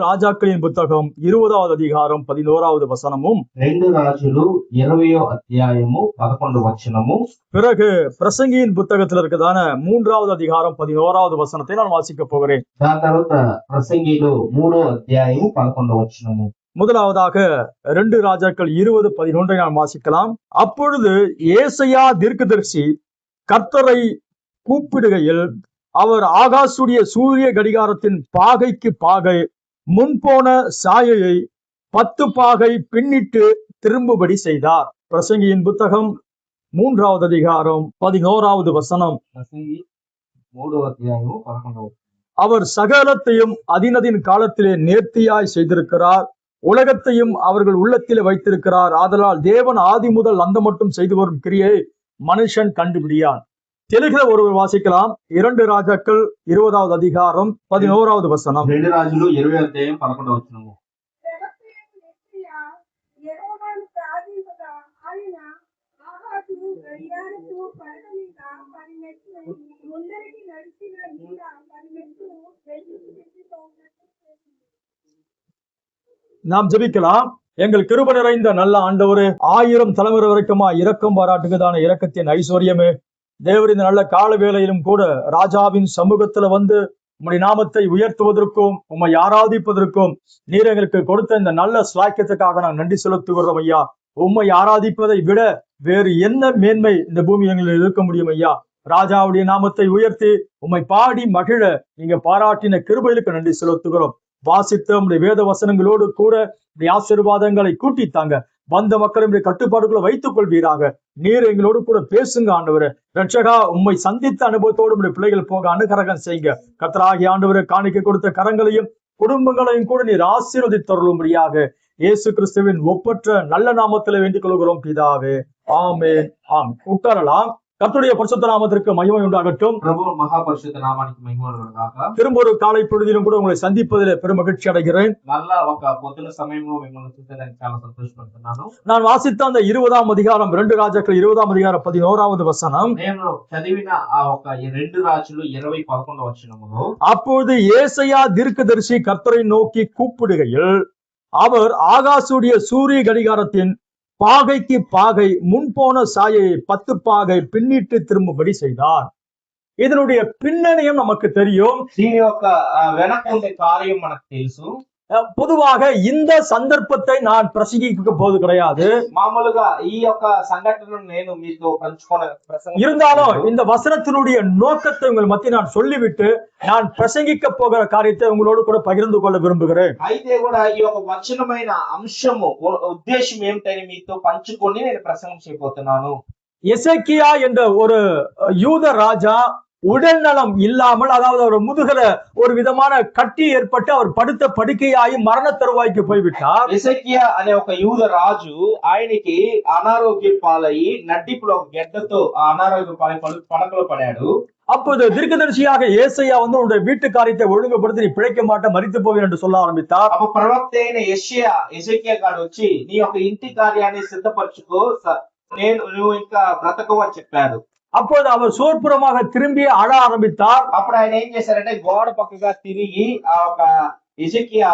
ராஜாக்களின் புத்தகம் 20வது அதிகாரம் 11வது வசனமும் 2 రాజులు 20వ అధ్యాయము 11 వచనము. பிறகு பிரசங்கியின் புத்தகத்தில் இருக்கிறதான 3வது அதிகாரம் 11வது வசனத்தை நான் வாசிக்க போகிறேன். దాని తర్వాత ప్రసంగిలో 3వ అధ్యాయము 11 వచనము. முதலாவதாக 2 ராஜாக்கள் 20:11 நாம் வாசிக்கலாம். அப்பொழுது ஏசாயா தீர்க்கதரிசி கர்த்தரை கூப்பிடுகையில் அவர் ஆகாசுடைய சூரிய கடிகாரத்தின் பாகைக்கு பாகை முன்போன சாயையை 10 பாகை பின்னிட்டு திரும்பும்படி செய்தார். பிரசங்கியின் புத்தகம் 3வது அதிகாரம் 11வது வசனம். ప్రసంగి 3వ అధ్యాయము 11. அவர் சகலத்தையும் அதினதின் காலத்திலே நேர்த்தியாய் செய்திருக்கிறார், உலகத்தையும் அவர்கள் உள்ளத்திலே வைத்திருக்கிறார். ஆதலால் தேவன் ஆதி முதல் அந்த மட்டும் செய்து வரும் கிரியை மனுஷன் கண்டுபிடியான். தெலுங்குல ஒருவர் வாசிக்கலாம். 2 ராஜாக்கள் 20வது அதிகாரம் 11வது வசனம். 2 రాజులు 20వ అధ్యాయం 11వ వచనము. நாம் ஜெபிக்கலாம். எங்கள் கிருபை நிறைந்த நல்ல ஆண்டவரே, 1000 தலைமுறை வரைக்குமா இரக்கம் பாராட்டுகிறதான இரக்கத்தின் ஐஸ்வர்யமே, தேவர் இந்த நல்ல கால வேளையிலும் கூட ராஜாவின் சமூகத்துல வந்து உம்முடைய நாமத்தை உயர்த்துவதற்கும் உம்மை ஆராதிப்பதற்கும் நீர் எங்களுக்கு கொடுத்த இந்த நல்ல ஸ்லாக்கியத்துக்காக நாங்கள் நன்றி செலுத்துகிறோம் ஐயா. உம்மை ஆராதிப்பதை விட வேறு என்ன மேன்மை இந்த பூமி எங்களில் இருக்க முடியும் ஐயா. ராஜாவுடைய நாமத்தை உயர்த்தி உம்மை பாடி மகிழ நீங்க பாராட்டின கிருபைகளுக்கு நன்றி செலுத்துகிறோம். வாசித்த உம்முடைய வேத வசனங்களோடு கூட ஆசீர்வாதங்களை கூட்டித்தாங்க. வந்த மக்களுடைய கட்டுப்பாடுகளை வைத்துக் கொள்வீராக. நீர் எங்களோடு கூட பேசுங்க ஆண்டவரே. ரட்சகா, உம்மை சந்தித்த அனுபவத்தோடு உடைய பிள்ளைகள் போக அனுகரகம் செய்யுங்க. கர்த்தராகிய ஆண்டவரே, காணிக்க கொடுத்த கரங்களையும் குடும்பங்களையும் கூட நீர் ஆசீர்வதித்தருளும்படியாக இயேசு கிறிஸ்துவின் ஒப்பற்ற நல்ல நாமத்தில் வேண்டிக் கொள்கிறோம் பிதாவே. ஆமென். ஆம், உட்காரலாம். கர்த்தருடைய பரிசுத்த நாமத்திற்கு மகிமை உண்டாகட்டும். ప్రభు మహాపరిశుద్ధ నామానికి మహిమ కలుగుగాక. திரும்ப ஒரு காலை பொழுதிலும் கூட உங்களை சந்திப்பதில் பெரும் மகிழ்ச்சி அடைகிறேன். మళ్ళా ఒక పొద్దున సమయంలో మిమ్మల్ని చూసేదానికి చాలా సంతోషపడుతున్నాను. நான் வாசித்த அந்த 20ஆம் அதிகாரம் 2 ராஜாக்கள் 20ஆம் அதிகாரம் 11வது வசனம். నేను చదివిన ఆ ఒక 2 రాజులు 20:11 వచనములో, அப்பொழுது ஏசாயா தீர்க்கதரிசி கர்த்தரை நோக்கி கூப்பிடுகையில் அவர் ஆகாசுடைய சூரிய கடிகாரத்தின் பாகைக்கு பாகை முன்போன சாயை 10 பாகை பின்னிட்டு திரும்பும்படி செய்தார். இதனுடைய பின்னணியும் நமக்கு தெரியும். దీని యొక్క వెనక ఉండే కార్యం మనకు తెలుసు. பொதுவாக இந்த சந்தர்ப்பத்தை நான் பிரசங்கிக்க போது கிடையாது. మామూలుగా ఈ యొక్క సంఘటనను నేను మీతో పంచుకోన இருந்தாலும் இந்த வசனத்தினுடைய நோக்கத்தை உங்கள் மத்திய நான் சொல்லிவிட்டு நான் பிரசங்கிக்க போகிற காரியத்தை உங்களோடு கூட பகிர்ந்து கொள்ள விரும்புகிறேன். అయితే కూడా ఈ యొక్క వచనమైన అంశము ఉద్దేశం ఏమిటని మీతో పంచుకొని నేను ప్రసంగం చేయబోతున్నాను. எசேக்கியா என்ற ஒரு யூத ராஜா உடல் நலம் இல்லாமல், அதாவது அவர் முதுகல ஒரு விதமான கட்டி ஏற்பட்டு அவர் படுத்த படுக்கையாகி மரண தருவாய்க்கு போய்விட்டார். ఎసెకియా అనే ఒక యూద రాజు ఆయనకి అనారోగ్య పాలయ్యి నడ్డిపులో గెడ్డతో అనారోగ్య పాలై పడకలో పడాడు. அப்போது தீர்க்கதரிசியாக ஏசாயா வந்து உன்னுடைய வீட்டு காரியத்தை ஒழுங்குபடுத்தி நீ பிழைக்க மாட்ட, மரித்து போவேன் என்று சொல்ல ஆரம்பித்தார். అప్పుడు ప్రవక్త అయిన యెషయా ఎసెకియా గారు వచ్చి నీ యొక్క ఇంటి కార్యాన్ని సిద్ధపరచుకో, నువ్వు ఇంకా బ్రతకవు అని చెప్పాడు. அப்போது அவர் சோர்புறமாக திரும்பி அழ ஆரம்பித்தார். అప్పుడు ఆయన ఏం చేశారంటే గోడ పక్కగా తిరిగి ఆ ఒక ఎసెకియా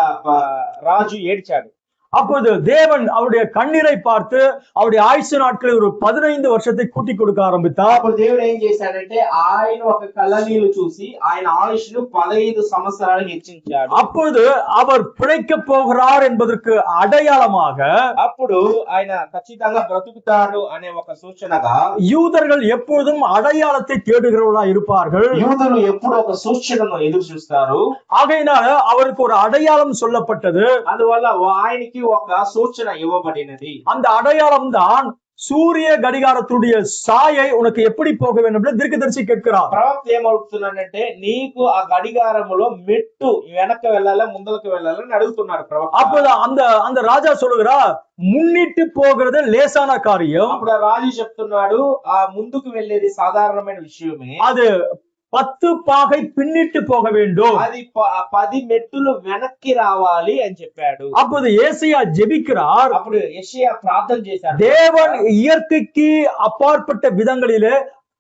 రాజు ఏడ్చాడు. அப்போது தேவன் அவருடைய கண்ணீரை பார்த்து அவருடைய ஆயுசு நாட்களை ஒரு 15 வருஷத்தை கூட்டி கொடுக்க ஆரம்பித்தார். అప్పుడు దేవుడు ఏం చేశాడంటే ఆయన ఒక కళ్ళనీళ్లు చూసి ఆయన ఆయుష్ను 15 సంవత్సరాలు హెచ్చించాడు. அப்பொழுது அவர் பிழைக்க போகிறார் என்பதற்கு அடையாளமாக అప్పుడు ఆయన ఖచ్చితంగా బ్రతుకుతాడు అనే ఒక సూచనగా, யூதர்கள் எப்போதும் அடையாளத்தை தேடுகிறவர்களா இருப்பார்கள். యూదులు ఎప్పుడు ఒక సూచనను ఎదురు చూస్తారు. ஆகையினால அவருக்கு ஒரு அடையாளம் சொல்லப்பட்டது. అందువల్ల ఆయనకి ఒక సూచన ఇవ్వబడినది. அந்த அடையாளம் தான் சூரிய கடிகாரத்துடைய சாயை உனக்கு எப்படி போக வேண்டும் என்று தீர்க்கதரிசி கேட்கிறார். ప్రవక్త ఏమడుగుతున్నాడంటే నీకు ఆ గడియారములో మెట్టు వెనక వెళ్ళాలా ముందలకు వెళ్ళాలని అడుగుతున్నాడు ప్రవక్త. அப்போது அந்த ராஜா சொல்லுகிறார், முன்னிட்டு போகிறது லேசான காரியம். అప్పుడు ఆ రాజు చెప్తున్నాడు, ఆ ముందుకు వెళ్ళేది సాధారణమైన విషయమే, அது 10 பாகை பின்னிட்டு போக வேண்டும், అది 10 మెట్టులు వెనక్కి రావాలి అని చెప్పాడు. அப்போது ஏசாயா ஜெபிக்கிறார். అప్పుడు యెషయా ప్రార్థన చేశాడు, தேவன் இயற்கைக்கு அப்பாற்பட்ட விதங்களிலே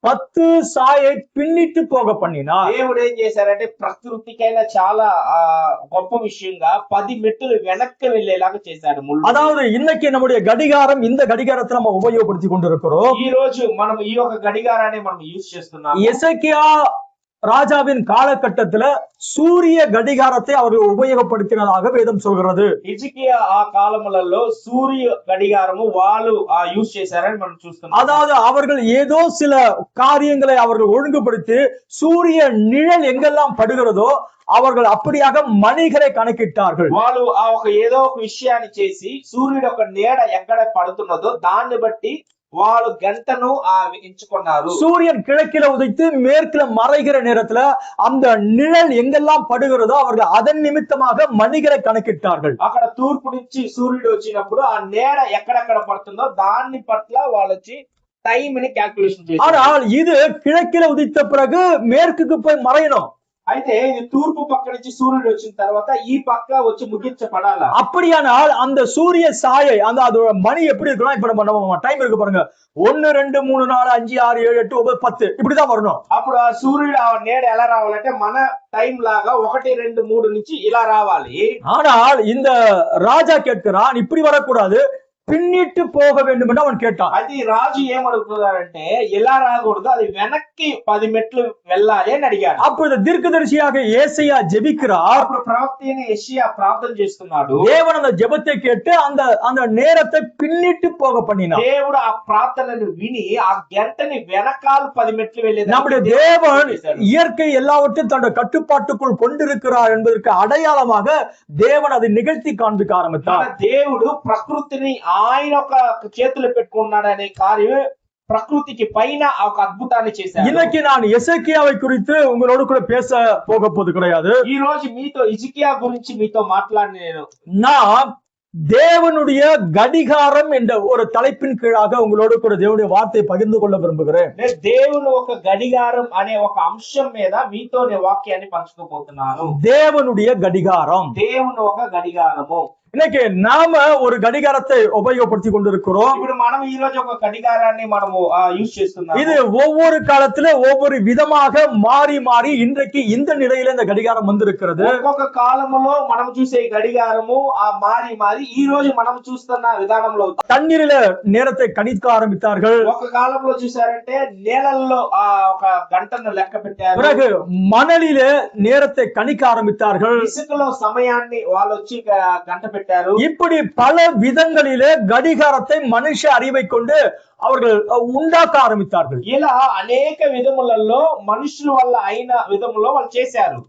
10 சாயை பின்னிட்டு போக பண்ணினார். దేవుడు ఏం చేశారంటే ప్రకృతికైనా చాలా గొప్ప విషయంగా 10 మెట్టులు వెనక్కి వెళ్ళేలాగా చేశాడు. அதாவது இன்னைக்கு நம்முடைய கடிகாரம் இந்த கடிகாரத்தை நம்ம உபயோகப்படுத்தி கொண்டிருக்கிறோம். ఈ రోజు మనం ఈ యొక్క గడియారాన్ని మనం యూజ్ చేస్తున్నాం. எசேக்கியா ராஜாவின் காலகட்டத்துல சூரிய கடிகாரத்தை அவர்கள் உபயோகப்படுத்தினதாக வேதம் சொல்கிறது. హిజ్కియా ఆ కాలములలో సూర్య గడియారము వాళ్ళు యూజ్ చేశారని మనం చూస్తున్నాం. அதாவது அவர்கள் ஏதோ சில காரியங்களை அவர்கள் ஒழுங்குபடுத்தி சூரிய நிழல் எங்கெல்லாம் படுகிறதோ அவர்கள் அப்படியாக மணிகளை கணக்கிட்டார்கள். వాళ్ళు ఆ ఒక ఏదో ఒక విషయాన్ని చేసి సూర్యుడు ఒక నీడ ఎక్కడ పడుతున్నదో దాన్ని బట్టి వాళ్ళు గంటను ఎంచుకున్నారు. சூரியன் கிழக்கில உதைத்து மேற்குல மறைகிற நேரத்துல அந்த நிழல் எங்கெல்லாம் படுகிறதோ அவர்கள் அதன் நிமித்தமாக மணிகளை கணக்கிட்டார்கள். అక్కడ తూర్పు నుంచి సూర్యుడు వచ్చినప్పుడు ఆ నీడ ఎక్కడెక్కడ పడుతుందో దాన్ని పట్ల వాళ్ళు వచ్చి టైం ని క్యాల్కులేషన్ చేశారు. ஆனால் இது கிழக்கில உதித்த பிறகு மேற்குக்கு போய் மறையணும். అయితే ఇది తూర్పు పక్క నుంచి సూర్యుడు వచ్చిన తర్వాత ఈ పక్క వచ్చి ముగించబడాల. அப்படியானால் அந்த சூரிய சாயை அந்த அதோட மணி எப்படி இருக்கணும்? இப்ப நம்ம டைம் இருக்கு பாருங்க, 1 2 3 4 5 6 7 8 9 10 இப்படிதான் வரணும். అప్పుడు ఆ సూర్యుడు ఆ నీడ ఎలా రావాలంటే మన టైం లాగా 1 2 3 నుంచి ఇలా రావాలి. ஆனால் இந்த ராஜா கேட்கிறான் இப்படி வரக்கூடாது, பின்னிட்டு போக வேண்டும் என்று அவன் கேட்டான். అది రాజు ఏమడుగుతున్నాడంటే ఎలా రాకూడదు, అది వెనక్కి 10 మెట్లు వెళ్ళాలి అని అడిగాడు. அப்பொழுது தீர்க்கதரிசியாக ஏசாயா ஜெபிக்கிறார். అప్పుడు ప్రవక్త అయిన యెషయా ప్రార్థన చేస్తున్నాడు. தேவன் அந்த ஜெபத்தை கேட்டு அந்த அந்த நேரத்தை பின்னிட்டு போக பண்ணினார். దేవుడు ఆ ప్రార్థనను విని ఆ గంటని వెనకాల 10 మెట్లు వెళ్ళేది. நம்முடைய தேவன் இயற்கை எல்லாவற்றையும் தன்னுடைய கட்டுப்பாட்டுக்குள் கொண்டிருக்கிறார் என்பதற்கு அடையாளமாக தேவன் அதை நிகழ்த்தி காண்பிக்க ஆரம்பித்தார். దేవుడు ప్రకృతిని ఆయన ఒక చేతులు పెట్టుకున్నాడు అనే కార్యం ప్రకృతికి పైన ఒక అద్భుతాన్ని చేశాడు. இன்னைக்கு நான் எசேக்கியாவை குறித்து உங்களோடு கூட பேச போவது கிடையாது. ఈ రోజు మీతో హిజ్కియా గురించి మీతో మాట్లాడిన நான் தேவனுடைய கடிகாரம் என்ற ஒரு தலைப்பின் கீழாக உங்களோடு கூட தேவனுடைய வார்த்தையை பகிர்ந்து கொள்ள விரும்புகிறேன். దేవుని ఒక గడియారం అనే ఒక అంశం మీద మీతో నేను వాక్యాన్ని పంచుకోబోతున్నాను. தேவனுடைய கடிகாரம். దేవుని ఒక గడియారము. இன்னைக்கு நாம ஒரு கடிகாரத்தை உபயோகப்படுத்தி கொண்டிருக்கிறோம். ఇప్పుడు మనం ఈ రోజు ఒక గడియారాన్ని మనము యూజ్ చేస్తున్నాము. இது ஒவ்வொரு காலத்துல ஒவ்வொரு விதமாக மாறி மாறி இன்றைக்கு இந்த நிலையில இந்த கடிகாரம் வந்திருக்கிறது. ఒక్కొక్క కాలములో మనం చూసే గడియారము మారి మారి ఈ రోజు మనం చూస్తున్న విధానంలో தண்ணீரில நேரத்தை கணிக்க ஆரம்பித்தார்கள். ఒక కాలంలో చూసారంటే నేలల్లో ఒక గంటను లెక్క పెట్టారు. பிறகு மணலில நேரத்தை கணிக்க ஆரம்பித்தார்கள். ఇసుకలో సమయాన్ని వాళ్ళు వచ్చి గంట పెట్టారు. இப்படி பல விதங்களிலே கடிகாரத்தை மனுஷ அறிவை கொண்டு அவர்கள் உண்டாக்க ஆரம்பித்தார்கள். ఇలా అనేక విధములలో మనుషుల వల్ల అయిన విధములో వాళ్ళు చేశారు.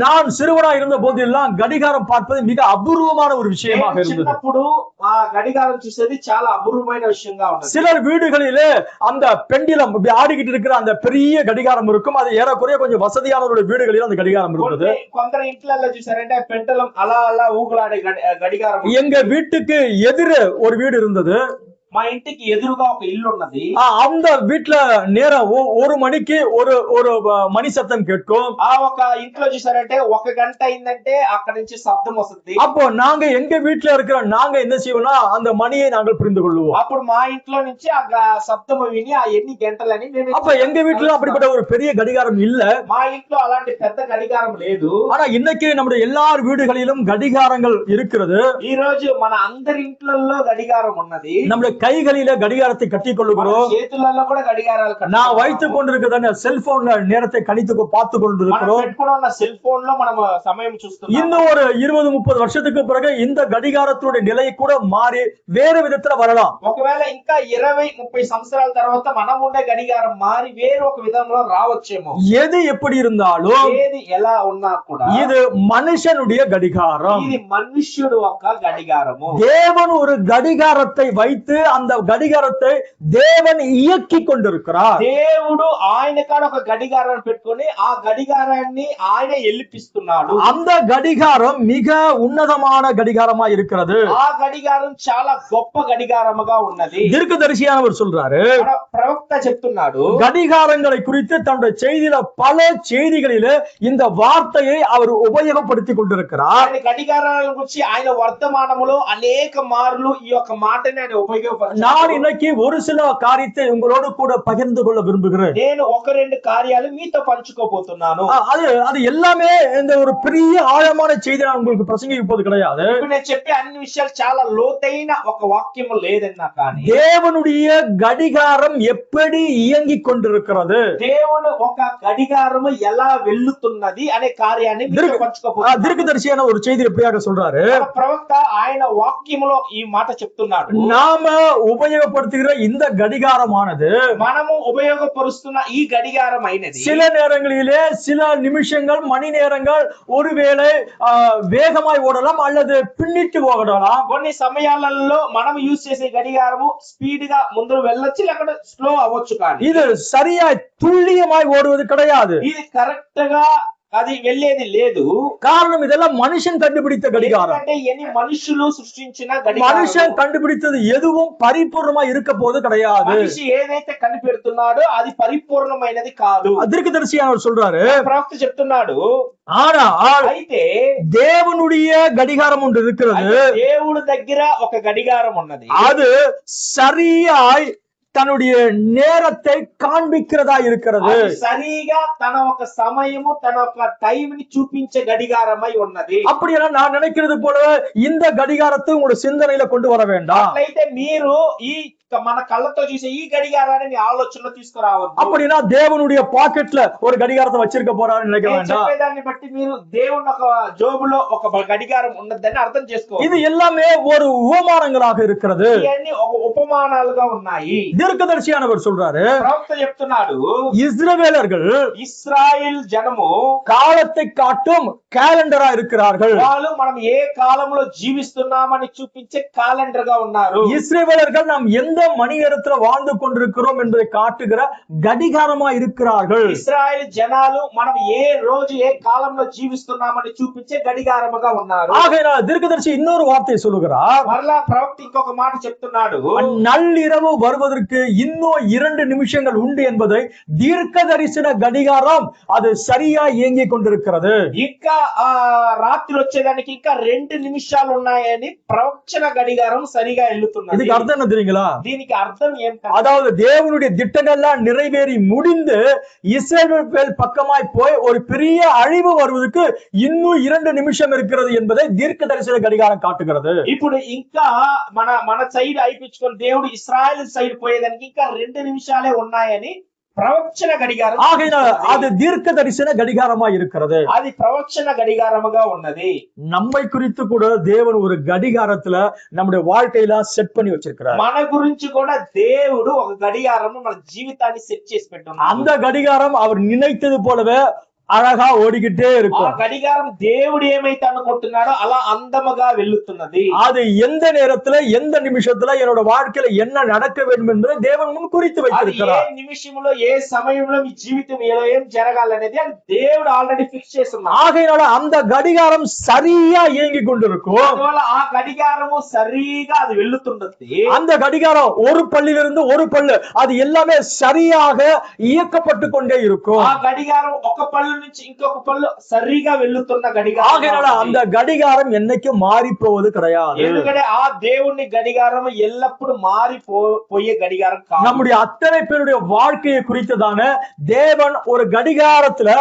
நான் சிறுவனா இருந்த போதெல்லாம் கடிகாரம் பார்ப்பது மிக அபூர்வமான ஒரு விஷயமாக இருந்தது. చిన్నప్పుడు ఆ గడియారం చూసేది చాలా అపూర్వమైన విషయంగా ఉన్నది. சிலர் வீடுகளிலே அந்த பெண்டிலம் இப்படி ஆடிக்கிட்டு இருக்கிற அந்த பெரிய கடிகாரம் இருக்கும். அது ஏறக்குறைய கொஞ்சம் வசதியானவருடைய வீடுகளில் அந்த கடிகாரம் இருந்தது. కొందరు ఇంట్లలో చూసారంటే పెండలం అలా అలా ఊగులాడే గడియారం. எங்க வீட்டுக்கு எதிர ஒரு வீடு இருந்தது. మా ఇంటికి ఎదురుగా ఒక ఇల్లు ఉన్నది. அந்த வீட்டுல நேரம் 1 மணிக்கு ஒரு மணி சத்தம் கேட்கும். ఆ ఒక ఇంట్లో చూసారంటే 1 గంట అయిందంటే అక్కడ నుంచి శబ్దం వస్తుంది. அப்போ நாங்க எங்க வீட்டுல இருக்கிற நாங்க என்ன செய்வோம்னா அந்த மணியை நாங்கள் புரிந்து கொள்வோம். అప్పుడు మా ఇంట్లో నుంచి ఆ శబ్దం విని ఆ ఎన్ని గంటలని మేము அப்ப எங்க வீட்டுல அப்படிப்பட்ட ஒரு பெரிய கடிகாரம் இல்ல. మా ఇంట్లో అలాంటి పెద్ద గడియారం లేదు. ஆனா இன்னைக்கு நம்முடைய எல்லார் வீடுகளிலும் கடிகாரங்கள் இருக்கிறது. ఈ రోజు మన అందరి ఇంట్లలో గడియారం ఉన్నది. நம்முடைய கைகளில கடிகாரத்தை கட்டிக் கொள்ளுகிறோம். చేతులలో కూడా గడియారాలు நான் வைத்துக் கொண்டிருக்கிற செல்போன்ல நேரத்தை கணித்து பார்த்து கொண்டிருக்கிறோம். పెట్టుకున్న సెల్ ఫోన్ లో మనం సమయం చూస్తున్నాం. இன்னும் ஒரு 20-30 வருஷத்துக்கு பிறகு இந்த கடிகாரத்துடைய நிலை கூட மாறி வேறு விதத்துல வரலாம். ఒకవేళ ఇంకా 20-30 సంవత్సరాల తర్వాత మనం ఉండే గడియారం మారి వేరే ఒక విధంలో రావచ్చేమో. எது எப்படி இருந்தாலும் ఏది ఎలా ఉన్నా కూడా இது மனுஷனுடைய கடிகாரம். ఇది మనుష్యుడు యొక్క గడియారము. தேவன் ஒரு கடிகாரத்தை வைத்து அந்த கடிகாரத்தை தேவன் இயக்கி கொண்டிருக்கிறார். దేవుడు ఆయన కాడ ఒక గడియారాన్ని పెట్టుకొని ఆ గడియారాన్ని ఆయన ఎల్లిపిస్తున్నాడు. அந்த கடிகாரம் மிக உன்னதமான கடிகாரமா இருக்கிறது. ఆ గడియారం చాలా గొప్ప గడియారముగా ఉన్నది. தீர்க்கதரிசியானவர் சொல்றாரு, ప్రవక్త చెప్తున్నాడు, கடிகாரங்களை குறித்து தன்னுடைய செய்தியில பல செய்திகளிலே இந்த வார்த்தையை அவர் உபயோகப்படுத்தி கொண்டிருக்கிறார். గడియారాల గురించి ఆయన వర్తమానములో అనేక మార్లు ఈ యొక్క మాటని ఆయన ఉపయోగ బయలుపరచాడు. இன்னைக்கு ஒரு சில காரியத்தை உங்களோடு கூட பகிர்ந்து கொள்ள விரும்புகிறேன். నేను ఒక రెండు కార్యాలు మీతో పంచుకోబోతున్నాను. அது அது எல்லாமே இந்த ஒரு பெரிய ஆழமான செய்தி நான் உங்களுக்கு பிரசங்கிக்க போது கிடையாது. ఇప్పుడు నేను చెప్పే అన్ని విషయాలు చాలా లోతైన ఒక వాక్యము లేదన్నా కానీ தேவனுடைய கடிகாரம் எப்படி இயங்கிக் கொண்டிருக்கிறது, దేవుడు ఒక గడియారము ఎలా వెళ్తున్నది అనే కార్యాన్ని మీతో పంచుకోబోతున్నాను. தீர்க்கதரிசியான ஒரு செய்தி எப்படியாக சொல்றாரு, మన ప్రవక్త ఆయన వాక్యములో ఈ మాట చెప్తున్నాడు. நாம உபயோகப்படுத்துகிற இந்த கடிகாரமானது మనము ఉపయోగపరుస్తున్న ఈ గడియారం అయినది சில நேரங்களிலே சில நிமிஷங்கள் மணி நேரங்கள் ஒருவேளை வேகமாய் ஓடலாம் அல்லது பின்னிட்டு போகலாம். కొన్ని సమయాలలో మనం యూజ్ చేసే గడియారము స్పీడ్ గా ముందు వెళ్ళొచ్చు, లేకపోతే స్లో అవ్వచ్చు. కానీ இது சரியாய் துல்லியமாய் ஓடுவது கிடையாது. ఇది కరెక్ట్ గా అది వెళ్ళేది లేదు. காரணம் இதெல்லாம் மனுஷன் கண்டுபிடித்த கடிகாரம். అంటే ఎన్ని మనుషులు సృష్టించిన గడియారం. மனுஷன் கண்டுபிடித்தது எதுவும் பரிபூர்ணமா இருக்க போது கிடையாது. మనిషి ఏదైతే కనిపెడుతున్నాడో అది పరిపూర్ణమైనది కాదు. தீர்க்கதரிசியானவர் சொல்றாரு, ప్రవక్త చెప్తున్నాడు, ஆனால் అయితే தேவனுடைய கடிகாரம் ஒன்று இருக்கிறது, దేవుడి దగ్గర ఒక గడియారం ఉన్నది. அது சரியாய் தன்னுடைய நேரத்தை காண்பிக்கிறதா இருக்கிறது. అది సరిగా తన ఒక సమయము తన ఒక టైం ని చూపించే గడియారమై ఉన్నది. அப்படியெல்லாம் நான் நினைக்கிறது போல இந்த கடிகாரத்தை உங்களுடைய சிந்தனையில கொண்டு வர வேண்டாம். అట్లయితే మీరు ఈ మన కళ్ళతో చూసే ఈ గడియారాన్ని మీ ఆలోచనలో తీసుకురావద్దు. அப்படின்னா தேவனுடைய பாக்கெட்ல ஒரு கடிகாரத்தை வச்சிருக்க போறாருன்னு நினைக்க నేను வேண்டாம். చెప్పేదాన్ని బట్టి మీరు దేవుని ఒక జోబులో ఒక గడియారం ఉన్నదని అర్థం చేసుకోవాలి. இது எல்லாமே ஒரு உபமானங்களாக இருக்கிறது. ఇవన్నీ ఒక ఉపమానాలుగా ఉన్నాయి. தீர்க்கதரிசியானவர் சொல்றாரு, ప్రవక్త చెప్తున్నాడు, இஸ்ரவேலர்கள் ఇశ్రాయేల్ జనము காலத்தை காட்டும் கேலண்டரா இருக்கிறார்கள். వాళ్ళు మనం ఏ కాలంలో జీవిస్తున్నామని చూపించే క్యాలెండర్ గా ఉన్నారు. இஸ்ரவேலர்கள் நாம் எந்த மணி நேரத்துல வாழ்ந்து கொண்டிருக்கிறோம் என்பதை காட்டுகிற கடிகாரமா இருக்கிறார்கள். ఇశ్రాయేల్ జనాలు మనం ఏ రోజు ఏ కాలంలో జీవిస్తున్నామని చూపించే గడియారముగా ఉన్నారు. ஆகையால் தீர்க்கதரிசி இன்னொரு வார்த்தையை சொல்லுகிறார், మరలా ప్రవక్త ఇంకొక మాట చెప్తున్నాడు, நள்ளிரவு வருவதற்கு இன்னும் 2 நிமிஷங்கள் உண்டு என்பதை தீர்க்கதரிசன கடிகாரம் அது சரியா இயங்கிக் கொண்டிருக்கிறது. ఇంకా రాత్రి వచ్చేదానికి ఇంకా 2 నిమిషాలు ఉన్నాయని ప్రవచన గడియారం సరిగా వెళ్తున్నది. இதுக்கு அர்த்தம் என்ன தெரியுங்களா? దీనికి అర్థం ఏం కాదు. அதாவது தேவனுடைய திட்டங்கள்லாம் நிறைவேறி முடிந்து இஸ்ரவேல் பக்கமாய் போய் ஒரு பெரிய அழிவு வருவதற்கு இன்னும் 2 நிமிஷம் இருக்கிறது என்பதை தீர்க்கதரிசன கடிகாரம் காட்டுகிறது. ఇప్పుడు ఇంకా మన సైడ్ అయిపించుకొని దేవుడు ఇశ్రాయేల్ సైడ్ పోయేదానికి ఇంకా 2 నిమిషాలే ఉన్నాయని ప్రవచన గడియారం. ஆகையினால் அது தீர்க்க தரிசன கடிகாரமா இருக்கிறது. అది ప్రవచన గడియారముగా ఉన్నది. நம்மை குறித்து கூட தேவன் ஒரு கடிகாரத்துல நம்முடைய வாழ்க்கையில செட் பண்ணி வச்சிருக்கிறார். మన గురించి కూడా దేవుడు ఒక గడియారము మన జీవితాన్ని సెట్ చేసి పెట్టున్నాడు. அந்த கடிகாரம் அவர் நினைத்தது போலவே அழகா ஓடிக்கிட்டே ఆ இருக்கும். గడియారం దేవుడు ఏమైతే అనుకుంటున్నాడో అలా అందముగా వెళ్తున్నది. அது எந்த நேரத்துல எந்த நிமிஷத்துல என்னோட வாழ்க்கையில என்ன நடக்க வேண்டும் என்பதை தேவன் முன் குறித்து అది ఏ வைத்திருக்கிறார். నిమిషంలో ఏ సమయంలో మీ జీవితం ఏం జరగాలనేది దేవుడు ఆల్రెడీ ఫిక్స్ చేస్తున్నాడు. ஆகையினால அந்த கடிகாரம் சரியா இயங்கி கொண்டிருக்கும். అందువల్ల ఆ గడియారము సరిగా అది వెళ్తున్నది. அந்த கடிகாரம் ஒரு பல்லிலிருந்து ஒரு பல்லு அது எல்லாமே சரியாக இயக்கப்பட்டு கொண்டே இருக்கும். ఆ గడియారం ఒక పళ్ళు నుంచి ఇంకొక పళ్ళు సరిగా వెళ్తున్న ஆகையினால గడియారం. அந்த கடிகாரம் என்னைக்கு மாறி போவது கிடையாது. ఎందుకంటే ఆ దేవుని గడియారం ఎల్లప్పుడు మారిపోయే గడియారం కాదు. நம்முடைய அத்தனை பேருடைய வாழ்க்கையை குறித்ததான தேவன் ஒரு கடிகாரத்துல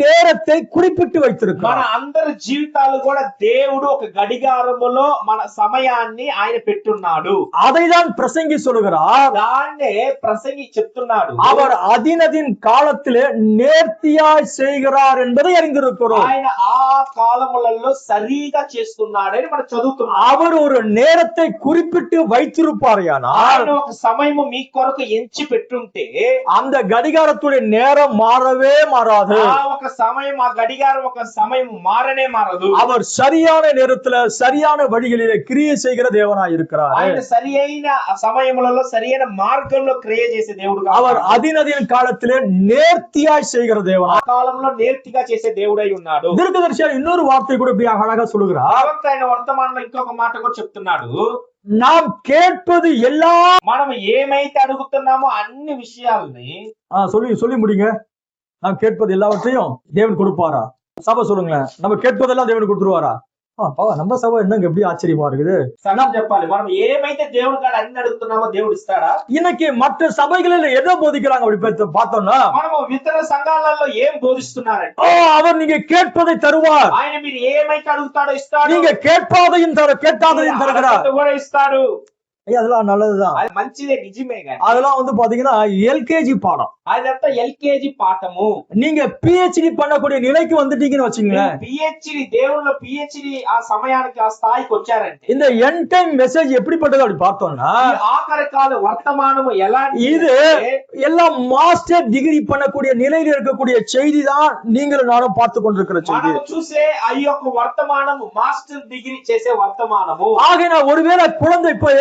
நேரத்தை குறிப்பிட்டு మన வைத்திருக்கிறார். అందరి జీవితాలు కూడా దేవుడు ఒక గడియారములో మన సమయాన్ని ఆయన పెట్టున్నాడు. அதைதான் பிரசங்கி சொல்லுகிறார். దాన్నే ప్రసంగి చెప్తున్నాడు. அவர் அதினதின் காலத்திலே நேர்த்தியாய் செய்கிறார் என்பதை அறிந்திருக்கிறோம். ఆయన ఆ కాలములలో సరిగా చేస్తున్నాడని మనం చదువుతున్నాం. அவர் ஒரு நேரத்தை குறிப்பிட்டு வைத்திருப்பாரையானால் ఆయన ఒక సమయము మీ కొరకు ఎంచి పెట్టుంటే அந்த கடிகாரத்துடைய நேரம் மாறவே மாறாது. ఆ ఒక సమయం ఆ గడియారం ఒక సమయం మారనే మారదు. அவர் சரியான நேரத்துல சரியான வழிகளிலே கிரியை செய்கிற தேவனாய் இருக்கிறார். ఆయన సరి అయిన సమయములలో సరి అయిన మార్గంలో క్రియ చేసే దేవుడుగా அவர் அதினதின் காலத்திலே நேர்த்தியாய் செய்கிற ఆ தேவனாய். కాలంలో నేర్తిగా చేసే దేవుడై ఉన్నాడు. தீர்க்கதரிசியார் இன்னொரு வார்த்தை கூட இப்படி அழகா சொல்லுகிறார். ప్రవక్త ఆయన వర్తమానంలో ఇంకొక మాట కూడా చెప్తున్నాడు. நாம் கேட்பது எல்லாம் మనం ఏమైతే అడుగుతున్నామో అన్ని విషయాల్ని சொல்லி முடிங்க. நாம் கேட்பது எல்லாவற்றையும் தேவன் கொடுப்பாரா? சபை சொல்லுங்களேன், நம்ம கேட்பதெல்லாம் தேவன் கொடுத்துருவாரா? நம்ம సభ என்னங்க எப்படி ஆச்சரியமா இருக்குது. సంఘం చెప్పాలి మనం ఏమైతే దేవుడి కాడ అన్ని అడుగుతున్నామో దేవుడు ఇస్తాడా? இன்னைக்கு மற்ற சபைகளில் எதை போதிக்கிறாங்க அப்படி பார்த்தோம்னா, మనము ఇతర సంఘాలలో ఏం బోధిస్తున్నారంటే அவர் நீங்க கேட்பதை தருவார், ఆయన మీరు ఏమైతే అడుగుతాడో ఇస్తాడు, நீங்க கேட்பாதையும் கேட்காதையும் தருகிறார். కూడా ఇస్తాడు. அதெல்லாம் நல்லதுதான். అది మంచిదే, నిజమే. அதெல்லாம் பாத்தீங்கன்னா எல்கேஜி பாடம். అదంతా ఎల్కేజీ పాఠము. நீங்க పిహెచ్డి பண்ணக்கூடிய நிலைக்கு வந்துட்டீங்கன்னு வச்சுங்களேன், పిహెచ్డి దేవుళ్ళలో పిహెచ్డి ఆ సమయానికి ఆ స్థాయికి వచ్చారంటే இந்த எண்ட் டைம் மெசேஜ் எப்படிப்பட்டது அப்படி பார்த்தோம்னா, ఆఖరి కాల వర్తమానము ఎలా இது எல்லாம் மாஸ்டர் டிகிரி பண்ணக்கூடிய நிலையில இருக்கக்கூடிய செய்தி தான் நீங்களும் நானும் பார்த்து கொண்டிருக்கிற செய்தி. మనం చూసే ఆ యొక్క వర్తమానము మాస్టర్ డిగ్రీ చేసే వర్తమానము. ஆகையினா ஒருவேளை குழந்தை இப்ப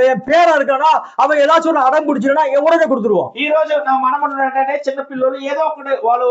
என் பேரா இருக்கானா அவன் ஏதாச்சும் அடம் பிடிச்சிருந்தா உடனே கொடுத்துருவோம். ఈ రోజు నా మనమన్నంటే చిన్న పిల్లలు ఏదో ఒకటి వాళ్ళు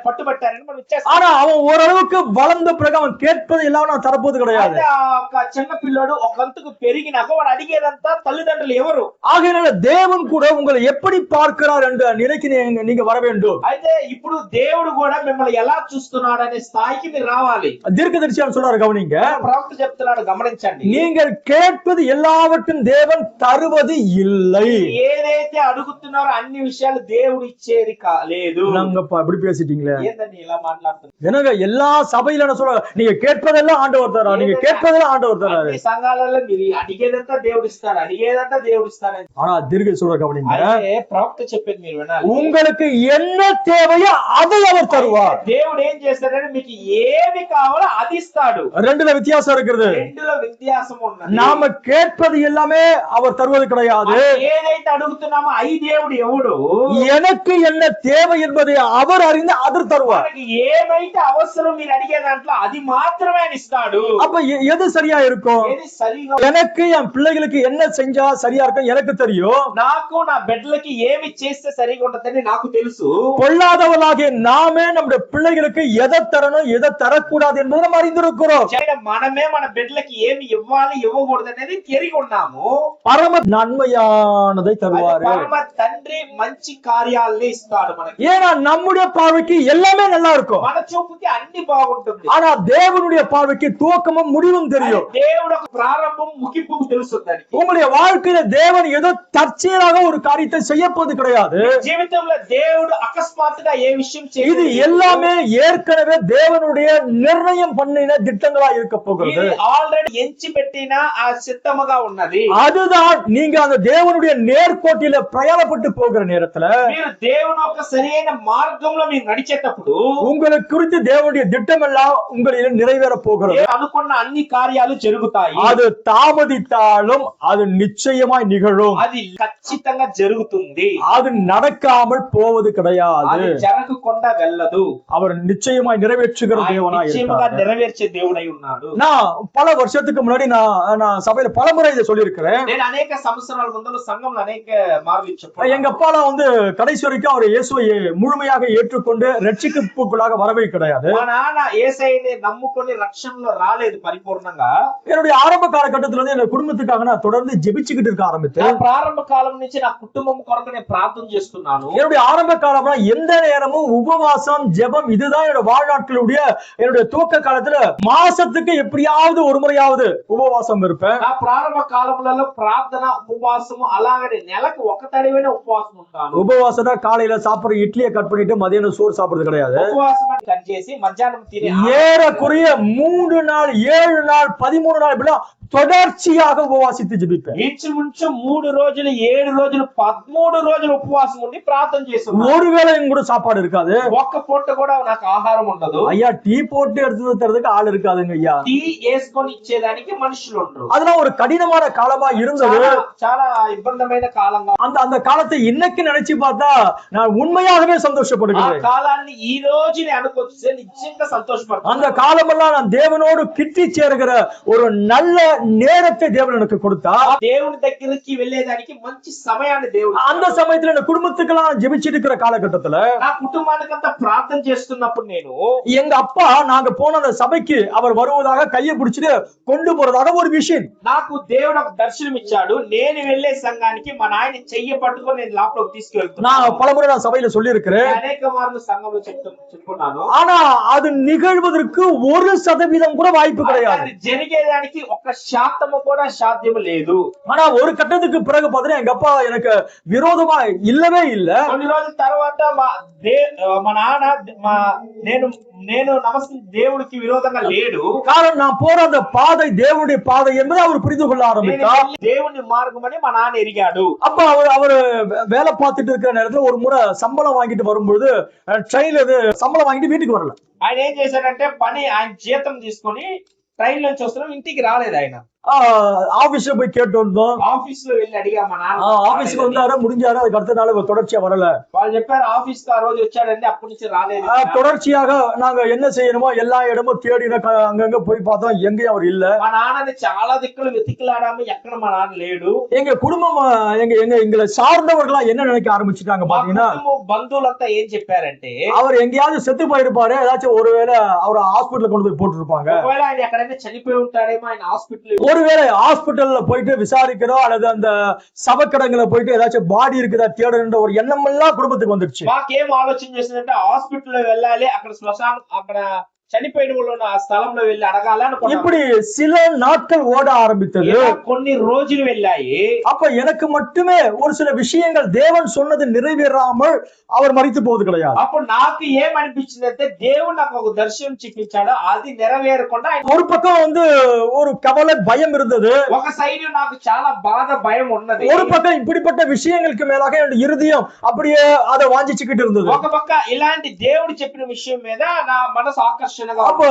పట్టుబట్టారని మనం ఇచ్చేస్తాం. ஆனா அவன் ஓரளவுக்கு வளர்ந்த பிறகு அவன் கேட்பது எல்லாம் நான் தரப்போது கிடையாது. ఒక చిన్న పిల్లడు ఒక అంతకు పెరిగినాక వాడు అడిగేదంతా తల్లిదండ్రులు ఎవరు. ஆகையினால தேவன் கூட உங்களை எப்படி பார்க்கிறார் என்ற நிலைக்கு நீங்க வர வேண்டும். అయితే ఇప్పుడు దేవుడు కూడా మిమ్మల్ని ఎలా చూస్తున్నాడు అనే స్థాయికి మీరు రావాలి. தீர்க்கதரிசியான் சொல்றாரு, கவனிங்க. ప్రవక్త చెప్తున్నాడు, గమనించండి. நீங்கள் கேட்பது எல்லாவற்றும் தேவன் தருவது இல்லை. ఏదైతే అడుగుతున్నారో అన్ని విషయాలు దేవుడు ఇచ్చేది లేదు. நாங்கப்பா இப்படி பேசிட்டீங்களே, ఏంటండి ఇలా మాట్లాడుతున్నారు? எனக்கு எல்லா சபையில என்ன சொல்ற, நீங்க கேட்பதெல்லாம் ஆண்டவர் தரா, நீங்க கேட்பதெல்லாம் ஆண்டவர் தராரு. అన్ని సంఘాలలో మీరు అడిగేదంతా దేవుడు ఇస్తాడు, అడిగేదంతా దేవుడు ఇస్తాడు. ஆனா தீர்க்க சொல்ற, கவனிங்க. అయితే ప్రవక్త చెప్పేది మీరు వినాలి. உங்களுக்கு என்ன தேவையோ அதை அவர் தருவார். దేవుడు ఏం చేస్తాడంటే మీకు ఏమి కావాలో అది ఇస్తాడు. ரெண்டுல வித்தியாசம் இருக்குது. రెండులో వ్యత్యాసం ఉన్నది. நாம கேட்பது எல்லாமே அவர் தருவது கிடையாது. ఏదైతే అడుగుతున్నామో అయి దేవుడు ఎవడు, எனக்கு என்ன தேவை என்பதை அவர் அறிந்து அது தருவார். మనకి ఏమైతే అవసరం మీరు అడిగే దాంట్లో అది మాత్రమే ఆయన ఇస్తాడు. அப்ப எது சரியா இருக்கும்? ఏది సరిగా, எனக்கு என் பிள்ளைகளுக்கு என்ன செஞ்சா சரியா இருக்கும் எனக்கு தெரியும். నాకు నా బిడ్డలకి ఏమి చేస్తే సరిగా ఉంటదని నాకు తెలుసు. பொல்லாதவளாகிய நாமே நம்முடைய பிள்ளைகளுக்கு எதை தரணும் எதை தரக்கூடாது என்பதை நம்ம அறிந்திருக்கிறோம். మనమే మన బిడ్డలకి ఏమి ఇవ్వాలి ఇవ్వకూడదు అనేది తిరిగి ఉన్నాము. பரம நன்மையானதை தருவாரு. పరమ తండ్రి మంచి కార్యాలనే ఇస్తాడు మనకి. ஏன்னா நம்முடைய பார்வைக்கு எல்லாமே நல்லா இருக்கும், మన చూపుకి అన్ని బాగుంటుంది. ஆனா தேவனுடைய பார்வைக்கு துவக்கமும் முடிவும் தெரியும். దేవుడు ఒక ప్రారంభం ముగింపు తెలుస్తుంది. உங்களுடைய வாழ்க்கையில தேவன் ஏதோ தற்செயலாக ஒரு காரியத்தை செய்ய போவது கிடையாது. జీవితంలో దేవుడు అకస్మాత్తుగా ఏ విషయం இது எல்லாமே ஏற்கனவே தேவனுடைய நிர்ணயம் பண்ணின திட்டங்களா இருக்க போகிறது. ఆల్రెడీ ఎంచి పెట్టిన ఆ సిద్ధముగా ఉన్నది. அதுதான் நீங்க அந்த தேவனுடைய நேர்கோட்டில பிரயாணப்பட்டு போகிற நேரத்துல మీరు దేవుని యొక్క సరైన మార్గంలో మీరు నడిచేటప్పుడు உங்களுக்கு குறித்து தேவனுடைய திட்டம் எல்லாம் உங்களில் நிறைவேற போகிறது. అనుకున్న అన్ని కార్యాలు జరుగుతాయి. அது தாமதித்தாலும் அது நிச்சயமாய் நிகழும். అది ఖచ్చితంగా జరుగుతుంది. அது நடக்காமல் போவது கிடையாது. అది జరగకుండా వెళ్ళదు. அவர் நிச்சயமாய் நிறைவேற்றுகிற தேவனாய் నిశ్చయముగా இருக்கிறார். నెరవేర్చే దేవుడై ఉన్నాడు. நான் பல வருஷத்துக்கு முன்னாடி நான் சபையில பல முறை இதை சொல்லியிருக்கிறேன். నేను అనేక సంవత్సరాల ముందు సంఘంలో అనేక మార్లు చెప్పాను. எங்க அப்பாலாம் கடைசி வரைக்கும் அவர் இயேசுவை முழுமையாக ஏற்றுக்கொண்டு ரட்சிப்புக்குள்ளாக வரவே கிடையாது. మా నాన్న యేసయ్యని నమ్ముకొని రక్షణలో రాలేదు పరిపూర్ణంగా. என்னுடைய ஆரம்ப காலகட்டத்துல இருந்து என் குடும்பத்துக்காக நான் தொடர்ந்து ஜெபிச்சுக்கிட்டு இருக்க ஆரம்பித்தேன். ప్రారంభ కాలం నుంచి నా కుటుంబం కొరకు నేను ప్రార్థన చేస్తున్నాను. என்னுடைய ஆரம்ப காலம்னா எந்த நேரமும் உபவாசம் ஜெபம் இதுதான் என்னோட வாழ்நாட்களுடைய என்னுடைய துவக்க காலத்துல மாசத்துக்கு எப்படியாவது ஒரு முறையாவது உபவாசம் இருப்பேன். నా ప్రారంభ కాలంలో ప్రార్థన ఉపవాసము అలాగనే నెలకు ఒక తడివైన ఉపవాసం ఉంటాను. உபவாசம் காலையில சாப்பிடுற இட்லியை கட் பண்ணிட்டு மதியானம் சோறு சாப்பிடுறது கிடையாது. ఉపవాసం అని కట్ చేసి మధ్యాహ్నం తినే ஏறக்குறைய 3 நாள் 7 நாள் 13 நாள் இப்படி தொடர்ச்சியாக உபவாசித்து ஜெபிப்பேன். ఇంచుమించు 3 రోజులు 7 రోజులు 13 రోజులు ఉపవాసం ఉండి ప్రార్థన చేస్తున్నాను. ஒருவேளையும் கூட சாப்பாடு இருக்காது. ఒక్క పూట కూడా నాకు ఆహారం ఉండదు. ஐயா டீ போட்டு எடுத்து தரதுக்கு ஆள் இருக்காதுங்க ஐயா. టీ వేసుకొని ఇచ్చేదానికి మనుషులు ఉండరు. அதெல்லாம் ஒரு கடினமான காலமா இருந்தது. చాలా ఇబ్బందిమైన కాలంగా அந்த காலத்தை இன்னைக்கு நினைச்சு பார்த்தா நான் உண்மையாகவே ఆ சந்தோஷப்படுகிறேன். కాలాన్ని ఈ రోజుని అనుకొస్తే నిజంగా సంతోషపడతాను. அந்த காலமெல்லாம் நான் தேவனோடு கிட்டி சேருகிற ஒரு நல்ல நேரத்தை தேவன் எனக்கு கொடுத்தார். దేవుని దగ్గరికి వెళ్ళేదానికి మంచి సమయాన్ని దేవుడు அந்த சமயத்துல இந்த குடும்பத்துக்கெல்லாம் ஜெபிச்சிட்டு இருக்கிற காலகட்டத்துல నా కుటుంబానికంతా ప్రార్థన చేస్తున్నప్పుడు నేను எங்க அப்பா நாங்க போன அந்த சபைக்கு அவர் வருவதாக கையை பிடிச்சிட்டு கொண்டு போறதாக ஒரு விஷயம். నాకు దేవుడు ఒక దర్శనం ఇచ్చాడు. నేను వెళ్ళే సంఘానికి మా నాయన చెయ్యి పట్టుకొని నేను లోపలికి తీసుకెళ్తున్నాను. நான் பலமுறை நான் சபையில சொல்லி இருக்கிறேன். అనేక మార్లు సంఘంలో చెప్పుకున్నాను. ஆனா அது நிகழ்வதற்கு 1% கூட வாய்ப்பு கிடையாது. అది జరిగేదానికి 1% కూడా సాధ్యం లేదు. ஆனா ஒரு கட்டத்துக்கு பிறகு பாத்தீங்கன்னா எங்க அப்பா எனக்கு விரோதமா இல்லவே இல்ல. కొన్ని రోజుల తర్వాత మా నాన్న నేను నమస్తే దేవుడికి విరోధంగా లేడు. காரணம் நான் போற அந்த பாதை தேவனுடைய பாதை என்பதை அவர் புரிந்து கொள்ள ஆரம்பித்தார். దేవుని మార్గం అని మా నాన్న ఎరిగాడు. அப்ப அவரு வேலை பார்த்துட்டு இருக்கிற நேரத்துல ஒரு முறை சம்பளம் வாங்கிட்டு வரும்பொழுது ட்ரெயின்ல சம்பளம் வாங்கிட்டு வீட்டுக்கு வரல. ఆయన ఏం చేశాడంటే ఆయన జీతం తీసుకొని ట్రైన్ నుంచి వస్తున్నాం, ఇంటికి రాలేదు ఆయన. ஆபீஸ்ல போய் கேட்டு வந்தோம். ఆఫీస్ లో వెళ్ళి అడిగా మా నాన్న ஆபீஸ்க்கு வந்தாரு, முடிஞ்சாரு. அதுக்கு அடுத்த நாள் தொடர்ச்சியா வரல. వాళ్ళు చెప్పారు ఆఫీస్ కి ఆ రోజు వచ్చాడండి, అప్పటి నుంచి రాలేదు. தொடர்ச்சியாக நாங்க என்ன செய்யணுமோ எல்லா இடமும் தேடி அங்கங்க போய் பார்த்தோம், எங்கேயும் அவர் இல்ல. మా నాన్నని చాలా దిక్కులు వెతికిలాడాము, ఎక్కడ మా నాన్న లేడు. எங்க குடும்பம் எங்களை சார்ந்தவர்களா என்ன நினைக்க ஆரம்பிச்சுட்டாங்க பாத்தீங்கன்னா, బంధువులంతా ఏం చెప్పారంటే அவர் எங்கேயாவது செத்து போயிருப்பாரு, ஏதாச்சும் ஒருவேளை அவர் ஹாஸ்பிட்டல் கொண்டு போய் போட்டுருப்பாங்க. ఒకవేళ ఆయన ఎక్కడైనా చనిపోయి ఉంటాడేమో, ఆయన హాస్పిటల్ ஒருவேளை ஹாஸ்பிட்டல்ல போயிட்டு விசாரிக்கிறோம் அல்லது அந்த சவக்கடங்களை போயிட்டு ஏதாச்சும் பாடி இருக்குதா தேடணுன்ற ஒரு எண்ணம் எல்லாம் குடும்பத்துக்கு வந்துடுச்சு. మాకేం ఆలోచన చేసిందంటే హాస్పిటల్ వెళ్ళాలి, అక్కడ శ్మశానం, అక్కడ చనిపోయిన వాళ్ళు ఉన్న ఆ స్థలంలో వెళ్ళి అడగాలని. இப்படி சில நாட்கள் ஓட ஆரம்பித்தது. కొన్ని రోజులు వెళ్ళాయి. அப்ப எனக்கு மட்டுமே ஒரு சில விஷயங்கள் தேவன் சொன்னது நிறைவேறாமல் அவர் மரித்து போவது கிடையாது. అప్పుడు నాకు ఏమనిపించిందంటే దేవుడు నాకు ఒక దర్శనం చూపించాడు, అది నెరవేరకుండా. ஒரு பக்கம் ஒரு கவலை பயம் இருந்தது. ఒక సైడ్ నాకు చాలా బాధ భయం ఉన్నది. ஒரு பக்கம் இப்படிப்பட்ட விஷயங்களுக்கு மேலாக என்னுடைய இருதயம் அப்படியே அதை வாஞ்சிச்சுக்கிட்டு இருந்தது. ఒక పక్క ఇలాంటి దేవుడు చెప్పిన విషయం మీద నా మనసు ఆకర్షణ. அப்ப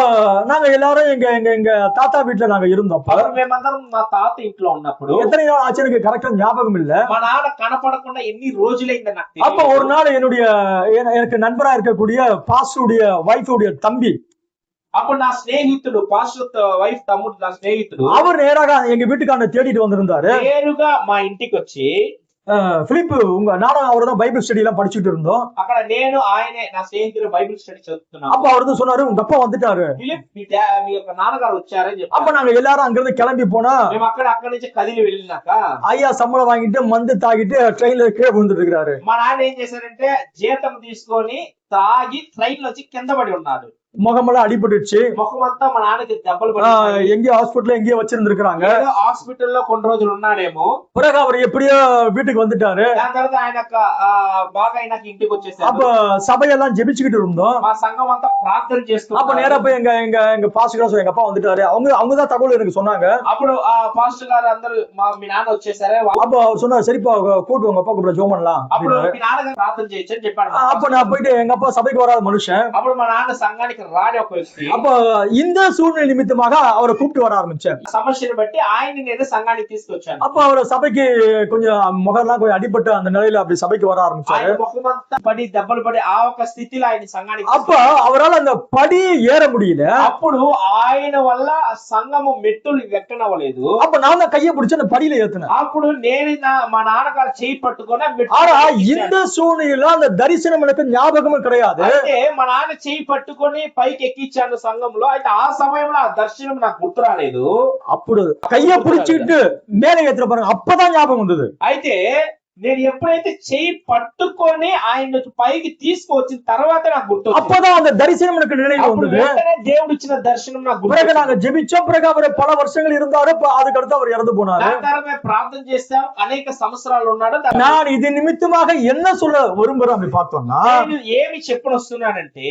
நாங்க எல்லாரும் எங்க தாத்தா வீட்டுல நாங்க இருந்தோம். మేమందరం మా తాత ఇంట్లో ఉన్నప్పుడు எத்தனை நாள் ஆச்சு எனக்கு கரெக்டா ஞாபகம் இல்ல. మా నాన్న కనపడకుండా ఎన్ని రోజులైంది నాకు. அப்ப ஒரு நாள் எனக்கு நண்பரா இருக்கக்கூடிய பாஸ்டருடைய வைஃபுடைய தம்பி, అప్పుడు నా స్నేహితుడు పాస్టర్ వైఫ్ తమ్ముడు, నా స్నేహితుడు அவர் நேராக எங்க வீட்டுக்கான தேடிட்டு வந்திருந்தாரு. నేరుగా మా ఇంటికి వచ్చి, பிலிப் நானும் அவரு தான் பைபிள் ஸ்டடி எல்லாம் படிச்சுட்டு இருந்தோம். అక్కడ నేను ఆయనే నా స్నేహితుడు బైబిల్ స్టడీ చదువుతున్నాం. அப்ப அவரு சொன்னாரு, உங்க அப்பா வந்துட்டாரு. ఫిలిప్ మీ యొక్క నాన్నగారు వచ్చారని చెప్పి. அப்ப நாங்க எல்லாரும் அங்கிருந்து கிளம்பி போனா, మేము అక్కడి నుంచి కదిలి వెళ్ళినాక ஐயா சம்பளம் வாங்கிட்டு மந்து தாகிட்டு ட்ரெயின்ல கீழே விழுந்துட்டு இருக்கிறாரு. మా నాన్న ఏం చేశారంటే జీతం తీసుకొని తాగి ట్రైన్ నుంచి కింద పడి ఉన్నారు. முகமெல்லாம் அடிபட்டுச்சு. ముఖమంతా మా నాన్నకి దెబ్బలు పడి எங்கேயோ ஹாஸ்பிட்டல் எங்கேயோ வச்சிருந்திருக்காங்க. హాస్పిటల్లో కొన్ని రోజులు ఉన్నాడేమో. பிறகு அவர் எப்படியோ வீட்டுக்கு வந்துட்டாரு. దాని తర్వాత ఆయన బాగా అయినాక ఇంటికి వచ్చేసారు. அப்ப சபையெல்லாம் ஜெபிச்சுக்கிட்டு இருந்தோம். మా సంఘం అంతా ప్రార్థన చేస్తున్నాం. அப்ப நேரா போய் எங்க பாஸ்டர் எங்க அப்பா வந்துட்டாரு, அவங்கதான் தகவல் எனக்கு சொன்னாங்க. అప్పుడు ఆ పాస్టర్ గారు అందరూ మీ నాన్న వచ్చేసారే. அப்ப அவர் சொன்னாரு, சரிப்பா கூட்டு உங்க அப்பா கூட ஜெபம் பண்ணலாம். అప్పుడు మీ నాన్నగారు ప్రార్థన చేయొచ్చు అని చెప్పాడు. அப்ப நான் போயிட்டு, எங்க அப்பா சபைக்கு வராத மனுஷன். అప్పుడు మా నాన్న సంఘానికి రాని ఒక వ్యక్తి. அப்ப இந்த சூழ்நிலை நிமித்தமாக அவரை கூப்பிட்டு வர ஆரம்பிச்சேன். సమస్యను బట్టి ఆయన నేను సంఘానికి తీసుకొచ్చాను. அப்ப அவர் சபைக்கு கொஞ்சம் முகம்லாம் கொஞ்சம் அடிபட்டு அந்த நிலையில அப்படி சபைக்கு வர ஆரம்பிச்சாரு. ఆయన ముఖమంతా పడి దెబ్బలు పడి ఆ ఒక స్థితిలో ఆయన సంఘానికి. அப்ப அவரால் அந்த படி ஏற முடியல. అప్పుడు ఆయన వల్ల సంఘము మెట్టులు ఎక్కనవలేదు. அப்ப நான் தான் கையை பிடிச்சு அந்த படியில ஏத்துனேன். అప్పుడు నేను మా నాన్నగారు చేయి పట్టుకొని ஆனா இந்த சூழ்நிலையில அந்த தரிசனம் எனக்கு ஞாபகமும் கிடையாது. అంటే మా నాన్న చేయి పట్టుకొని పైకి ఎక్కించాను సంఘంలో. అయితే ఆ సమయంలో ఆ దర్శనం నాకు గుర్తు రాలేదు. అప్పుడు கையை பிடிச்சிட்டு மேலே ஏத்துற பாருங்க, அப்பதான் ஞாபகம் வந்தது. అయితే నేను ఎప్పుడైతే చేయి పట్టుకొని ఆయన పైకి తీసుకొచ్చిన తర్వాత నాకు గుర్తు. அப்பதான் அந்த தரிசனம் எனக்கு நினைவு வந்தது. దేవుడు ఇచ్చిన దర్శనం నాకు గుర్తు. பிறகு நாங்க ஜெபிச்சோம். பிறகு அவர் பல வருஷங்கள் இருந்தாரு. அதுக்கு அடுத்து அவர் இறந்து போனாரு. దాని తర్వాత మేము ప్రార్థన చేస్తాం, అనేక సంవత్సరాలు ఉన్నాడు. நான் இது நிமித்தமாக என்ன சொல்ல விரும்புறேன் அப்படி பார்த்தோம்னா, నేను ఏమి చెప్పనొస్తున్నానంటే,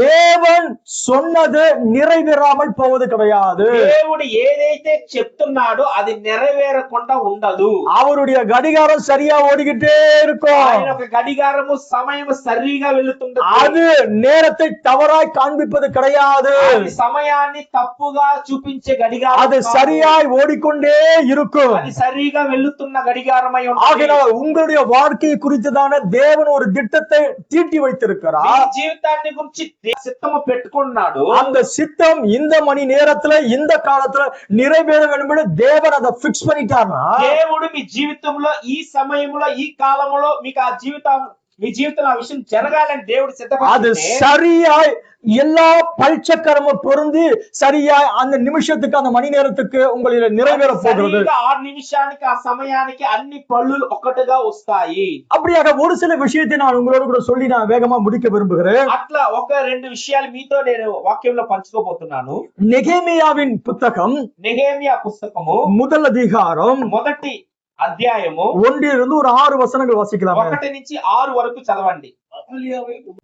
தேவன் சொன்னது நிறைவேறாமல் போவது கிடையாது. దేవుడు ఏదైతే చెప్తున్నాడో అది నెరవేరకుండా ఉండదు. அவருடைய கடிகாரம் சரியா ஓடிக்கிட்டே இருக்கும். ఆయన ఒక గడియారము సమయము సరిగా వెళుతుంటుంది. அது நேரத்தை தவறாய் காண்பிப்பது கிடையாது. అది సమయాన్ని తప్పుగా చూపించే గడియారం அது కాదు. சரியாய் ஓடிக்கொண்டே இருக்கும். అది సరిగా వెళుతున్న గడియారమై ఉంటుంది. ஆகையால் உங்களுடைய வாழ்க்கையை குறித்துதான தேவன் ஒரு திட்டத்தை தீட்டி வைத்திருக்கிறார். మీ జీవితాన్ని గురించి సిద్ధము పెట్టుకున్నాడు. அந்த சித்தம் இந்த மணி நேரத்துல இந்த காலத்துல நிறைவேற வேண்டும் என்று தேவன் அதை பிக்ஸ் பண்ணிட்டார்னா, దేవుడు మీ జీవితంలో ఈ సమయంలో ఈ కాలంలో మీకు ఆ జీవితం మీ జీవితంలో ఆ విషయం జరగాలని దేవుడు அது సిద్ధపరిస్తే சரியாய் எல்லா பல்சக்கரமும் பொருந்தி சரியாய் அந்த நிமிஷத்துக்கு அந்த மணி நேரத்துக்கு உங்களில நிறைவேற போகிறது. సరిగా ఆ నిమిషానికి ఆ సమయానికి అన్ని పళ్ళు ఒక్కటిగా వస్తాయి. அப்படியாக ஒரு சில விஷயத்தை நான் உங்களோட கூட சொல்லி நான் வேகமா முடிக்க விரும்புகிறேன். అట్లా ఒక రెండు విషయాలు మీతో నేను వాక్యంలో పంచుకోబోతున్నాను. நெகேமியாவின் புத்தகம் నెహెమ్యా పుస్తకము முதல் அதிகாரம் మొదటి అధ్యాయము 1 ஒரு 6 வசனங்கள் வாசிக்கலாம். 1 నుంచి 6 వరకు చదవండి.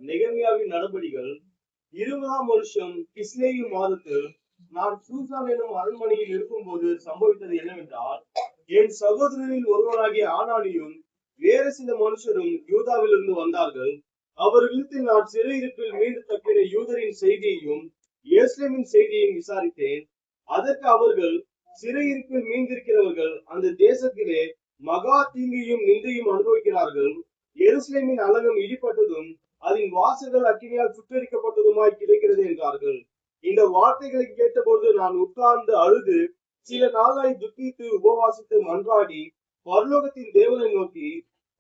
நெகேமியாவின் நடபடிகள் 20ஆம் வருஷம் கிஸ்லேயு மாதத்தில் நான் சூசான் எனும் அரண்மனையில் இருக்கும்போது சம்பவித்தது என்னவென்றால், என் சகோதரரில் ஒருவராகிய ஆனானியும் வேறு சில மனுஷரும் யூதாவிலிருந்து வந்தார்கள். அவர்களிடத்தில் நான் சிறையிருப்பில் மீண்டு தப்பின யூதரின் செய்தியையும் எருசலேமின் செய்தியையும் விசாரித்தேன். அதற்கு அவர்கள், சிறையிருப்பில் மீண்டிருக்கிறவர்கள் அந்த தேசத்திலே மகா தீங்கையும் நிந்தையும் அனுபவிக்கிறார்கள். எருசலேமின் அலங்கம் இடிப்பட்டதும் அதன் வாசல்கள் அக்கினியால் சுட்டரிக்கப்பட்டதுமாய் கிடைக்கிறது என்றார்கள். இந்த வார்த்தைகளை கேட்டபோது நான் உட்கார்ந்து அழுது சில நாளாய் துக்கித்து உபவாசித்து மன்றாடி பரலோகத்தின் தேவனை நோக்கி,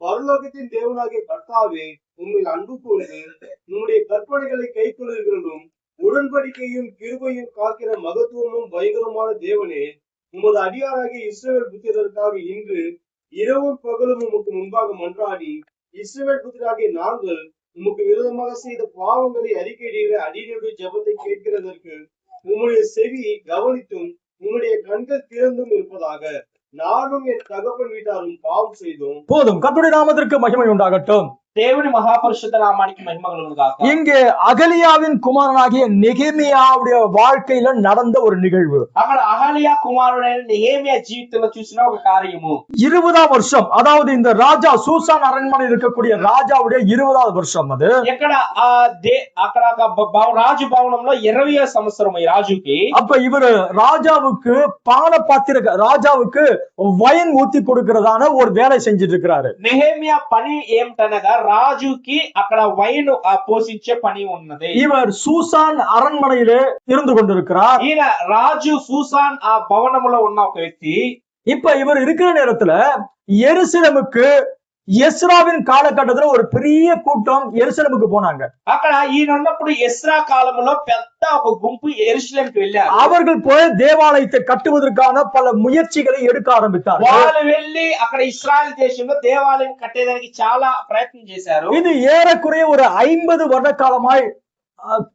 பரலோகத்தின் தேவனாகிய கர்த்தாவே, உண்மையில் அன்பு கூர்ந்து உம்முடைய கற்பனைகளை கைக்கொள்ளுகிறதும் உடன்படிக்கையும் கிருபையும் காக்கிற மகத்துவமும் பயங்கரமான தேவனே, உமது அடியாராகிய இஸ்ரவேல் புத்திரருக்காக இன்று இரவும் பகலும் உமக்கு முன்பாக மன்றாடி இஸ்ரவேல் புத்திராகிய நாங்கள் உமக்கு விரோதமாக செய்த பாவங்களை அறிக்கையிடுகிற அடியனுடைய ஜெபத்தை கேட்கிறதற்கு உம்முடைய செவி கவனித்தும் உம்முடைய கண்கள் திறந்தும் இருப்பதாக. நானும் என் தகப்பன் வீட்டாரும் பாவம் செய்தோம். போதும். கர்த்தருடைய நாமத்திற்கு மகிமை உண்டாகட்டும். దేవుని మహాపరిశుద్ధ నామానికి మహిమ కలుగును గాక. இங்கே அகலியாவின் குமாரனாகிய நெகேமியாவுடைய வாழ்க்கையில நடந்த ஒரு நிகழ்வு. అక్కడ అహలియా కుమారుడైన నెహెమ్యా జీవితంలో చూసిన ఒక కార్యము. 20ஆம் வருஷம், அதாவது இந்த ராஜா சூசான் அரண்மனையில் இருக்கக்கூடிய ராஜாவுடைய 20வது வருஷம் அது. ఇక్కడ అక్కడ రాజు భవనంలో 20వ సంవత్సరం ఈ రాజుకి. அப்ப இவரு ராஜாவுக்கு ராஜாவுக்கு வயன் ஊத்தி கொடுக்கிறதான ஒரு வேலை செஞ்சிட்டு இருக்கிறாரு. నెహెమ్యా పని ఏమిటనగా రాజుకి అక్కడ వైన్ పోషించే పని ఉన్నది. இவர் சூசான் அரண்மனையிலே இருந்து கொண்டிருக்கிறார். ఈయన రాజు సూసాన్ ఆ భవనములో ఉన్న ఒక వ్యక్తి. இப்ப இவர் இருக்கிற நேரத்துல எருசலேமுக்கு எஸ்ராவின் காலகட்டத்துல ஒரு பெரிய கூட்டம் எருசலேமுக்கு போனாங்க. అక్కడ ఈయన ఉన్నప్పుడు ఎస్రా కాలంలో పెద్ద ఒక గుంపు యెరూషలేముకి వెళ్ళారు. அவர்கள் போய் தேவாலயத்தை கட்டுவதற்கான பல முயற்சிகளை எடுக்க ஆரம்பித்தார்கள். వాళ్ళు వెళ్ళి అక్కడ ఇశ్రాయేల్ దేశంలో దేవాలయం కట్టేదానికి చాలా ప్రయత్నం చేశారు. இது ஏறக்குறைய ஒரு 50 வருட காலமாய்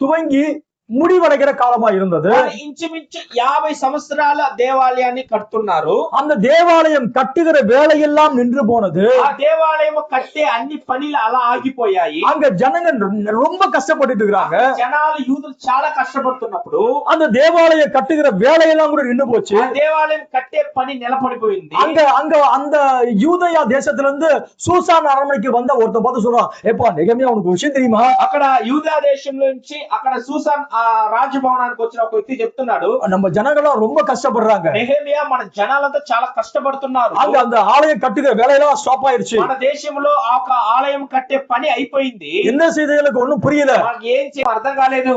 துவங்கி முடிவடைகிற காலமா இருந்தது. ఇంచుమించు 50 సంవత్సరాల దేవాలయాన్ని కడుతున్నారు. அந்த தேவாலயம் கட்டுகிற வேலையெல்லாம் நின்று போனது. ఆ దేవాలయం కట్టే అన్ని పనులు అలా ఆగిపోయాయి. அங்க ஜனங்க ரொம்ப கஷ்டப்பட்டு இருக்காங்க. జనాలు యూదులు చాలా కష్టపడుతున్నప్పుడు அந்த தேவாலயம் கட்டுகிற வேலையெல்லாம் கூட நின்று போச்சு. ఆ దేవాలయం కట్టే పని నిలబడిపోయింది. அங்க அந்த யூதயா தேசத்துல இருந்து சூசான் அரண்மனைக்கு வந்த ஒருத்தன் பார்த்து சொல்றான், ஏப்பா நெகேமியா உனக்கு விஷயம் தெரியுமா? అక్కడ యూదా దేశం నుంచి అక్కడ సూసాన్ ఆ రాజభవనానికి వచ్చిన ఒక వ్యక్తి చెప్తున్నాడు, நம்ம ஜனங்களாம் ரொம்ப கஷ்டப்படுறாங்க. నెహెమ్యా మన జనాలంతా చాలా కష్టపడుతున్నారు. அங்க அந்த ஆலயம் கட்டுகிற வேலையெல்லாம் ஸ்டாப் ஆயிருச்சு. మన దేశంలో ఆ ఆలయం కట్టే పని అయిపోయింది. என்ன செய்தவங்களுக்கு ஒண்ணும் புரியல. మనకి ఏం అర్థం కాలేదు.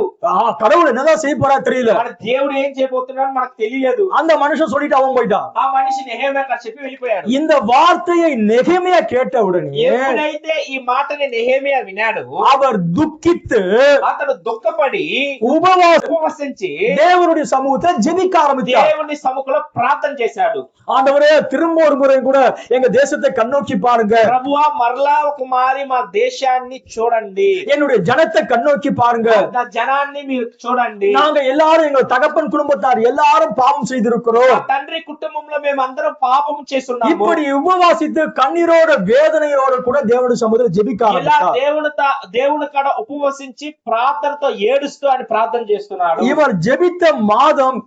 கடவுள் என்னதான் செய்ய போறா தெரியல. మన దేవుడు ఏం చేయబోతున్నాడు మనకు తెలియలేదు. அந்த மனுஷன் சொல்லிட்டு அவன் போயிட்டான். ఆ మనిషి నెహెమ్యాకి చెప్పి వెళ్ళిపోయాడు. இந்த வார்த்தையை நெகேமியா கேட்ட உடனே ఎప్పుడైతే ఈ మాటని నెహెమ్యా వినాడు, அவர் துக்கித்து అతడు దుఃఖపడి ఉపవాసించి தேவனுடைய சமூகத்தை ஜெபிக்க ஆரம்பித்தார். దేవుని సముఖంలో ప్రార్థన చేశాడు. ஆண்டவரே, திரும்ப ஒரு முறை கூட எங்க தேசத்தை கண்ணோக்கி பாருங்க. ప్రభువా మరలా ఒక మారి మా దేశాన్ని చూడండి. என்னுடைய ஜனத்தை கண்ணோக்கி பாருங்க. నా జనాన్ని మీరు చూడండి. நாங்க எல்லாரும் எங்க தகப்பன் குடும்பத்தார் எல்லாரும் பாவம் செய்திருக்கிறோம். తండ్రి కుటుంబంలో మేము అందరం పాపం చేస్తున్నాము. இப்படி உபவாசித்து கண்ணீரோட வேதனையோட கூட தேவனுடைய சமூகத்தை ஜெபிக்க ఇలా ஆரம்பித்தார். దేవుని కాడ ఉపవసించి ప్రార్థనతో ఏడుస్తూ ఆయన ప్రార్థన చేస్తున్నాడు. இவர் ஜெபித்த மாதம்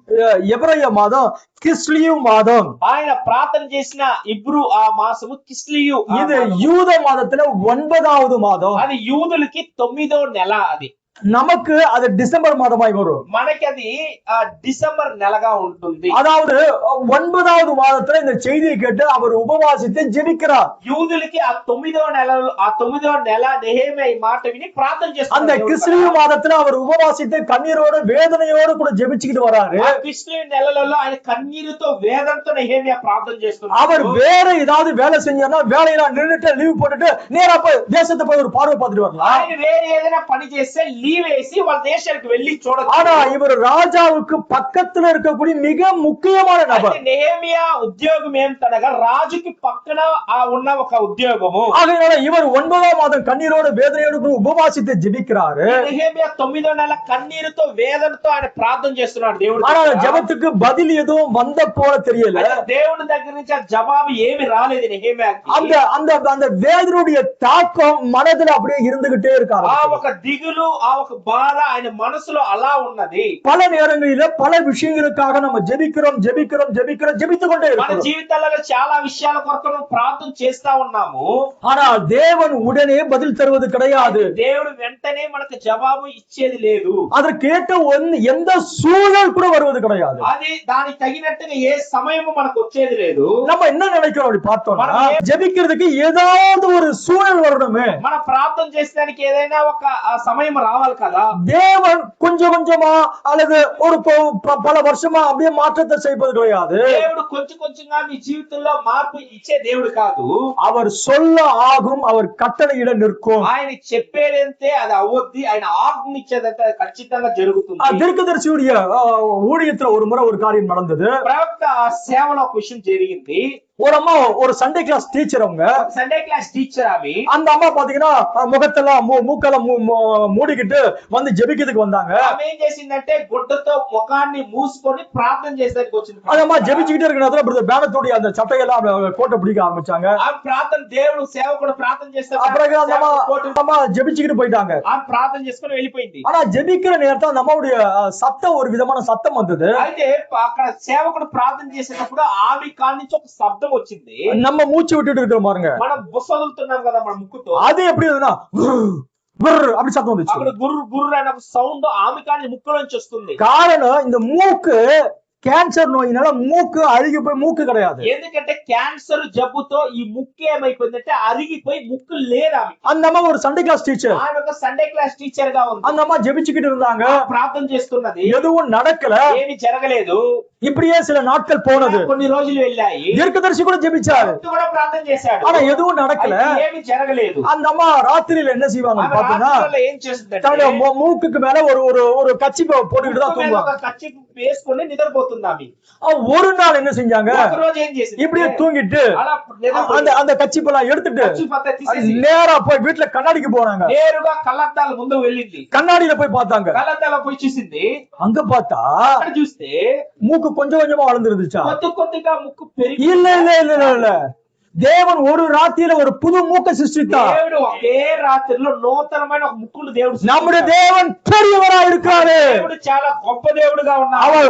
எபிரேய மாதம் கிஸ்லியு மாதம். ఆయన ప్రార్థన చేసిన ఇబ్రూ ఆ మాసము కిస్లియు. இது யூத மாதத்துல 9வது மாதம். అది యూదులకి 9వ నెల. అది நமக்கு அது டிசம்பர் மாதமாய் வரும். మనకి అది డిసెంబర్ నెలగా ఉంటుంది. அதாவது 9வது மாதத்துல இந்த செய்தியை கேட்டு அவர் உபவாசித்து ஜெபிக்கிறார். యూదులకి ఆ 9వ నెల నెహెమియా ఈ మాట విని ప్రార్థన చేస్తున్నారు. அந்த கிறிஸ்துவ மாதத்துல அவர் உபவாசித்து கண்ணீரோடு வேதனையோடு கூட ஜெபிச்சுக்கிட்டு வராரு. ఆ క్రిస్టియన్ నెలలో ఆయన కన్నీరుతో వేదనతో నెహెమియా ప్రార్థన చేస్తున్నారు. அவர் வேற ஏதாவது வேலை செஞ்சாருன்னா வேலையெல்லாம் நின்னுட்டு லீவ் போட்டுட்டு நேரா போய் தேசத்தை போய் ஒரு பார்வை பார்த்துட்டு வரலாம். ఆయన వేరే ఏదైనా పని చేస్తే లీవ్ వేసి వాళ్ళ దేశానికి వెళ్ళి చూడొచ్చు. ஆனா இவர் ராஜாவுக்கு பக்கத்துல இருக்கக்கூடிய மிக முக்கியமான நபர். నెహెమియా ఉద్యోగం ఏంటనగా రాజుకి పక్కన ఉన్న ఒక ఉద్యోగము. ஆகையால இவர் 9వ மாதம் கண்ணீரோடு வேதனையோடு உபவாசித்து ஜெபிக்கிறாரு. నెహెమియా 9వ నెల కన్నీరుతో వేదనతో ఆయన ప్రార్థన చేస్తున్నాడు దేవుడు. ஆனா ஜெபத்துக்கு பதில் எதுவும் வந்த போல தெரியல. దేవుని దగ్గర నుంచి ఆ జవాబు ఏమి రాలేదు నెహెమియాకి. அந்த அந்த அந்த வேதனுடைய தாக்கம் மனதுல அப்படியே இருந்துகிட்டே இருக்காரு. ఆ ఒక దిగులు ఆ ఒక బాధ ఆయన మనసులో అలా ఉన్నది. பல நேரங்களில பல விஷயங்களுக்காக நம்ம ஜெபித்துக் கொண்டே మన இருக்கோம். జీవితాలలో చాలా విషయాల కొరకు మనం ప్రార్థన చేస్తా ఉన్నాము. ஆனா தேவன் உடனே பதில் தருவது கிடையாது. దేవుడు వెంటనే మనకు జవాబు ఇచ్చేది లేదు. அதற்கேற்ற எந்த சூழல் கூட வருவது கிடையாது. అది దానికి తగినట్టుగా ఏ సమయము మనకు వచ్చేది లేదు. நம்ம என்ன நினைக்கிறோம் அப்படி பார்த்தோம்னா ஜெபிக்கிறதுக்கு ஏதாவது ஒரு சூழல் வரணுமே. మన ప్రార్థన చేసేదానికి ఏదైనా ఒక సమయం రావాలి కదా. தேவன் கொஞ்சம் கொஞ்சமா அல்லது ஒரு பல வருஷமா அப்படியே மாற்றத்தை செய்வது கிடையாது. దేవుడు కొంచెం కొంచెంగా మీ జీవితంలో మార్పు ఇచ్చే దేవుడు కాదు. அவர் சொல்ல ஆகும், அவர் கட்டளையிட நிற்கும். ఆయన చెప్పేదంతే అది అవ్వద్ది. ఆయన ఆజ్ఞ ఇచ్చేదంటే అది ఖచ్చితంగా జరుగుతుంది. தீர்க்கதரிசியுடைய ஊழியத்துல ஒரு முறை ஒரு காரியம் நடந்தது. ప్రవక్త సేవలో ఒక విషయం జరిగింది. ஒரு అమ్మ ஒரு சண்டே கிளாஸ் டீச்சர், அவங்க సండే క్లాస్ టీచర్. అవి அந்த அம்மா பாத்தீங்கன்னா முகத்தெல்லாம் மூக்கெல்லாம் மூடிக்கிட்டு வந்து ஜெபிக்கிறதுக்கு வந்தாங்க. ఆమె ఏం చేసిందంటే గుడ్డతో ముఖాన్ని మూసుకొని ప్రార్థన చేసేందుకు వచ్చింది. அந்த அம்மா ஜெபிச்சுக்கிட்டே இருக்கிற பேனத்தோடைய அந்த சட்டையெல்லாம் கோட்டை பிடிக்க ஆரம்பிச்சாங்க. ఆ ప్రార్థన దేవుడు సేవకుడు ప్రార్థన చేస్తే அப்புறம் அந்த அம்மா ஜெபிச்சுக்கிட்டு போயிட்டாங்க. ఆ ప్రార్థన చేసుకొని వెళ్ళిపోయింది. ஆனா ஜெபிக்கிற நேரத்துல அந்த அம்மாவுடைய சத்தம் ஒரு விதமான சத்தம் வந்தது. అయితే అక్కడ సేవకుడు ప్రార్థన చేసేటప్పుడు ఆమె కాడి నుంచి ఒక శబ్దం వచ్చింది. நம்ம மூச்சு விட்டுட்டு இருக்கிறோம் பாருங்க, మనం బుసదులుతున్నాం కదా మన ముక్కుతో. அது எப்படி இருந்ததுன்னா அப்படி சத்தம் வந்துச்சு. అక్కడ గుర్రు గుర్రు అనే సౌండ్ ఆమె కాడి ముక్కులోంచి వస్తుంది. காரணம் இந்த மூக்கு கேன்சர் நோயினால மூக்கு அழுகி போய் மூக்கு கிடையாது. ఎందుకంటే క్యాన్సర్ జబ్బుతో ఈ ముక్కు ఏమైపోయిందంటే అరిగిపోయి ముక్కు లేదు ఆమె. அந்த అమ్మ ஒரு சண்டே கிளாஸ் டீச்சர். ఆమె ఒక సండే క్లాస్ టీచర్ గా ఉంది. அந்த அம்மா ஜெபிச்சுக்கிட்டு இருந்தாங்க. ప్రార్థన చేస్తున్నది. எதுவும் நடக்கல. ఏమీ జరగలేదు. இப்படியே சில நாட்கள் போனது. కొన్ని రోజులు వెళ్ళాయి. தீர்க்கதரிசி கூட ஜெபிச்சாரு. కూడా ప్రార్థన చేశాడు. ஆனா எதுவும் நடக்கல. ఏమీ జరగలేదు. அந்த அம்மா ராத்திரியில என்ன செய்வாங்க பாத்தீங்கன்னா, ఏం చేస్తుందంటే தன்னுடைய மூக்குக்கு மேல ஒரு கச்சி போட்டுக்கிட்டு தான் தூங்குவாங்க. ఒక కచ్చి వేసుకొని నిద్రపోతుంది ఆమె. ஒரு நாள் என்ன செஞ்சாங்க, ఒక రోజు ఏం చేసింది, இப்படியே தூங்கிட்டு అలా నిద్రపోయింది. அந்த கச்சிப்பெல்லாம் எடுத்துட்டு కచ్చి పత్త తీసేసి நேரா போய் வீட்டுல కண்ணாடிకి போனாங்க. నేరుగా కళ్ళద్దాల ముందు వెళ్ళింది. கண்ணாடியில போய் பார்த்தாங்க. కళ్ళద్దాల పోయి చూసింది. அங்க பார்த்தா అక్కడ చూస్తే மூக்கு கொஞ்சம் கொஞ்சமா வளர்ந்துருந்துச்சா? కొద్ది కొద్దిగా ముక్కు పెరిగి. இல்ல இல்ல இல்ல இல்ல, தேவன் ஒரு ராத்திரியில ஒரு புது மூக்கை சிருஷ்டித்தார். దేవుడు ఒకే రాత్రిలో నూతనమైన ఒక ముక్కును దేవుడు సృష్టించాడు. நம்முடைய தேவன் பெரியவரா இருக்கிறாரு. దేవుడు చాలా గొప్ప దేవుడుగా ఉన్నాడు.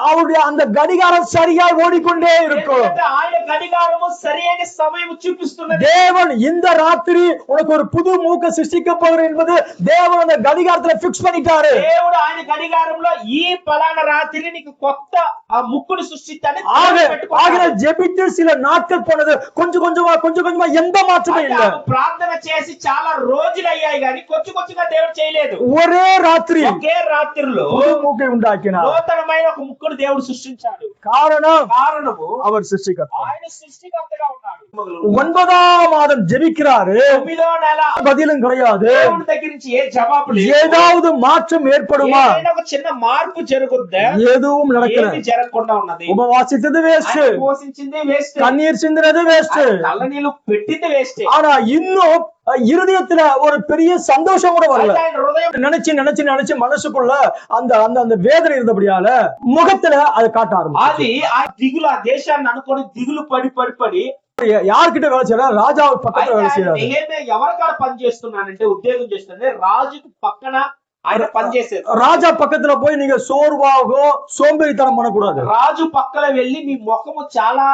அவருடைய அந்த கடிகாரம் சரியாய் ஓடிக்கொண்டே இருக்கும். ఎందుకంటే ఆయన గడియారము సరైన సమయం చూపిస్తున్నది. தேவன் இந்த ராத்திரி உனக்கு ஒரு புது மூக்கை சிருஷ்டிக்க போகிறார் என்பது தேவன் அந்த கடிகாரத்துல பிக்ஸ் பண்ணிட்டாரு. దేవుడు ఆయన గడియారంలో ఈ పలానా రాత్రి నీకు కొత్త ఆ ముక్కును సృష్టిస్తానని ஆகிற ஜெபித்து சில நாட்கள் போனது. கொஞ்சம் கொஞ்சமா எந்த மாற்றமே இல்ல. ప్రార్థన చేసి చాలా రోజులు అయ్యాయి కానీ కొంచెం కొంచెంగా దేవుడు చేయలేదు. ஒரே ராத்திரி ఒకే రాత్రిలో மூக்கை உண்டாக்கினார். నూతనమైన ఒక ముక్కును దేవుడు సృష్టించాడు. காரணము அவர் சிருஷ்டிகர்த்தா. ఆయన సృష్టికర్తగా ఉన్నాడు. 9ஆம் மாதம் ஜெபிக்கிறாரு. 9వ నెల பதிலும் கிடையாது. దేవుడి దగ్గర నుంచి ఏ జవాబు లేదు. ஏதாவது மாற்றம் ஏற்படுமா? ఏదైనా ఒక చిన్న మార్పు జరుగుద్దా? எதுவும் நடக்கல. ఏమీ జరగకుండా ఉన్నది. உபவாசித்தது வேஸ்ட், పోషించింది వేస్ట్, கண்ணீர் சிந்தினது வேஸ்ட், కళ్ళ నీళ్ళు పెట్టింది వేస్ట్. ஆனா இன்னும் இருதயத்துல ஒரு பெரிய சந்தோஷம் கூட வரல. நினைச்சு மனசுக்குள்ள அந்த அந்த அந்த வேதனை இருந்தபடியால முகத்துல அதை காட்ட ஆரம்பிச்சு. అది ఆ దిగులు ఆ దేశాన్ని అనుకొని దిగులు పడి யார்கிட்ட வேலை செய்யற? ராஜாவுக்கு பக்கத்துல வேலை செய்யறாரு. ఎవరికాడ పని చేస్తున్నానంటే ఉద్యోగం చేస్తున్నానంటే రాజుకు పక్కన ఆయన పనిచేసేది. ராஜா பக்கத்துல போய் நீங்க சோர்வாகோ சோம்பேறித்தனம் பண்ணக்கூடாது. రాజు పక్కన వెళ్ళి మీ ముఖము చాలా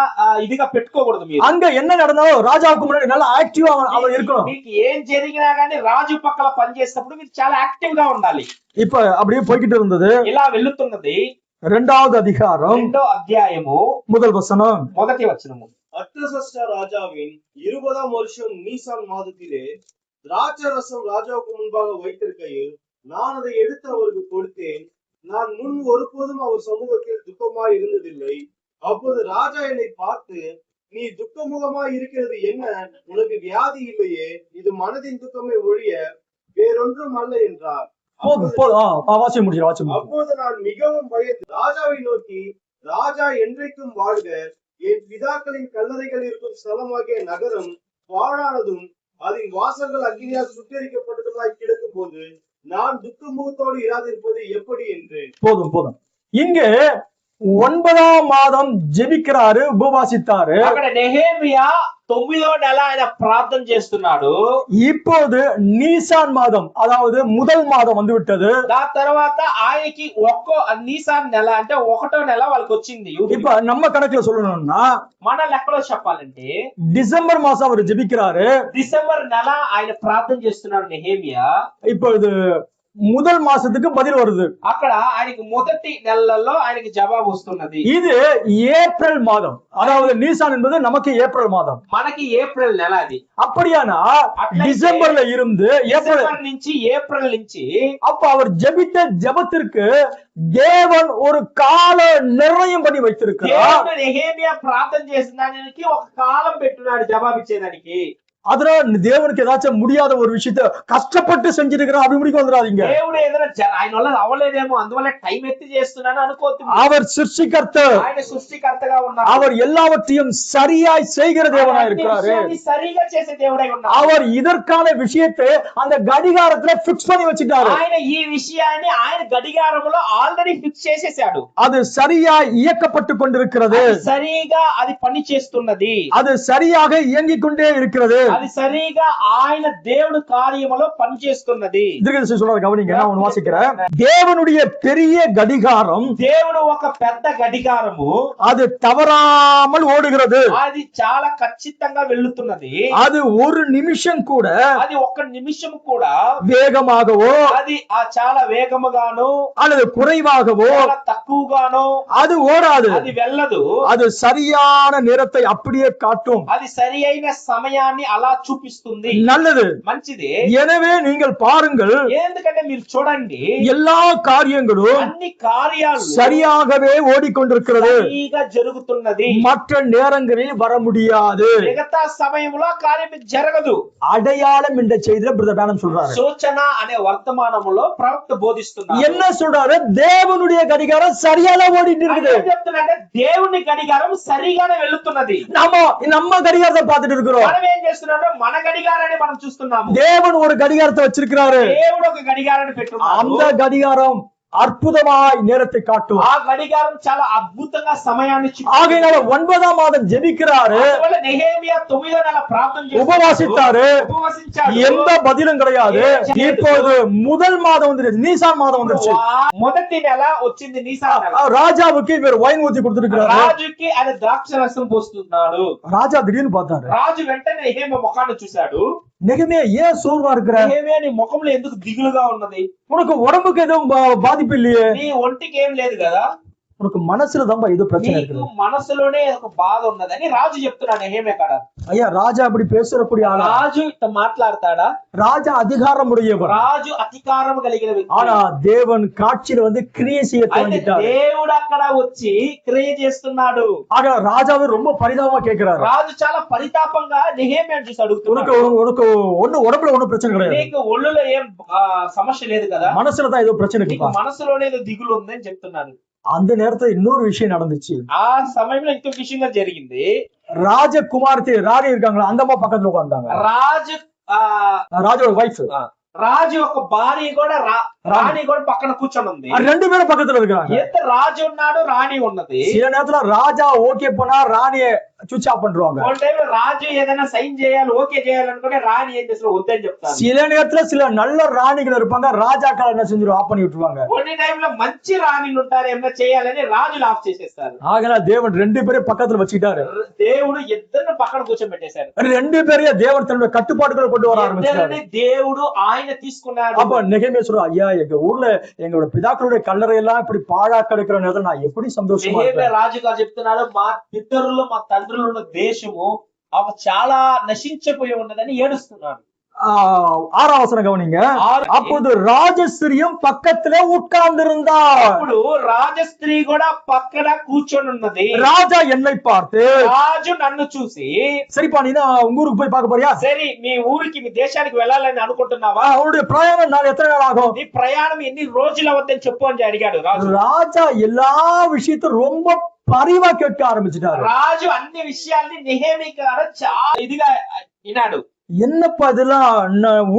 ఇదిగా పెట్టుకోకూడదు. మీరు அங்க என்ன நடந்தாலும் ராஜாவுக்கு முன்னாடி நல்லா ஆக்டிவா அவன் இருக்கணும். మీకు ఏం జరిగినా గానీ రాజు పక్కన పనిచేసినప్పుడు మీరు చాలా యాక్టివ్ గా ఉండాలి. இப்ப அப்படியே போய்கிட்டு இருந்தது. ఇలా వెళ్తున్నది 2வது அதிகாரம் 2వ అధ్యాయము முதல் வசனம். మొదటి వచనము. அர்தசஷ்டா ராஜாவின் 20ஆம் வருஷம் நீசான் மாதத்திலே திராட்சரசம் ராஜாவுக்கு முன்பாக வைத்திருக்கையில் நான் அதை எடுத்து அவருக்கு கொடுத்தேன். நான் முன் ஒருபோதும் அவர் சமூகத்தில் துக்கமாய் இருந்ததில்லை. அப்போது ராஜா என்னை பார்த்து, நீ துக்கமுகமாய் இருக்கிறது என்ன? உனக்கு வியாதி இல்லையே? இது மனதின் துக்கமே ஒழிய வேறொன்றும் அல்ல என்றார். அப்போது நான் மிகவும் பயந்து ராஜாவை நோக்கி, ராஜா என்றைக்கும் வாழ்க, என் பிதாக்களின் கல்லறைகள் இருக்கும் ஸ்தலமாகிய நகரம் பாழானதும் அதன் வாசல்கள் அக்னியால் சுட்டரிக்கப்பட்டதுமாய் கிடக்கும் போது நான் துக்கமுகத்தோடு இராதிருப்பது எப்படி என்று. போதும் இங்க 9ஆம் மாதம் ஜெபிக்கிறாரு, உபவாசித்தாரு. అక్కడ నెహెమియా 9వ నెల ఆయన ప్రార్థన చేస్తున్నాడు. இப்போது நீசான் மாதம், அதாவது முதல் மாதம் வந்து விட்டது. దాని తర్వాత ఆయనకి నీసాన్ నెల అంటే 1వ నెల వాళ్ళకి వచ్చింది. இப்ப நம்ம கணக்குல சொல்லணும்னா మన లెక్కలో చెప్పాలంటే டிசம்பர் மாசம் அவர் ஜெபிக்கிறாரு. డిసెంబర్ నెల ఆయన ప్రార్థన చేస్తున్నాడు నెహెమియా. இப்பொழுது முதல் மாசத்துக்கு பதில் வருது. అక్కడ ఆయనకి మొదటి నెలలో ఆయనకి జవాబు వస్తున్నది. இது ஏப்ரல் மாதம், அதாவது நீசான் என்பது நமக்கு ஏப்ரல் மாதம், మనకి ఏప్రిల్ నెల అది. அப்படியானா டிசம்பர்ல இருந்து ఏప్రిల్ నుంచి அப்ப அவர் ஜெபித்த ஜெபத்திற்கு தேவன் ஒரு கால நிர்ணயம் பண்ணி வைத்திருக்கிறார். నెహెమియా ప్రార్థన చేసిన దానికి ఒక కాలం పెట్టున్నాడు జవాబిచ్చేదానికి. அதனால தேவனுக்கு ஏதாச்சும் முடியாத ஒரு விஷயத்த கஷ்டப்பட்டு செஞ்சிருக்கிறோம் அப்படி முடிக்க வந்துடாதீங்க. దేవుడు ఏదైనా ఆయన వల్ల అవ్వలేదేమో అందువల్ల టైం ఎత్తి చేస్తున్నాను అనుకోవద్దు. அவர் சிருஷ்டிகர்த்தர், ఆయన సృష్టికర్తగా ఉన్నారు. அவர் எல்லாவற்றையும் சரியாய் செய்கிற தேவனாய் இருக்கிறாரு. சரிగా చేసే దేవుడై ఉన్నారు. அவர் இதற்கான விஷயத்தை அந்த கடிகாரத்துல பிக்ஸ் பண்ணி வச்சிட்டாரு. ఆయన ఈ విషయాన్ని ఆయన గడియారములో ఆల్రెడీ ఫిక్స్ చేసేసాడు. அது சரியாய் இயக்கப்பட்டு கொண்டிருக்கிறது. సరిగా అది పని చేస్తున్నది. அது சரியாக இயங்கிக் கொண்டே இருக்கிறது. అది సరిగా ఆయన దేవుడు కార్యములో పని చేస్తున్నది. திருக்கதரிசி சொல்றாரு, கவனிங்க, நான் ஒன்னு வாசிக்கிறேன். தேவனுடைய பெரிய கடிகாரம், దేవుడు ఒక పెద్ద గడియారము, அது தவறாமல் ஓடுகிறது. అది చాలా ఖచ్చితంగా వెళ్తున్నది. அது ஒரு நிமிஷம் கூட, అది ఒక్క నిమిషం కూడా வேகமாகவோ అది చాలా వేగముగాను அல்லது குறைவாகவோ చాలా తక్కువగాను அது ஓடாது. అది వెళ్ళదు. அது சரியான நேரத்தை அப்படியே காட்டும். అది సరి అయిన సమయాన్ని అలా చూపిస్తుంది. நல்லது, మంచిది. எனவே நீங்கள் பாருங்கள், ఎందుకంటే మీరు చూడండి, எல்லா காரியங்களும் అన్ని కార్యాలు சரியாகவே ஓடிக்கொண்டிருக்கிறது. సరిగా జరుగుతున్నది. மற்ற நேரங்களில் வர முடியாது. మిగతా సమయంలో కార్యం జరగదు. அடையாளம் என்ற செய்தியில பிரதர் டானம் சொல்றாரு. సూచన అనే వర్తమానములో ప్రవక్త బోధిస్తున్నారు. என்ன சொல்றாரு? தேவனுடைய கடிகாரம் சரியாக ஓடிட்டு இருக்குது. ఏం చెప్తున్నారంటే దేవుని గడియారం సరిగానే వెళ్తున్నది. நம்ம கடிகாரத்தை பார்த்துட்டு இருக்கிறோம். మనం ఏం చేస్తున్నారో మన గడియారాన్ని మనం చూస్తున్నాము. தேவன் ஒரு கடிகாரத்தை வச்சிருக்கிறாரு. దేవుడు ఒక గడియారాన్ని పెట్టున్నాడు. அந்த கடிகாரம் அற்புதமாய் நேரத்தை காட்டும். ఆ గడియారం చాలా అద్భుతంగా సమయాన్ని ஆகையால 9ஆம் மாதம் ஜெபிக்கிறாரு, నెహెమియా 9వ నెల ప్రార్థన చేశాడు, உபவாசித்தாரு, ఉపవాసించాడు. எந்த பதிலும் கிடையாது. இப்போது முதல் மாதம் வந்துருச்சு, நீசான் மாதம் வந்துருச்சு. మొదటి నెల వచ్చింది, నీసాన్ నెల. ராஜாவுக்கு இவர் வைன் ஊத்தி கொடுத்திருக்கிறாரு. రాజుకి ఆయన ద్రాక్ష రసం పోస్తున్నాడు. ராஜா திடீர்னு பார்த்தாரு. రాజు వెంటనే నెహెమియా ముఖాన్ని చూశాడు. நெகமியா, ஏன் சோர்வா இருக்கிற? నెహెమియా నీ ముఖంలో ఎందుకు దిగులుగా ఉన్నది? உனக்கு உடம்புக்கு எதுவும் பாதிப்பு இல்லையே? నీ ఒంటికి ఏం లేదు కదా? உனக்கு மனசுல தான் ஏதோ பிரச்சனை இருக்கு. మనసులోనే ఒక బాధ ఉన్నదని రాజు చెప్తున్నాడు నెహెమియా కాడ. ஐயா, రాజా அப்படி பேசக்கூடிய ஆளா? రాజు ఇట్లా మాట్లాడతాడా? ராஜா அதிகாரம் உடையவர். రాజు అధికారం కలిగిన వ్యక్తి. ஆனா தேவன் காட்சியில வந்து கிரியை செய்ய தொடங்கிட்டார். దేవుడు అక్కడ వచ్చి క్రియ చేస్తున్నాడు. ஆக ராஜாவை ரொம்ப பரிதாபமா கேக்குறாரு. రాజు చాలా పరితాపంగా నెహెమియాను చూసి అడుగుతున్నాడు, உனக்கு உடம்புல ஒண்ணும் பிரச்சனை கிடையாது, నీకు ఒళ్ళులో ఏం సమస్య లేదు కదా? మనసుல தான் ఏదో பிரச்சனை నీకు இருக்கு. మనసులోనే ఏదో దిగులు ఉందని చెప్తున్నాడు. அந்த நேரத்துல இன்னொரு விஷயம் நடந்துச்சு. ఆ సమయంలో ఇంకొక విషయంగా జరిగింది. ராஜகுமார்த்தி ராணி இருக்காங்களா, அந்த அம்மா பக்கத்துல உட்கார்ந்தாங்க. ராஜோட வைஃப், రాజు యొక్క భార్య కూడా రాణి కూడా పక్కన కూర్చొని ఉంది. ரெண்டு பேரும் பக்கத்துல இருக்காங்க. ఎంత రాజు ఉన్నాడు, రాణి ఉన్నది. சில நேரத்துல ராஜா ஓகே பண்ணா ராணிய சுவிட்ச் ஆஃப் பண்றாங்க. ఒక టైం రాజు ఏదైనా సైన్ చేయాలి ఓకే చేయాలనుకుంటే రాణి ఏం చేస్తారు వద్దని చెప్తారు. சில நேரத்துல சில நல்ல ராணிகள் இருப்பாங்க, ராஜாக்கள் என்ன செஞ்சிருவாங்க, ஆஃப் பண்ணி விட்டுருவாங்க. కొన్ని టైంలో మంచి రాణిలు ఉంటారు, ఏమైనా చేయాలని రాజులు ఆఫ్ చేసేస్తారు. ஆகனா தேவன் ரெண்டு பேரையும் பக்கத்துல வச்சுக்கிட்டாரு. దేవుడు ఇద్దరిని పక్కన కూర్చోబెట్టేశారు. ரெண்டு பேரையும் தேவன் தன்னுடைய கட்டுப்பாட்டுக்குள்ள கொண்டு வர ஆரம்பிச்சாரு. దేవుడు ఆయన తీసుకున్నాడు. அப்ப நெகேமியா சொல்றான், ஐயா எங்க ஊர்ல எங்களோட பிதாக்களுடைய கல்லறை எல்லாம் இப்படி பாழா கிடக்கிற நேரத்துல நான் எப்படி சந்தோஷமா இருப்பேன். రాజుగారు చెప్తున్నాడు, మా పితరులు మా తండ్రులు ఉన్న దేశము అవి చాలా నశించిపోయి ఉన్నదని ఏడుస్తున్నాడు. 6ஆம் வசனம் கவனிங்க. அப்போது ராஜஸ்திரியும் பக்கத்திலே உட்கார்ந்திருந்தார். అప్పుడు రాజస్త్రీ కూడా పక్కన కూర్చొని ఉన్నది. ராஜா என்னை பார்த்து, రాజు నన్ను చూసి, சரிப்பா நீ உங்க ஊருக்கு போய் பார்க்க போறியா? సరే మీ ఊరికి మీ దేశానికి వెళ్ళాలని అనుకుంటున్నావా? அவருடைய பிரயாணம் நாள் எத்தனை நாள் ஆகும்? నీ ప్రయాణం ఎన్ని రోజులు అవుతుందని చెప్పు అని అడిగాడు రాజు. ராஜா எல்லா விஷயத்தையும் ரொம்ப பரிவா கேட்க ஆரம்பிச்சிட்டாரு. రాజు అన్ని విషయాల్ని నెహెమీయా చాలా ఇదిగా విన్నాడు. என்னப்பா இதெல்லாம்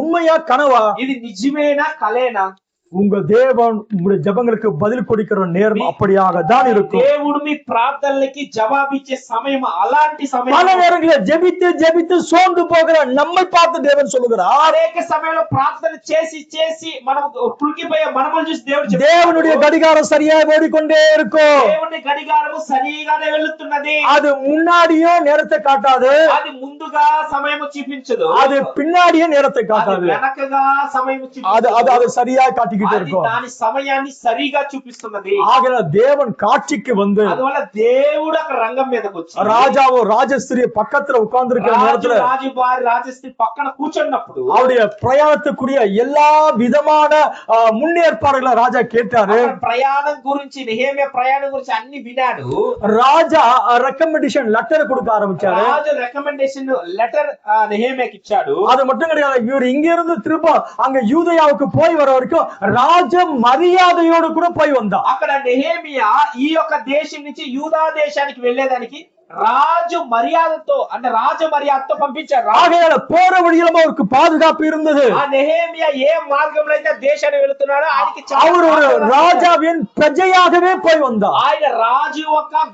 உண்மையா கனவா? ఇది నిజమేనా కలేనా? உங்க தேவன் உங்களுடைய ஜெபங்களுக்கு பதில் கொடுக்கிற நேரம் அப்படியாக தான் இருக்கும். దేవుడు మీ ప్రార్థనలకి జవాబిచ్చే సమయం అలాంటి సమయం. பல நேரங்களில் ஜெபித்து ஜெபித்து சோர்ந்து போகிற நம்மை பார்த்து தேவன் சொல்லுகிறார், అనేక సమయంలో ప్రార్థన చేసి చేసి మనం కృంగిపోయే మనములు చూసి దేవుడు தேவனுடைய கடிகாரம் சரியா ஓடிக்கொண்டே இருக்கும். దేవుని గడియారము సరిగానే వెళ్తున్నది. அது முன்னாடியும் நேரத்தை காட்டாது, అది ముందుగా సమయం చూపించదు, அது பின்னாடியே நேரத்தை అది காட்டாது. వెనకగా సమయం அது చూపించదు, அது அது சரியா காட்டிக்கிட்டு అది இருக்கும். దాని సమయాన్ని సరిగా చూపిస్తున్నది. ஆகிற தேவன் காட்சிக்கு வந்து అందువల్ల దేవుడు అక్కడ రంగం మీదకి వచ్చి ராஜாவோ ராஜஸ்திரி பக்கத்துல உட்கார்ந்து இருக்கிற நேரத்துல రాజు వారి రాజస్త్రీ పక్కన కూర్చున్నప్పుడు அவருடைய பிரயாணத்துக்குரிய எல்லா விதமான முன்னேற்பாடுகளை ராஜா கேட்டாரு. ప్రయాణం గురించి నెహెమీయా ప్రయాణం గురించి అన్ని వినాడు. ராஜா ரெக்கமெண்டேஷன் லெட்டர் கொடுக்க ஆரம்பிச்சாரு. రాజు రికమెండేషన్ లెటర్ నెహెమీయాకి ఇచ్చాడు. அது மட்டும் கிடையாது, இவர் இங்க இருந்து திரும்ப அங்க யூதேயாவுக்கு போய் வர வரைக்கும் రాజ మర్యాదయోడు కూడా పోయి வந்தா. అక్కడ నెహెమీయా ఈ యొక్క దేశం నుంచి యూదా దేశానికి వెళ్ళేదానికి రాజు మర్యాదతో అంటే రాజ మర్యాదతో పంపించారు. ஆகையால போற வழியில அவருக்கு பாதுகாப்பு இருந்தது. ఆ నెహెమీయా ఏ మార్గంలో అయితే దేశానికి వెళ్తున్నాడో ఆయనకి அவர் ஒரு ராஜாவின் பிரஜையாகவே போய் வந்தா. ఆయన రాజు యొక్క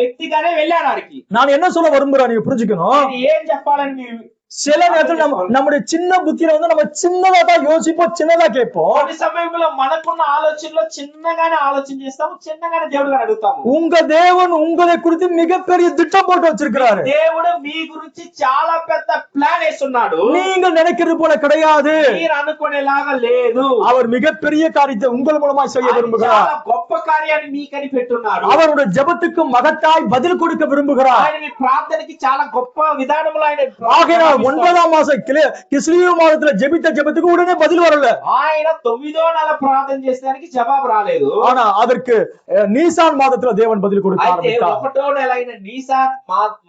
వ్యక్తిగానే వెళ్ళాడు ఆడికి. நான் என்ன சொல்ல விரும்புறேன் நீங்க புரிஞ்சுக்கணும். ఏం చెప్పాలని சில நேரத்துல நம்முடைய சின்ன புத்தியில வந்து நம்ம சின்னதா தான் யோசிப்போம், சின்னதா கேட்போம். కొన్ని సమయంలో మనకున్న ఆలోచనలో చిన్నగానే ఆలోచన చేస్తాము, చిన్నగానే దేవుడిని అడుగుతాము. உங்க தேவன் உங்களை குறித்து மிகப்பெரிய திட்டம் போட்டு வச்சிருக்கிறாரு. దేవుడు మీ గురించి చాలా పెద్ద ప్లాన్ వేస్తున్నాడు. நீங்க நினைக்கிறது போல கிடையாது. మీరు అనుకునేలాగా లేదు. அவர் மிகப்பெரிய காரியத்தை உங்கள் மூலமா செய்ய விரும்புகிறார். చాలా గొప్ప కార్యాన్ని మీకని పెట్టున్నాడు. அவருடைய ஜெபத்துக்கு மகத்தாய் பதில் கொடுக்க விரும்புகிறார். ఆయన మీ ప్రార్థనకి చాలా గొప్ప విధానంలో ఆయన 9ஆம் மாசம் கிஸ்லியு மாதத்துல ஜெபித்த ஜெபத்துக்கு உடனே பதில் வரல. ఆయన 9వ నెల ప్రార్థన చేసేదానికి జవాబు రాలేదు. ஆனா அதற்கு நீசான் மாதத்துல தேவன் பதில் கொடுக்க ஆரம்பித்தார். 1వ నెల అయిన నీసాన్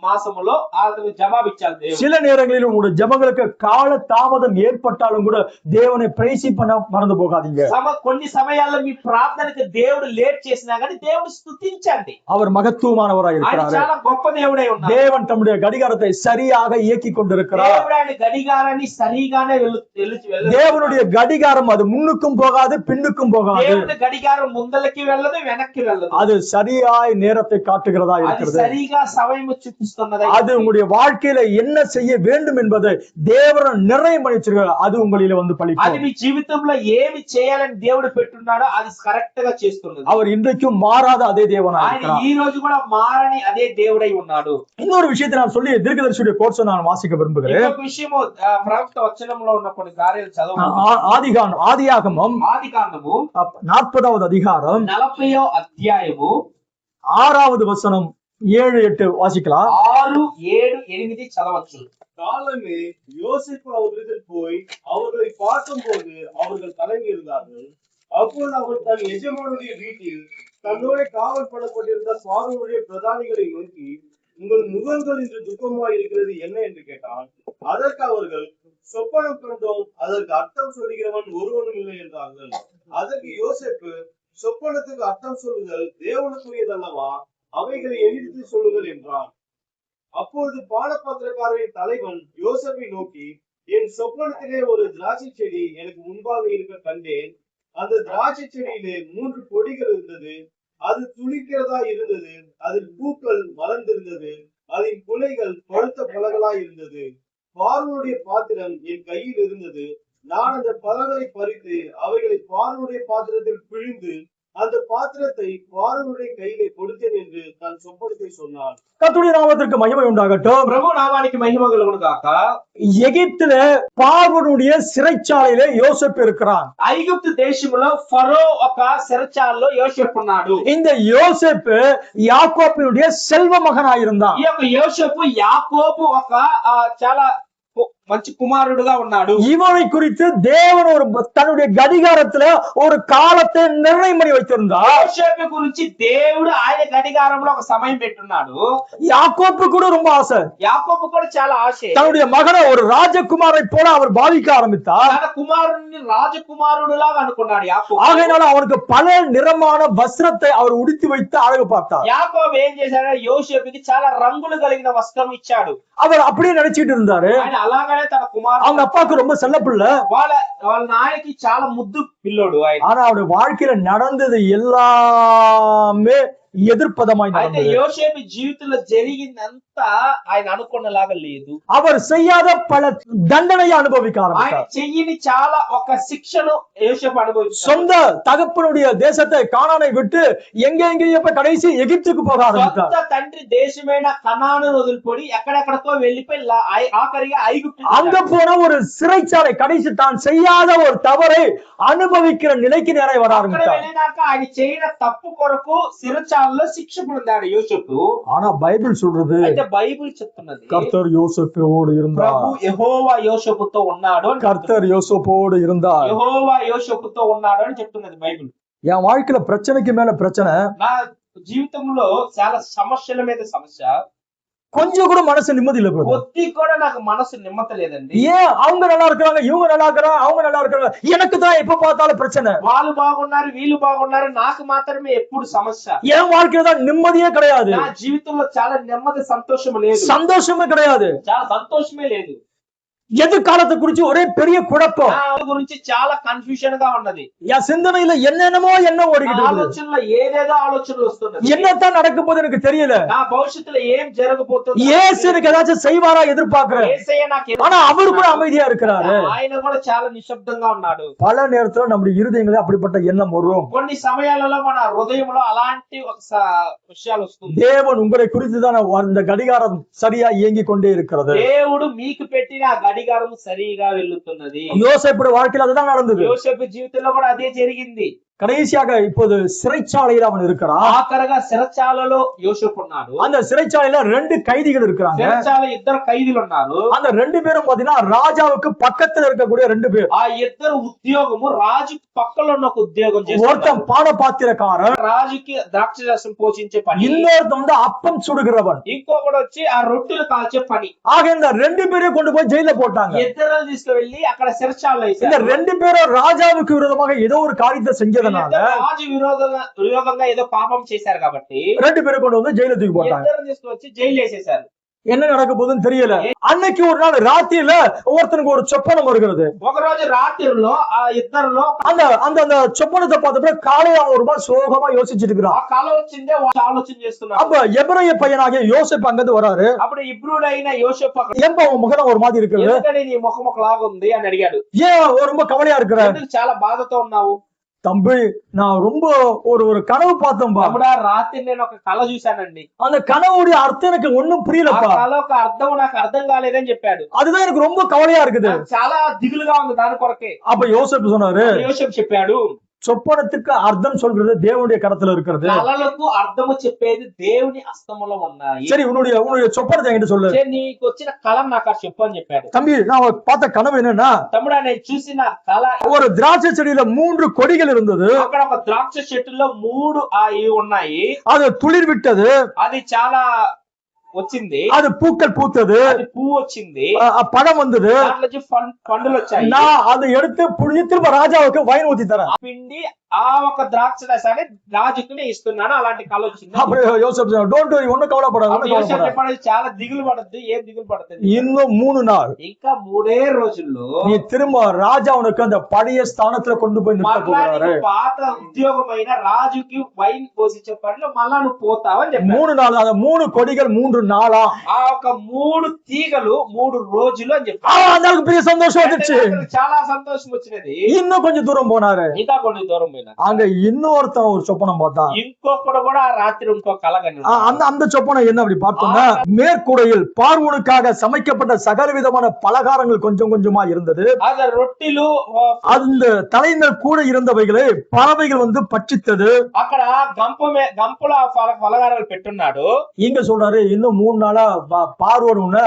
మాసములో అతను జవాబు ఇచ్చాడు దేవుడు. சில நேரங்களில் உங்களுடைய ஜெபங்களுக்கு கால தாமதம் ஏற்பட்டாலும் கூட தேவனை பிரைஸ் பண்ண மறந்து போகாதீங்க. కొన్ని సమయాల్లో మీ ప్రార్థనకు దేవుడు లేట్ చేసినా గానీ దేవుడు స్తుతించండి. அவர் மகத்துவமானவராய் இருக்கிறார். చాలా గొప్ప దేవుడై ఉన్నాడు. தேவன் தம்முடைய கடிகாரத்தை சரியாக இயக்கிக் கொண்டிருக்கிறார். దేవుడు ఆయన గడియారాన్ని సరిగానే தேவனுடைய கடிகாரம் அது முன்னுக்கும் போகாது பின்னுக்கும் போகாது. దేవుని గడియారం ముందలకి వెళ్ళదు వెనక్కి వెళ్ళదు. அது சரியாய் நேரத்தை காட்டுகிறதா இருக்கிறது. అది సరిగా సమయం చూపిస్తున్నది. அது உங்களுடைய வாழ்க்கையில என்ன செய்ய வேண்டும் என்பதை தேவன் நிர்ணயம் பண்ணி வச்சிருக்காரு. அது உங்களில வந்து பலிக்கும். అది మీ జీవితంలో ఏమి చేయాలని దేవుడు పెట్టున్నాడో అది కరెక్ట్ గా చేస్తున్నది. அவர் இன்றைக்கும் மாறாத அதே தேவனாய் ఆయన இருக்கிறார். ఈ రోజు కూడా మారని అదే దేవుడై ఉన్నాడు. இன்னொரு விஷயத்தை நான் சொல்லி தீர்க்கதரிசியுடைய கோர்ஸ் நான் வாசிக்க விரும்புகிறேன். ఇంకొక విషయము ప్రవక్త వచనంలో ఉన్న కొన్ని కార్యాలు చదవండి. ஆதியாகமம் ఆదికాండము 40வது அதிகாரம் 40వ అధ్యాయము 6வது வசனம் 7-8 வாசிக்கலாம். 6, 7, 8 చదవచ్చు. காலமே யோசிப்பு அவர்களிடத்தில் போய் அவர்களை பார்க்கும் போது அவர்கள் கலங்கி இருந்தார்கள். அப்போது அவர் தன் எஜமானுடைய வீட்டில் தன்னோட காவல் படப்பட்டிருந்த பார்வோனுடைய பிரதானிகளை நோக்கி, உங்கள் முகங்கள் இன்று துக்கமாய் இருக்கிறது என்ன என்று கேட்டான். அதற்கு அவர்கள், சொப்பனம் கண்டோம், அதற்கு அர்த்தம் சொல்லுகிறவன் ஒருவனும் இல்லை என்றார்கள். அதற்கு யோசேப்பு, சொப்பனத்துக்கு அர்த்தம் சொல்லுதல் தேவனுக்குரியதல்லவா, அவைகளை எளித்து சொல்லுங்கள் என்றான். அப்பொழுது பானபாத்திரக்காரரின் தலைவன் யோசேப்பை நோக்கி, என் சொப்பனத்திலே ஒரு திராட்சை செடி எனக்கு முன்பாக இருக்க கண்டேன். அந்த திராட்சை செடியிலே 3 கொடிகள் இருந்தது. அது துளிக்கிறதா இருந்தது. அதில் பூக்கள் மலர்ந்திருந்தது. அதன் குலைகள் பழுத்த பழங்களாய் இருந்தது. பார்வோனுடைய பாத்திரம் என் கையில் இருந்தது. நான் அந்த பழங்களை பறித்து அவைகளை பார்வோனுடைய பாத்திரத்தில் பிழிந்து அந்த பாத்திரத்தை பார்வோனுடைய கையிலே கொடுத்தேன் என்று தன் சொப்பனத்தை சொன்னான். கர்த்தருடைய நாமத்திற்கு மகிமை உண்டாகட்டும். ప్రభు నామానికి మహిమ కలుగును గాక. எகிப்துல பார்வோனுடைய சிறைச்சாலையிலே யோசேப்பு இருக்கிறான். ఐగుప్తు దేశంలో ఫరో ఒక చెరచాలలో యోసేపు ఉన్నాడు. இந்த யோசேப்பு யாக்கோபினுடைய செல்வ மகனாயிருந்தான். ఈ యొక్క యోసేపు యాకోబు ఒక చాలా మంచి కుమారుడుగా ఉన్నాడు. இவனை குறித்து தேவன் ஒரு தன்னுடைய கடிகாரத்துல ஒரு காலத்தை நிர்ணயம் பண்ணி வைத்திருந்தார். యోసేపు గురించి దేవుడు ఆయన గడియారంలో ఒక సమయం పెట్టున్నాడు. யாக்கோப்பு கூட ரொம்ப ஆசை. యాకోబు కూడా చాలా ఆశ. தன்னுடைய மகனை ஒரு ராஜகுமாரை போல அவர் பாவிக்க ஆரம்பித்தார். తన కుమారుడిని రాజకుమారుడులాగా అనుకున్నాడు యాకోబు. ஆகையினால அவனுக்கு பல நிறமான வஸ்திரத்தை அவர் உடுத்தி வைத்து அழகு பார்த்தார். యాకోబు ఏం చేశాడు? యోసేపుకి చాలా రంగులు కలిగిన వస్త్రం ఇచ్చాడు. அவர் அப்படியே நினைச்சிட்டு இருந்தாரு. ఆయన అలాగనే తన కుమారుడు அவங்க అப்பாவுக்கு ரொம்ப செல்ல பிள்ளை. వాళ్ళ నాయనకి చాలా ముద్దు పిల్లోడు ఆయన. ஆனா அவருடைய வாழ்க்கையில நடந்தது எல்லாமே எதிர்ப்பதமாய் అయితే நடந்தது. యోసేపు జీవితంలో జరిగిందంతా ఆయన అనుకున్నలాగా లేదు. அவர் செய்யாத பல தண்டனையை அனுபவிக்க ఆయన ஆரம்பித்தார். చెయ్యని చాలా ఒక శిక్షను యోసేపు అనుభవించాడు. சொந்த தகப்பனுடைய தேசத்தை கானானை விட்டு எங்கேயோ போய் கடைசி எகிப்துக்கு போக ஆரம்பித்தார். సొంత తండ్రి దేశమైన కనాను వదిలిపోయి ఎక్కడెక్కడికో వెళ్ళిపోయి ఆఖరిగా ఐగుప్తు அங்க போன ஒரு சிறைச்சாலை கடைசி தான் செய்யாத ஒரு தவறை அனுபவிக்கிற நிலைக்கு நேரே வர అక్కడ ஆரம்பித்தார். వెళ్ళినాక ఆయన చేయన తప్పు కొరకు సిరచాలలో శిక్ష పొందాడు యోసేపు. ஆனா பைபிள் சொல்றது అయితే బైబిల్ చెప్తున్నది கர்த்தர் யோசேப்போடு இருந்தார். ప్రభు యెహోవా యోసేపుతో ఉన్నాడు అని చెప్తున్నది. கர்த்தர் யோசேப்போடு இருந்தார். యెహోవా యోసేపుతో ఉన్నాడు అని చెప్తున్నది బైబిల్. என் வாழ்க்கையில பிரச்சனைக்கு மேல பிரச்சனை, నా జీవితంలో చాలా సమస్యల మీద సమస్య. கொஞ்சம் கூட மனசு நிம்மதி இல்ல brother. కొద్ది కూడా నాకు మనసు నిమ్మతలేదండి. ஏன் அவங்க நல்லா இருக்கிறாங்க, இவங்க நல்லா இருக்கிறாங்க, அவங்க நல்லா இருக்கிறாங்க, எனக்கு தான் எப்ப பார்த்தாலும் பிரச்சனை. వాళ్ళు బాగున్నారు వీళ్ళు బాగున్నారు నాకు మాత్రమే ఎప్పుడు సమస్య. என் வாழ்க்கையில தான் நிம்மதியே கிடையாது, నా జీవితంలో చాలా నెమ్మది సంతోషం లేదు, சந்தோஷமே கிடையாது. చాలా సంతోషమే లేదు. எதிர்காலத்தை குறிச்சு ஒரே பெரிய குழப்பம். నా గురించి చాలా కన్ఫ్యూజన్ గా ఉన్నది. என் சிந்தனையில என்னென்னமோ என்ன ஓடிக்கிட்டு இருக்குது. ఆలోచనలో ఏదేదో ఆలోచనలు వస్తున్నది. என்னத்தான் நடக்க போகுது எனக்கு தெரியல. నా భవిష్యత్తులో ఏం జరగబోతుంది, ஏசு எனக்கு ஏதாச்சும் செய்வாரா எதிர்பார்க்கிறேன். యేసయ్య నాకు ஆனா அவரு கூட அமைதியா இருக்கிறாரு. ఆయన కూడా చాలా నిశ్శబ్దంగా ఉన్నాడు. பல நேரத்துல நம்முடைய இருதயங்களே அப்படிப்பட்ட எண்ணம் வரும். కొన్ని సమయాలలో మన హృదయంలో అలాంటి ఒక విషయాలు వస్తుంది. தேவன் உங்களை குறித்துதான் அந்த கடிகாரம் சரியா இயங்கி கொண்டே இருக்கிறது. దేవుడు మీకు పెట్టిన గడియారం సరిగా వెళ్తున్నది. யோசேப்பு வாழ்க்கையில அதுதான் நடந்தது. యోసేపు జీవితంలో కూడా అదే జరిగింది. கடைசியாக இப்போது சிறைச்சாலையில் அவன் இருக்கிறான். ఆఖరగా సిరచాలలో యోసేపు ఉన్నాడు. அந்த சிறைச்சாலையில 2 கைதிகள் இருக்கிறாங்க. సిరచాల ఇద్దరు ఖైదీలు ఉన్నారు. அந்த 2 பேரும் பாத்தீங்கன்னா ராஜாவுக்கு பக்கத்துல இருக்கக்கூடிய 2 பேர். ఆ ఇద్దరు ఉద్యోగము రాజు పక్కలో ఉన్న ఒక ఉద్యోగం చేస్తారు. ஒருத்தன் பானபாத்திரக்காரன், రాజుకి ద్రాక్షరసం పోషించే పని. இன்னொருத்தன் வந்து அப்பம் சுடுகிறவன். ఇంకొకడు వచ్చి ఆ రొట్టెలు కాల్చే పని. ஆக இந்த 2 பேரையும் கொண்டு போய் ஜெயில போட்டாங்க. ఇద్దరు తీసుకువెళ్ళి అక్కడ సిరచాలలో இந்த వేశారు. 2 பேரும் ராஜாவுக்கு விரோதமாக ஏதோ ஒரு காரியத்தை செஞ்சதுனால రాజు విరోధంగా ఏదో పాపం చేశారు కాబట్టి 2 பேரும் கொண்டு வந்து ஜெயில தூக்கி போட்டாங்க. ఇద్దరు తీసుకొచ్చి జైలు వేసేశారు. என்ன நடக்க போகுதுன்னு தெரியல. அன்னைக்கு ஒரு நாள் ராத்திரியில ஒருத்தனுக்கு ஒரு சொப்பனம் வருகிறது. ఒక రోజు రాత్రిలో ఆ ఇద్దరులో அந்த அந்த அந்த சொப்பனத்தை பார்த்தப்ப காலையில அவன் ஒரு மாதிரி சோகமா யோசிச்சுட்டு ఆ இருக்கிறான். కళ వచ్చిందే వాళ్ళు ఆలోచన చేస్తున్నారు. அப்ப எபிரேய பையனாகிய யோசேப்பு அங்கிருந்து வராரு. అప్పుడు ఇబ్రూడైన యోసేపు అక్కడ, ஏன்பா உன் முகம் ஒரு மாதிரி இருக்குது, ఎందుకని నీ ముఖం ఒకలాగా ఉంది అని అడిగాడు. ஏன் ரொம்ப கவலையா இருக்கிற? ఎందుకు చాలా బాధతో ఉన్నావు? தம்பி, நான் ரொம்ப ஒரு கனவு பார்த்தேன்பா. తమ్ముడా, రాత్రి నేను ఒక కళ చూశానండి. அந்த கனவுடைய அர்த்தம் எனக்கு ஒண்ணும் ఆ புரியலப்பா. కళ ఒక అర్థం నాకు అర్థం కాలేదని చెప్పాడు. அதுதான் எனக்கு ரொம்ப கவலையா இருக்குது. నాకు చాలా దిగులుగా ఉంది దాని కొరకే. அப்ப யோசேப்பு சொன்னாரு, యోసేపు చెప్పాడు, சொப்பனத்துக்கு அர்த்தம் சொல்றது தேவனுடைய கரத்துல இருக்கிறது. కళలకు అర్థము చెప్పేది దేవుని హస్తములో ఉన్నాయి. சரி, உன்னுடைய சொப்பனத்தை என்கிட்ட சொல்லு. సరే, నీకు వచ్చిన కళ నాకు చెప్పు అని చెప్పాడు. தம்பி, நான் பார்த்த கனவு என்னன்னா, తమ్ముడా, నేను చూసిన కళ, ஒரு திராட்சை செடியில 3 கொடிகள் இருந்தது. అక్కడ ఒక ద్రాక్ష చెట్టులో 3 ఉన్నాయి. அது துளிர் விட்டது, అది చాలా వచ్చింది, அது பூக்கள் பூத்தது, అది పువ్వు వచ్చింది, பழம் வந்தது. దాంట్లో నుంచి పండులు వచ్చాయి. நான் அதை எடுத்து புழிஞ்சு திரும்ப ராஜாவுக்கு வைன் ஊத்தி தரேன். పిండి ఆ ఒక ద్రాక్ష రసాన్ని రాజుకి ఇస్తున్నాను. అలాంటి కళ వచ్చింది. அப்புறம் யோசேப்பு சொன்னாரு, டோன்ட் வரி, ஒண்ணும் கவலைப்படாத, అప్పుడు ஒண்ணும் యోసేపు கவலைப்படாத. చెప్పాడు, చాలా దిగులు పడద్దు. ఏం దిగులు పడుతుంది? இன்னும் 3 நாள் ఇంకా 3 రోజుల్లో நீ திரும்ப ராஜா உனக்கு அந்த பழைய ஸ்தானத்துல கொண்டு போய் நிறுத்த మళ్ళా போகிறாரு. నీకు పాత ఉద్యోగమైన రాజుకి వైన్ పోషించే పనిలో మళ్ళా నువ్వు పోతావని చెప్పాడు. 3 நாள் அந்த 3 கொடிகள் 3 நாளா. ఆ ఒక 3 తీగలు 3 రోజులు అని చెప్పారు. అందరికి பெரிய சந்தோஷம் வந்துருச்சு. చాలా సంతోషం వచ్చినది. இன்னும் கொஞ்சம் தூரம் போனாரு. ఇంకా కొన్ని దూరం పోయినా அங்க இன்னொருத்தன் ஒரு சொப்பனம் பார்த்தான். ఇంకొకడు కూడా ఆ రాత్రి ఇంకో కల కన్నాడు. அந்த சொப்பனம் என்ன அப்படி பார்த்தோம்னா, மேற்கூடையில் பார்வோனுக்காக சமைக்கப்பட்ட சகல விதமான பலகாரங்கள் கொஞ்சம் கொஞ்சமா இருந்தது. అద రొట్టెలు அந்த தலைமையில் கூட இருந்தவைகளை பறவைகள் வந்து பட்சித்தது. అక్కడ గంపల పలహారాలు పెట్టున్నాడు. இங்க சொல்றாரு இன்னும் 3 நாளா பார்வோன்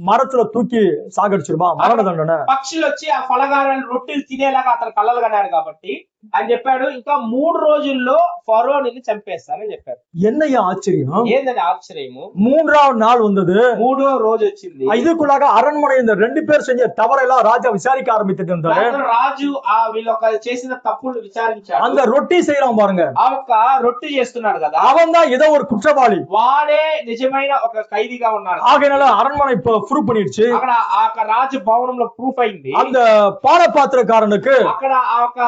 மரத்துல தூக்கி சாகடிச்சிருவான், மரண தண்டனை. పక్షులు వచ్చి ఆ పలహారాలు రొట్టెలు తినేలాగా అతను కలలు కన్నాడు కాబట్టి అని చెప్పాడు. ఇంకా 3 రోజుల్లో ఫరోని చంపేస్తానని చెప్పాడు. என்னையா ஆச்சரியம், ఏందని ఆశ్చర్యము. 3ஆவது நாள் வந்தது, 3వ రోజు వచ్చింది. இதுக்குள்ளாக அரண்மனை இந்த 2 பேர் செஞ்ச தவறெல்லாம் ராஜா விசாரிக்க ஆரம்பித்துட்டு இருந்தாரு. రాజు ఆ వీళ్ళొక చేసిన తప్పులు విచారించాడు. அந்த ரொட்டி செய்யறான் பாருங்க, ఆ ఒక్క రొట్టె చేస్తున్నాడు కదా, அவன் தான் ஏதோ ஒரு குற்றவாளி, వాడే నిజమైన ఒక ఖైదీగా ఉన్నాడు. ஆகையினால அரண்மனை ப்ரூவ் பண்ணிடுச்சு. అక్కడ ఆ రాజు భవనంలో ప్రూఫ్ అయింది. அந்த பானபாத்திரக்காரனுக்கு అక్కడ ఆ ఒక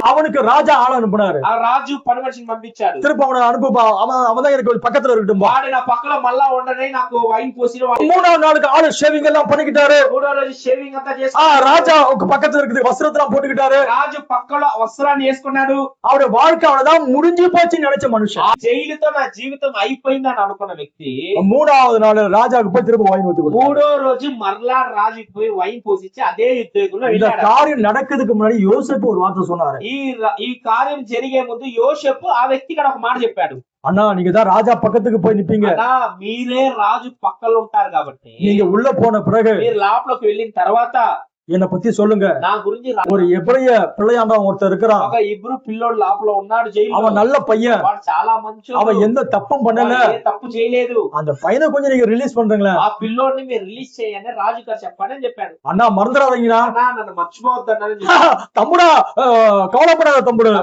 அவனுக்கு ராஜா ஆள் அனுப்புனாரு. ఆ రాజు పని మనిషిని పంపించాడు. திருப்ப அவனை அனுப்புப்பா, அவன் தான் எனக்கு பக்கத்துல இருக்கட்டும், వాడు నా పక్కన మళ్ళా ఉండనే నాకు వైన్ పోసి 3ஆவது நாளுக்கு ஆளு ஷேவிங் எல்லாம் பண்ணிக்கிட்டாரு. 3వ రోజు షేవింగ్ అంతా చేసి ராஜா பக்கத்துல இருக்குது வஸ்திரத்தெல்லாம் போட்டுக்கிட்டாரு. రాజు పక్కన వస్త్రాన్ని వేసుకున్నాడు. அவருடைய வாழ்க்கை அவ்வளவுதான் முடிஞ்சு போச்சுன்னு நினைச்ச மனுஷன். జైలుతో నా జీవితం అయిపోయిందని అనుకున్న వ్యక్తి 3ஆவது நாள் ராஜாவுக்கு போய் திரும்ப வைன் ஊத்தி கொடுத்தாரு. 3వ రోజు మరలా రాజుకి పోయి వైన్ పోసిచ్చి అదే యుద్ధకుల్లో இந்த காரியம் நடக்கிறதுக்கு முன்னாடி யோசேப்பு ஒரு வார்த்தை சொன்னாரு. ఈ కార్యం జరిగే ముందు యోసేపు ఆ వ్యక్తి ఒక మాట చెప్పాడు. அண்ணா நீங்க தான் ராஜா பக்கத்துக்கு போய் நிப்பீங்க, మీరే రాజు పక్కన ఉంటారు కాబట్టి நீங்க உள்ள போன பிறகு మీరు లోపలికి వెళ్ళిన తర్వాత என்ன பத்தி சொல்லுங்க. నా గురించి ஒரு எபிரேய பிள்ளையாண்டவன் ஒருத்தர் இருக்கிறான், ఒక ఇబ్రూ పిల్లోడు లోపల ఉన్నాడు జైలు. அவன் நல்ல பையன், వాడు చాలా మంచోడు, அவன் எந்த தப்பும் பண்ணல, వాడు ఏ తప్పు చేయలేదు. அந்த பையனை கொஞ்சம் நீங்க ரிலீஸ் பண்றீங்களா, ఆ పిల్లోడిని మీరు రిలీజ్ చేయండి రాజు గారు చెప్పండి అని చెప్పాడు. அண்ணா மறந்துடாதீங்கண்ணா, నన్ను మర్చిపోవద్దన్నారని தம்புடா கவலைப்படாத தம்புடு,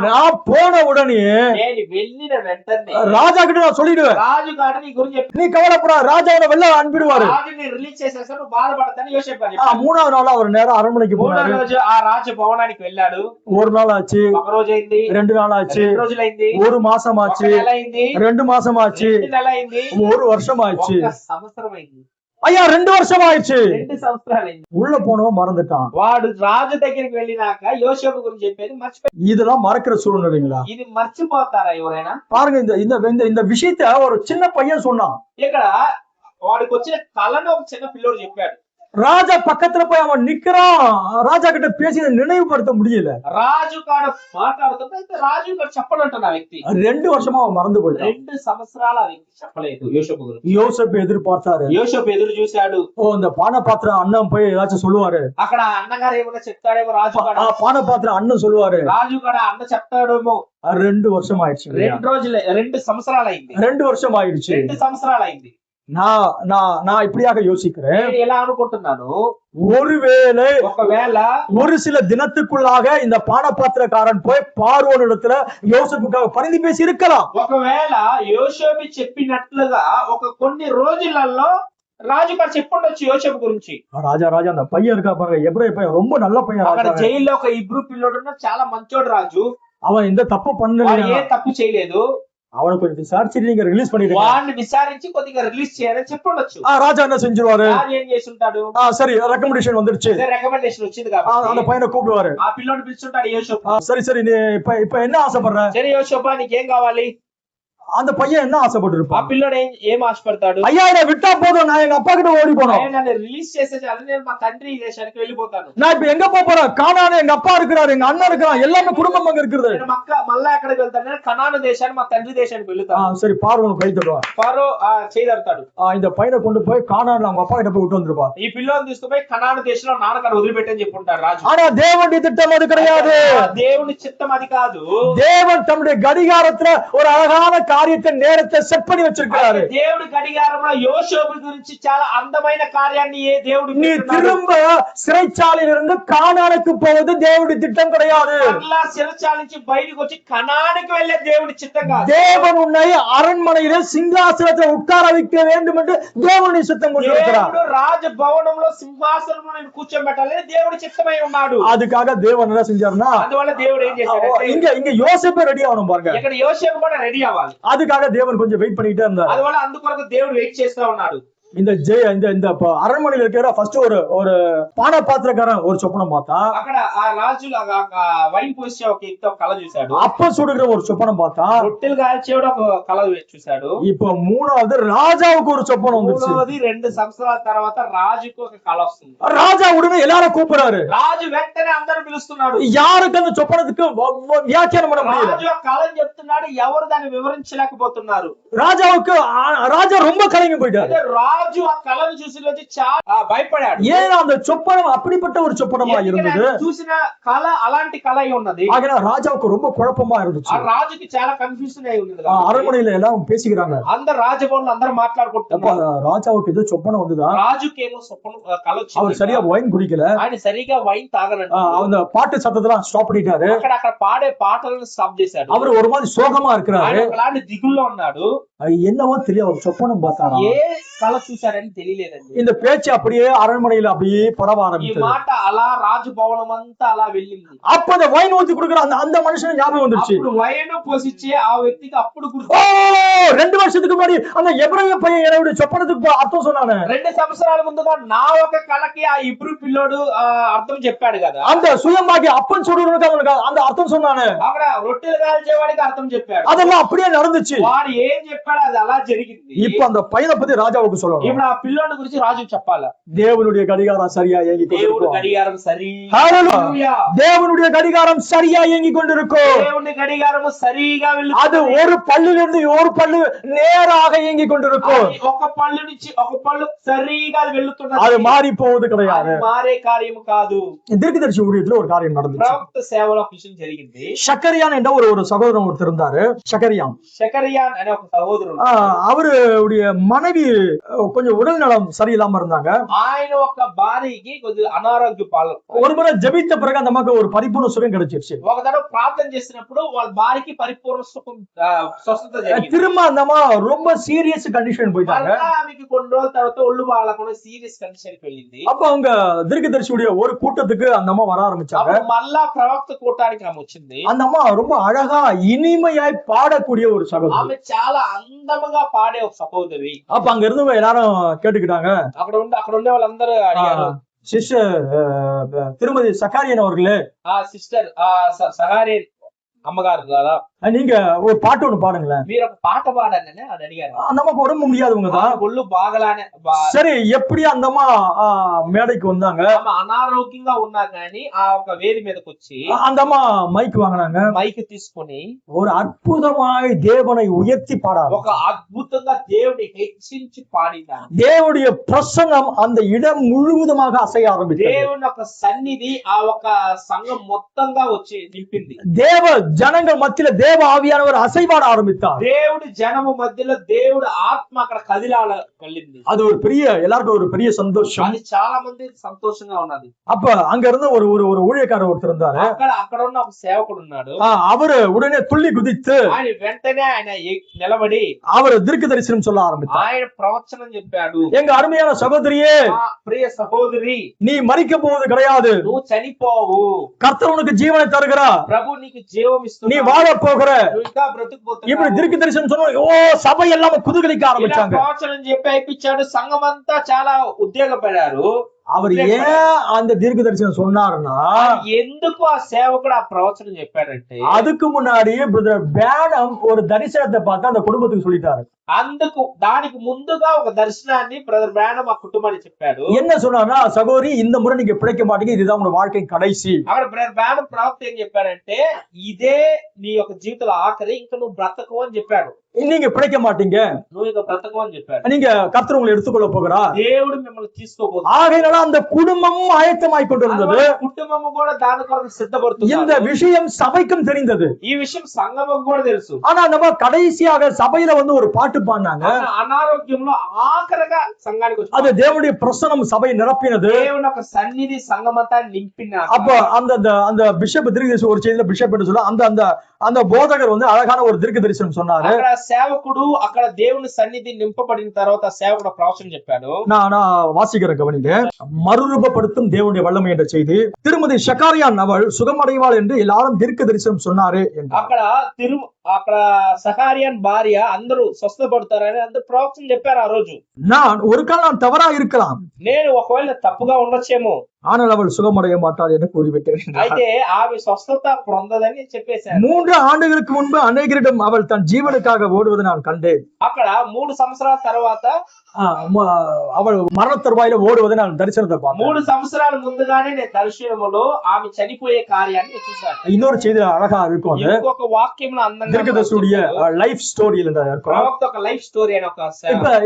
நான் போன உடனே నేను వెళ్ళిన వెంటనే ராஜா கிட்ட நான் சொல்லிடுவேன், రాజు గారు నీ గురించి చెప్పి நீ కవలపడా రాజాவை வெளில அனுப்பிடுவாரு. రాజుని రిలీజ్ చేసేసా నువ్వు బాధపడతాను యోసేపు గారు. 3ஆவது நாள் அவர் நேரம் அரண்மனைக்கு 3వ போனாரு. రోజు ఆ రాజు భవనానికి వెళ్ళాడు. ஒரு நாள் ஆச்சு, ఒక రోజు అయింది, 2 நாள் ஆச்சு, 2 రోజులైంది, ஒரு மாசம் ஆச்சு, 1 నెల అయింది, 2 மாசம் ஆச்சு, 2 నెల అయింది, 1 வருஷம் ஆச்சு, 1 సంవత్సరం అయింది. ஐயா 2 வருஷம் ஆயிடுச்சு. 2 సంవత్సరాలు అయింది. உள்ள போனவன் மறந்துட்டான். వాడు రాజు దగ్గరికి వెళ్ళినాక యోసేపు గురించి చెప్పేది మర్చిపోయి. இதெல்லாம் மறக்கிற சூழ்நிலைங்களா? ఇది మర్చిపోతారా ఎవరైనా? பாருங்க, இந்த விஷயத்த ஒரு சின்ன பையன் சொன்னான். ఇక్కడ వాడికి వచ్చిన కళను ఒక చిన్న పిల్లోడు చెప్పాడు. ராஜா பக்கத்துல போய் அவன் நிக்கிறான், ராஜா கிட்ட பேசி நினைவுபடுத்த முடியல. రాజు కాడ మాట్లాడుతుంటే రాజు గారు చెప్పడంట ఆ వ్యక్తి 2 வருஷமா அவன் மறந்து போயிட்டான். 2 సంవత్సరాలు ఆ వ్యక్తి చెప్పలేదు యోసేపు గురించి. யோசேப்பு எதிர்பார்த்தாரு, యోసేపు ఎదురు చూశాడు. இந்த பானபாத்திரம் அண்ணன் போய் ஏதாச்சும் சொல்லுவாரு, అక్కడ అన్నగారు ఏమైనా చెప్తాడేమో రాజు కాడ. பானபாத்திரம் అண்ணன் சொல்லுவாரு. రాజు కాడ అన్న చెప్తాడేమో. 2 வருஷம் ஆயிடுச்சு. 2 సంవత్సరాలు అయింది. 2 வருஷம் ஆயிடுச்சு. 2 సంవత్సరాలు అయింది. நான் இப்படியாக யோசிக்கிறேன். నేను ఎలా అనుకుంటున్నాను, ஒருவேளை ఒకవేళ ஒரு சில தினத்துக்குள்ளாக இந்த பானபாத்திரக்காரன் போய் பார்வோன் இடத்துல யோசேப்புக்காக பரிந்து பேசி இருக்கலாம். ఒకవేళ యోసేపు చెప్పినట్లుగా ఒక కొన్ని రోజులలో రాజు గారు చెప్పుండొచ్చు యోసేపు గురించి. ராஜா அந்த பையன் இருக்கா பாருங்க, எபிரேய பையன், ரொம்ப நல்ல பையன். అక్కడ జైల్లో ఒక ఇబ్రూ పిల్లోడు చాలా మంచోడు రాజు. அவன் எந்த தப்பு వాడు பண்ணல, ఏ తప్పు చేయలేదు. அவனை கொஞ்சம் விசாரிச்சு நீங்க ரிலீஸ் பண்ணிடுங்க. వాడిని విచారించి కొద్దిగా రిలీజ్ చేయాలని చెప్పుండొచ్చు. ராஜா என்ன செஞ்சிருவாரு, రాజు ఏం చేస్తుంటాడు, சரி ரெக்கமெண்டேஷன் வந்துருச்சு, రికమెండేషన్ వచ్చింది அந்த కాబట్టి பையனை கூப்பிடுவாரு. ఆ పిల్లోని పిలుచుంటాడు యోసేపు. சரி நீ இப்ப என்ன ஆசைப்படுற, సరే యోసేపు నీకేం కావాలి. அந்த பையன் என்ன ఆ ஆசைப்பட்டிருப்பான், పిల్లోడు ఏం ఆశపడతాడు, ஐயா என்ன விட்டா போதும், நான் எங்க அப்பா கிட்ட ஓடி போனோம், నన్ను రిలీజ్ చేసేసారు, నేను మా తండ్రి దేశానికి వెళ్ళిపోతాను. நான் இப்ப எங்க போறேன், கானானு எங்க அப்பா இருக்கிறாரு, எங்க அண்ணன் இருக்கிறான், எல்லாமே குடும்பம் அங்க இருக்குது. నేను మళ్ళా ఎక్కడికి వెళ్తాను, నేను కనాను దేశానికి మా తండ్రి దేశానికి వెళ్తాను. சரி பார்வோன் கை தட்டுவான், ఫరో చేయదడతాడు. இந்த பையனை கொண்டு போய் கானான்ல அவங்க அப்பா கிட்ட போய் விட்டு வந்துருப்பா. ఈ పిల్లోని తీసుకుపోయి కనాను దేశంలో నాన్నగారు వదిలిపెట్టని చెప్పుంటారు రాజు. ஆனா தேவனுடைய திட்டம் அது கிடையாது. దేవుని చిత్తం అది కాదు. தேவன் தம்முடைய கடிகாரத்துல ஒரு அழகான காரியத்தை நேரத்தை செட் பண்ணி வச்சிருக்காரு. దేవుడి గడియారంలో యోసేపు గురించి చాలా అందమైన కార్యాన్ని దేవుడు நீ திரும்ப சிறைச்சாலையில இருந்து கானானுக்கு போவது தேவனுடைய திட்டம் கிடையாது. మళ్ళా సిరచాల నుంచి బయటకు వచ్చి కనానికి వెళ్ళే దేవుడి చిత్తం కాదు. தேவன் உன்னை அரண்மனையில சிங்காசனத்துல உட்கார வைக்க வேண்டும் என்று தேவனுடைய சித்தம் கொண்டிருக்கிறார். దేవుడు రాజ భవనంలో సింహాసనంలో నేను కూర్చోబెట్టాలని దేవుడి చిత్తమై ఉన్నాడు. அதுக்காக தேவன் என்ன செஞ்சாருன்னா, అందువల్ల దేవుడు ఏం చేశాడు, இங்க யோசேப்பு ரெடி ஆகணும் பாருங்க. ఇక్కడ యోసేపు కూడా రెడీ అవ్వాలి. அதுக்காக தேவன் கொஞ்சம் வெயிட் பண்ணிட்டே இருந்தார். అందువల్ల అందుకొరకు దేవుడు వెయిట్ చేస్తా ఉన్నాడు. இந்த அரண்மனையில இருக்கிற ஃபர்ஸ்ட் ஒரு பான பாத்திரக்காரன் ஒரு சொப்பனம் பார்த்தா, అక్కడ ఆ రాజు వైన్ పోసే ఒక కళ చూశాడు. அப்ப சுடுகிற ஒரு சொப்பனம் பார்த்தா, రొట్టెలు కాల్చేవాడు ఒక కళ చూశాడు. இப்ப மூணாவது ராஜாவுக்கு ஒரு சொப்பனம் வந்துச்சு. మూడవది 2 సంవత్సరాల తర్వాత రాజుకు ఒక కళ వస్తుంది. ராஜா உடனே எல்லாரும் கூப்பிடுறாரு. రాజు వెంటనే అందరూ పిలుస్తున్నాడు. யாருக்கு அந்த சொப்பனத்துக்கு வியாக்கியானம் பண்ண முடியல. రాజు కళని చెప్తున్నాడు, ఎవరు దాన్ని వివరించలేకపోతున్నారు. ராஜா ரொம்ப கலங்கி போயிட்டாரு. రాజు ఆ కళను చూసి చాలా భయపడాడు. ஏன்னா அந்த சொப்பனம் அப்படிப்பட்ட ஒரு சொப்பனமா இருந்தது. చూసిన కళ అలాంటి కళ అయి ఉన్నది. ஆகவே ராஜாவுக்கு ரொம்ப குழப்பமா இருந்துச்சு. ఆ రాజుకి చాలా కన్ఫ్యూజన్ అయి ఉన్నది. அரண்மனையில எல்லாம் பேசிக்கிறாங்க. అందరు రాజభవన్లో అందరూ మాట్లాడుకుంటున్నారు. ராஜாவுக்கு ఏదో சொப்பனம் வந்துதா, రాజుకేమో కళ వచ్చింది. அவர் சரியா వైన్ குடிக்கல, ఆయన సరిగా వైన్ తాగలేదు. அந்த பாட்டு சத்தத்தெல்லாம் ஸ்டாப் பண்ணிட்டாரு. అక్కడ పాడే పాటలను స్టాప్ చేశాడు. அவர் ஒரு மாதிரி சோகமா இருக்கிறாரு. ఆయన ఒకలాంటి దిగుల్లో ఉన్నాడు. என்னவோ తెలియదు, ஒரு சொப்பனம் பார்த்தாரா, ఏ కళ చూశారని తెలియలేదండి. இந்த பேச்சு அப்படியே அரண்மனையில அப்படியே பரவ ఈ ஆரம்பிச்சது. మాట అలా రాజు భవనం అంతా అలా వెళ్ళింది. அப்ப அந்த வைன் ஊத்தி குடுக்குற அந்த மனுஷன் ஞாபகம் வந்துருச்சு. అప్పుడు వైన్ పోసిచ్చే ఆ వ్యక్తికి అప్పుడు గుర్తు. ஓ 2 வருஷத்துக்கு முன்னாடி அந்த எபிரேய பையன் என்னோட சொப்பனத்துக்கு அர்த்தம் சொன்னானே, 2 సంవత్సరాల ముందుగా నా ఒక కళకి ఆ ఇబ్రూ పిల్లోడు అర్థం చెప్పాడు కదా. அந்த சுயமாகி அப்பன் சுடுறவனுக்கு அவனுக்கு அந்த அர்த்தம் சொன்னானே, అక్కడ రొట్టెలు కాల్చేవాడికి అర్థం చెప్పాడు. அதெல்லாம் அப்படியே நடந்துச்சு. వాడు ఏం చెప్పాడు అది అలా జరిగింది. இப்ப அந்த பையனை பத்தி ராஜாவுக்கு சொல்லணும். ఇప్పుడు ఆ పిల్లోడి గురించి రాజు చెప్పాలా. தேவனுடைய கடிகாரம் சரியா இயங்கி దేవుడు கொண்டிருக்கும். గడియారం సరి. ஹalleluya. தேவனுடைய கடிகாரம் சரியா இயங்கி கொண்டிருக்கும். దేవుని గడియారం సరిగా వెళ్తుంది. அது ஒரு பல்லிலிருந்து ஒரு பல்லு நேராக இயங்கி கொண்டிருக்கும். ఒక పళ్ళు నుంచి ఒక పళ్ళు సరిగా వెళ్తున్నది. அது மாறி போவது கிடையாது. అది మారే కార్యము కాదు. தீர்க்கதரிசி ஊழியத்துல ஒரு காரியம் நடந்துச்சு. ప్రవక్త సేవలో ఒక విషయం జరిగింది. ஷக்கரியான் என்ற ஒரு சகோதரன் ஒருத்தர் இருந்தாரு. ஷக்கரியான் షకరియాన్ అనే ఒక సహోదరుడు. அவருடைய மனைவி கொஞ்சம் உடல் நலம் சரியில்லாம இருந்தாங்க. ఆయన ఒక భార్యకి కొద్దిగా అనారోగ్య పాలు. ஒரு முறை ஜெபித்த பிறகு அந்த அம்மாக்கு ஒரு பரிபூர்ண சுகம் கிடைச்சிருச்சு. ఒక తடవ ప్రార్థన చేసినప్పుడు వాళ్ళ భార్యకి పరిపూర్ణ సుఖం స్వస్థత జరిగింది. திரும்ப அந்த అమ్మ ரொம்ப சீரியஸ் கண்டிஷன் போயிட்டாங்க. మళ్ళా ఆమెకి కొన్ని రోజుల తర్వాత ఒళ్ళు బాగాలేకుండా సీరియస్ కండిషన్ కి వెళ్ళింది. அப்ப அவங்க தீர்க்கதரிசியுடைய ஒரு கூட்டத்துக்கு அந்த அம்மா வர ஆரம்பிச்சாங்க. అప్పుడు మళ్ళా ప్రవక్త కూటానికి ఆమె వచ్చింది. அந்த అమ్మ ரொம்ப அழகா இனிமையாய் பாடக்கூடிய ஒரு சகோதரி. ఆమె చాలా అందముగా పాడే ఒక సహోదరి. அப்ப அங்க இருந்தவங்க எல்லாரும் கேட்டுக்கிட்டாங்க, అక్కడ ఉండే వాళ్ళందరూ అడిగారు, சிஸ்டர் திருமதி சக்காரியன் அவர்களே, ఆ సిస్టర్ సహారి అమ్మగారు కదా, நீங்க ஒரு பாட்டு ஒண்ணு பாடுங்களேன். మీరు ఒక పాట పాడండి అని అడిగారు. அந்த அம்மாக்கு உடம்பு முடியாதவங்க தான். ఒళ్ళు బాగలానే சரி, எப்படி அந்த அம்மா மேடைக்கு வந்தாங்க. ఆమె అనారోగ్యంగా ఉన్నా కానీ ఆ ఒక వేది మీదకి వచ్చి அந்த அம்மா மைக் வாங்கினாங்க. మైక్ తీసుకొని ஒரு அற்புதமாய் தேவனை உயர்த்தி பாடாரு. ఒక అద్భుతంగా దేవుని హెచ్చించి పాడినారు. தேவனுடைய பிரசன்னம் அந்த இடம் முழுவதுமாக அசைய ஆரம்பித்தது. దేవుని ఒక సన్నిధి ఆ ఒక సంఘం మొత్తంగా వచ్చి నింపింది. தேவ ஜனங்கள் மத்தியில தேவ ஆவியானவர் அசைவாட ஆரம்பித்தார். దేవుడి జనము మధ్యలో దేవుడి ఆత్మ అక్కడ కదిలాల వెళ్ళింది. அது ஒரு பெரிய எல்லாருக்கும் ஒரு பெரிய சந்தோஷம். అది చాలా మంది సంతోషంగా ఉన్నది. அப்ப அங்க இருந்து ஒரு ஒரு ஊழியக்காரர் ஒருத்தர் இருந்தாரு. అక్కడ ఉన్న ఒక సేవకుడు ఉన్నాడు. அவரு உடனே துள்ளி குதித்து ఆయన వెంటనే ఆయన నిలబడి அவர் தீர்க்க தரிசனம் சொல்ல ஆரம்பித்தார். ఆయన ప్రవచనం చెప్పాడు. எங்க அருமையான சகோதரியே, ప్రియ సహోదరి, நீ மரிக்க போவது கிடையாது. నువ్వు చనిపోవు. கர்த்தர் உனக்கு ஜீவனை தருகிறார். ప్రభు నీకు జీవం நீ ఇస్తున్నాడు. வாழ போகிற. నువ్వు ఇంకా బ్రతుకుపోతున్నావు. இப்படி தீர்க்க தரிசனம் சொன்ன ஓ சபை எல்லாம் குதூகலிக்க ఇలా ஆரம்பிச்சாங்க. ప్రవచనం చెప్పి అయిపించాడు. సంఘం అంతా చాలా ఉద్యోగపడారు. அவர் ஏன் அந்த தீர்க்க தரிசனம் சொன்னாருன்னா, ఎందుకు ఆ సేవకుడు ఆ ప్రవచనం చెప్పాడంటే, அதுக்கு முன்னாடியே பிரதர் பேனம் ஒரு தரிசனத்தை பார்த்து அந்த குடும்பத்துக்கு சொல்லிட்டாரு. దానికి ముందుగా ఒక దర్శనాన్ని బ్రదర్ బ్రాండం ఆ కుటుంబానికి చెప్పాడు. என்ன சொன்னார்னா, சகோதரி இந்த முறை நீங்க பிழைக்க மாட்டீங்க, இதுதான் உங்க வாழ்க்கை கடைசி. అక్కడ బ్రదర్ బ్రాండం ప్రవక్త ఏం చెప్పాడంటే, ఇదే నీ యొక్క జీవితంలో ఆఖరి, ఇంకా నువ్వు బ్రతకవు అని చెప్పాడు. நீங்க பிழைக்க மாட்டீங்க, నువ్వు ఇక బ్రతకవు అని చెప్పాడు. நீங்க கர்த்தர் உங்களை எடுத்துக்கொள்ள போகிறா. దేవుడు మిమ్మల్ని తీసుకోబోతున్నాడు. ஆகையினால அந்த குடும்பமும் ஆயத்தமாய் கொண்டிருந்தது. కుటుంబం కూడా దాని కొరకు సిద్ధపడుతుంది. இந்த விஷயம் சபைக்கும் தெரிந்தது. ఈ విషయం సంఘం కూడా తెలుసు. ஆனா நம்ம கடைசியாக சபையில வந்து ஒரு பாட்டு பாடினாங்க. అనారోగ్యంలో ఆఖరగా సంఘానికి వచ్చి அது தேவனுடைய பிரசன்னம் சபை நிரப்பினது. దేవుని ఒక సన్నిధి సంఘమంతా నింపిన. அப்ப அந்த பிஷப் தீர்க்க ஒரு செய்தியில பிஷப் என்று சொல்ல அந்த அந்த போதகர் வந்து அழகான ஒரு தீர்க்க தரிசனம் சொன்னாரு. అక్కడ సేవకుడు అక్కడ దేవుని సన్నిధి నింపబడిన తర్వాత సేవకుడు ప్రవచనం చెప్పాడు. நான் வாசிக்கிறேன் கவனிங்க. மறுரூபப்படுத்தும் தேவனுடைய வல்லமை என்ற செய்தி. திருமதி ஷகாரியான் அவள் சுகமடைவாள் என்று எல்லாரும் தீர்க்க தரிசனம் சொன்னாரு என்றார். అక్కడ సహారియన్ భార్య అందరూ స్వస్థపడతారని అందరూ ప్రవచనం చెప్పారు ఆ రోజు. நான் ஒரு கால் நான் தவறா இருக்கலாம், నేను ఒకవేళ తప్పుగా ఉండొచ్చేమో, ஆனால் அவள் சுகமடைய மாட்டாள் என்று கூறிவிட்டேன். అయితే ఆమె స్వస్థత పొందదని చెప్పేశాను. 3 ஆண்டுகளுக்கு முன்பு அநேகரிடம் அவள் தன் ஜீவனுக்காக ஓடுவதை நான் கண்டேன். అక్కడ 3 సంవత్సరాల తర్వాత அவள் மரண தருவாயில ஓடுவதை நான் தரிசனத்தை பார்த்தேன். 3 సంవత్సరాల ముందుగానే నేను దర్శనములో ఆమె చనిపోయే కార్యాన్ని చూశాను. இன்னொரு செய்தி అழகா இருக்கும். அது ఇంకొక వాక్యంలో అందంగా தீர்க்கதரிசியுடைய லைஃப் ஸ்டோரியில இருக்கும். ప్రవక్త ఒక లైఫ్ స్టోరీ అని ఒక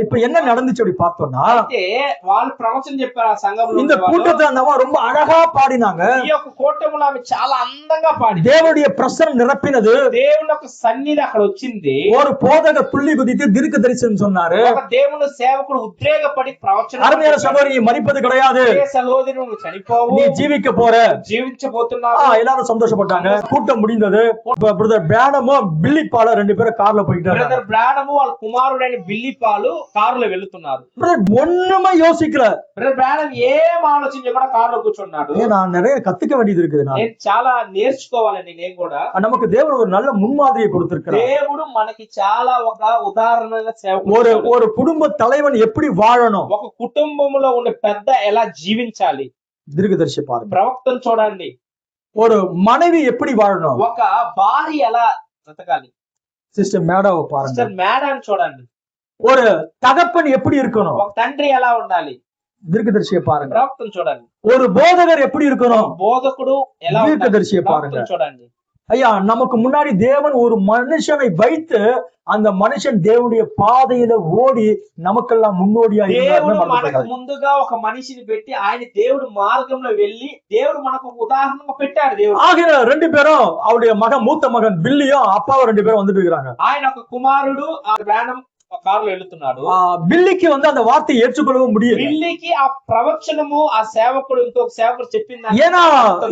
இப்ப என்ன நடந்துச்சு அப்படி பார்த்தோம்னா, అయితే వాళ్ళు ప్రవచనం చెప్పారు ఆ సంఘంలో. இந்த கூட்டத்துல நம்ம ரொம்ப அழகா பாடினாங்க. ఈ యొక్క కూటమిలో ఆమె చాలా అందంగా పాడింది. தேவனுடைய பிரசன்னம் நிரப்பினது. దేవుని యొక్క సన్నిధి అక్కడ వచ్చింది. ஒரு போதகர் துள்ளி குதித்து தீர்க்க தரிசனம் சொன்னாரு. ఒక దేవుని సేవకుడు ఉద్రేకపడి ప్రవచనం. அருமையான సహోదరి, మరిపది கிடையாது, సహోదరి నువ్వు చనిపోవు, நீ జీవిக்க போற, జీవించబోతున్నావు. எல்லாரும் சந்தோஷப்பட்டாங்க. கூட்டம் முடிந்தது. பிரதர் பிரானமும் பில்லி பால 2 பேரும் கார்ல போயிட்டாங்க. బ్రదర్ బ్రానము వాళ్ళ కుమారుడైన బిల్లి పాలు కారులో వెళ్తున్నారు. ஒண்ணுமே யோசிக்கல. బ్రదర్ బ్రానం ఏం ఆలోచించకుండా కారులో కూర్చున్నాడు. நான் நிறைய கத்துக்க வேண்டியது இருக்குது. నేను చాలా నేర్చుకోవాలండి. నేను కూడా நமக்கு தேவன் ஒரு நல்ல முன்மாதிரியை கொடுத்திருக்கிறார். దేవుడు మనకి చాలా ఒక ఉదాహరణగా సేవకుడు. ஒரு குடும்ப தலைவன் எப்படி வாழணும், ఒక కుటుంబంలో ఉండే పెద్ద ఎలా జీవించాలి, தீர்க்கதரிசி பாருங்க. ప్రవక్తను చూడండి. ஒரு மனைவி எப்படி வாழணும், ఒక భార్య ఎలా బ్రతకాలి, சிஸ்டர் மேடாவை பாருங்க. సిస్టర్ మేడాని చూడండి. ஒரு தகப்பன் எப்படி இருக்கணும், ఒక తండ్రి ఎలా ఉండాలి, தீர்க்கதரிசியை பாருங்க. ప్రవక్తను చూడండి. ஒரு போதகர் எப்படி இருக்கணும், బోధకుడు ఎలా ఉండాలి, தீர்க்கதரிசியை பாருங்க. ప్రవక్తను చూడండి. ஐயா, நமக்கு முன்னாடி தேவன் ஒரு மனுஷனை வைத்து அந்த மனுஷன் தேவனுடைய பாதையில ஓடி நமக்கெல்லாம் முன்னோடியா దేవుడు మనకు ముందుగా ఒక మనిషిని పెట్టి ఆయన దేవుడు మార్గంలో వెళ్ళి దేవుడు మనకు ఉదాహరణగా పెట్టాడు. దేవుడు ஆகிற 2 பேரும் அவருடைய மகன், மூத்த மகன் பில்லியும் அப்பாவும் 2 பேரும் வந்துட்டு இருக்காங்க. ఆయన ఒక కుమారుడు ఆ ప్రాణం కారులో వెళ్తున్నాడు. బిల్లికి அந்த வார்த்தையை ஏற்றுக்கொள்ளவும் முடியல. బిల్లికి ఆ ప్రవచనము ఆ సేవకుడు ఇంకొక సేవకుడు చెప్పింది. ஏன்னா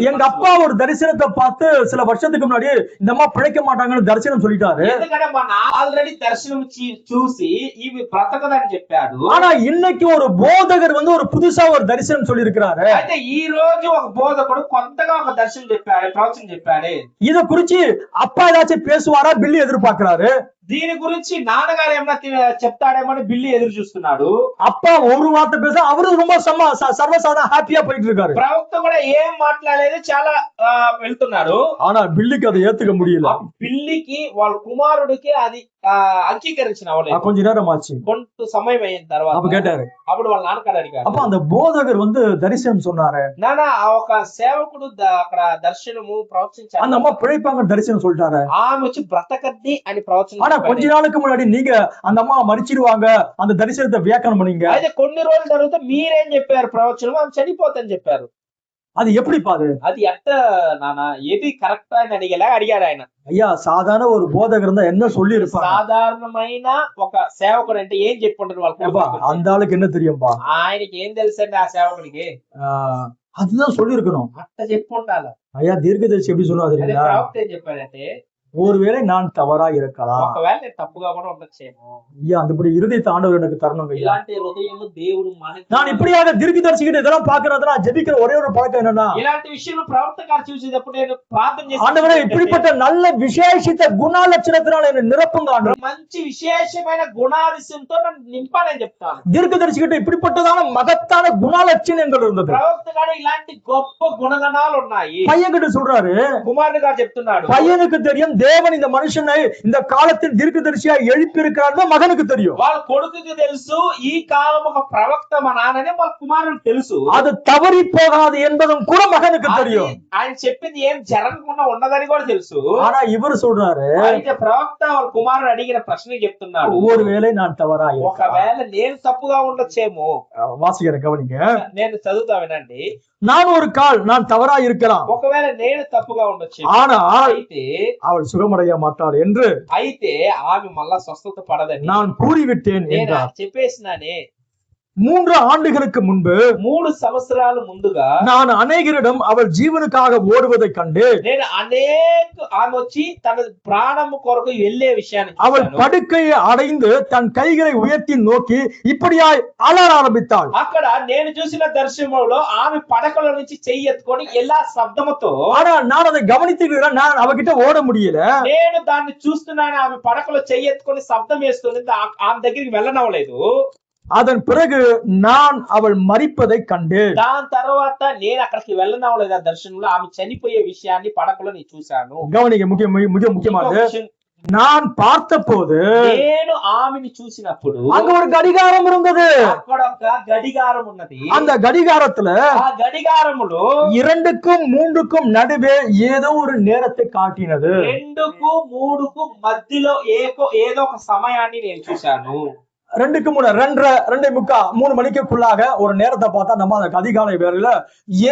எங்க அப்பா ஒரு தரிசனத்தை பார்த்து சில வருஷத்துக்கு முன்னாடி இந்த அம்மா பிழைக்க மாட்டாங்கன்னு தரிசனம் சொல்லிட்டாரு. ఎందుకంటే మన ఆల్రెడీ దర్శనం చూసి ఇవి బ్రతకదని చెప్పాడు. ஆனா இன்னைக்கு ஒரு போதகர் ஒரு புதுசா ஒரு தரிசனம் சொல்லி இருக்கிறாரு. అయితే ఈ రోజు ఒక బోధకుడు కొత్తగా ఒక దర్శనం చెప్పాడు, ప్రవచనం చెప్పాడు. இத குறிச்சு அப்பா ஏதாச்சும் பேசுவாரா பில்லி எதிர்பார்க்கிறாரு. దీని గురించి నాన్నగారు ఏమన్నా చెప్తాడేమని బిల్లి ఎదురు చూస్తున్నాడు. அப்பா ஒரு வார்த்தை பேச அவரு ரொம்ப சர்வசாதாரண ஹாப்பியா போயிட்டு இருக்காரு. ప్రవక్త కూడా ఏం మాట్లాడలేదు, చాలా వెళ్తున్నాడు. ஆனா பில்லிக்கு அதை ஏத்துக்க முடியல. బిల్లికి వాళ్ళ కుమారుడికి అది అంగీకరించిన கொஞ்ச நேரம் ஆச்சு. కొంత సమయం అయిన తర్వాత அப்ப கேட்டாரு. అప్పుడు వాళ్ళ నాన్నగారు అడిగారు. அப்ப அந்த போதகர் தரிசனம் சொன்னாரு. నాన్న ఒక సేవకుడు అక్కడ దర్శనము ప్రవచించారు. அந்த అమ్మ பிழைப்பாங்க தரிசனம் சொல்லிட்டாரு. ఆమె వచ్చి బ్రతకద్ది అని ప్రవచనం. ஆனா கொஞ்ச நாளுக்கு முன்னாடி நீங்க அந்த அம்மா மரிச்சிடுவாங்க அந்த தரிசனத்தை வியாக்கியானம் பண்ணீங்க. అయితే కొన్ని రోజుల తర్వాత మీరేం చెప్పారు, ప్రవచనం ఆమె చనిపోతని చెప్పారు. அது எப்படி பாது, అది ఎట్ట నాన్న, ఏది కరెక్ట్ అని అడిగాడు ఆయన. ஐயா, சாதாரண ஒரு போதகர் இருந்தா என்ன சொல்லி இருப்பாங்க? సాధారణమైన ఒక సేవకుడు అంటే ఏం చెప్పుకుంటారు వాళ్ళు? அந்த ఆளுக்கு என்ன தெரியும்பா, ఆయనకి ఏం తెలుసండి ఆ సేవకుడికి? அதுதான் சொல்லி இருக்கணும். అట్ట చెప్పుకుంటారు. ஐயா, தீர்க்கதரிசி எப்படி சொன்னா தெரியுங்களா? ప్రవక్త ఏం చెప్పాడంటే, ஒருவேளை நான் தவறா இருக்கலாம், ఒకవేళ నేను తప్పుగా కూడా ఉండొచ్చేమో. ஐயா, அந்த இருதயத்தை ஆண்டவர் எனக்கு தரணும். ఇలాంటి హృదయము దేవుడు நான் இப்படியாக தீர்க்கதரிசிக்கிட்ட இதெல்லாம் பாக்குறதுல நான் ஜெபிக்கிற ஒரே ஒரு பழக்கம் என்னன்னா, ఇలాంటి విషయంలో ప్రవక్త గారు చూసేటప్పుడు నేను ప్రార్థన చేస్తాను, ஆண்டவரே இப்படிப்பட்ட நல்ல விசேஷித்த குணலட்சணத்தினால என்ன நிரப்புங்க ஆண்டவரே. మంచి విశేషమైన గుణాదిశంతో నన్ను నింపాలని చెప్తాను. தீர்க்கதரிசிக்கிட்ட இப்படிப்பட்டதான மகத்தான குணலட்சணங்கள் இருந்தது. ప్రవక్త గారు ఇలాంటి గొప్ప గుణగణాలు ఉన్నాయి. பையன் கிட்ட சொல்றாரு, కుమారుడు గారు చెప్తున్నాడు, பையனுக்கு தெரியும் தேவன் இந்த மனுஷனை இந்த காலத்தில் தீர்க்கதரிசியா எழுப்பி இருக்கிறார். மகனுக்கு தெரியும், వాళ్ళ కొడుకుకి తెలుసు ఈ కాలం ఒక ప్రవక్త మా నాన్ననే వాళ్ళ కుమారుడు తెలుసు. அது தவறி போகாது என்பதும் கூட மகனுக்கு தெரியும். ఆయన చెప్పింది ఏం జరగకుండా ఉండదని కూడా తెలుసు. ஆனா இவர் சொல்றாரு, అయితే ప్రవక్త వాళ్ళ కుమారుడు అడిగిన ప్రశ్న చెప్తున్నాడు, ஒருவேளை நான் தவறா ఒకవేళ నేను తప్పుగా ఉండొచ్చేమో. வாசிக்கிறேன், கவனிங்க. నేను చదువుతా వినండి. நான் ஒரு கால் நான் தவறா இருக்கலாம், ఒకవేళ నేను తప్పుగా ఉండొచ్చు, ஆனால் అయితే அவள் சுகமடைய மாட்டாள் என்று అయితే ఆమె మళ్ళా స్వస్థత పడదని நான் கூறிவிட்டேன் నేను என்றார். చెప్పేసినానే. 3 ఆండుகளுக்கு முன்பு 3 సంవత్సరాల ముందుగా நான் அநேகரிடம் அவள் ஜீவனுக்காக ஓடுவதைக் கண்டு నేను ఆమె వచ్చి తన ప్రాణము కొరకు వెళ్ళే విషయాన్ని அவள் చూశాను. படுக்கையை அடைந்து தன் கைகளை உயர்த்தி நோக்கி இப்படியாய் அலற ஆரம்பித்தாள். అక్కడ నేను చూసిన దర్శనంలో ఆమె పడకల నుంచి చెయ్యి ఎత్తుకొని ఎలా శబ్దముతో, ஆனா நான் அதை கவனித்துக்கிறேன், நான் அவகிட்ட ஓட முடியல. నేను దాన్ని చూస్తున్నాను. ఆమె పడకలో చెయ్యి ఎత్తుకొని శబ్దం వేస్తుంది. ఆమె దగ్గరికి వెళ్ళనవలేదు. அதன் பிறகு நான் அவள் மரிப்பதை கண்டு దాని తర్వాత నేను అక్కడికి వెళ్ళనవలేదు. ఆ దర్శనంలో ఆమె చనిపోయే విషయాన్ని పడకలో నేను చూశాను. கவனிக்க மிக முக்கியமானது, ఇంకొక విషయం, நான் பார்த்தபோது నేను ఆమెని చూసినప్పుడు அங்க ஒரு கடிகாரம் இருந்தது. అక్కడ ఒక గడియారం ఉన్నది. அந்த கடிகாரத்துல ఆ గడియారములో 2க்கும் 3க்கும் நடுவே ஏதோ ஒரு நேரத்தை காட்டினது. 2కు 3కు మధ్యలో ఏదో ఒక సమయాన్ని నేను చూశాను. 2க்கு 3 2:30 3 மணிக்குள்ளாக ஒரு நேரத்தை பார்த்தா நம்ம அந்த அதிகாலை வேளையில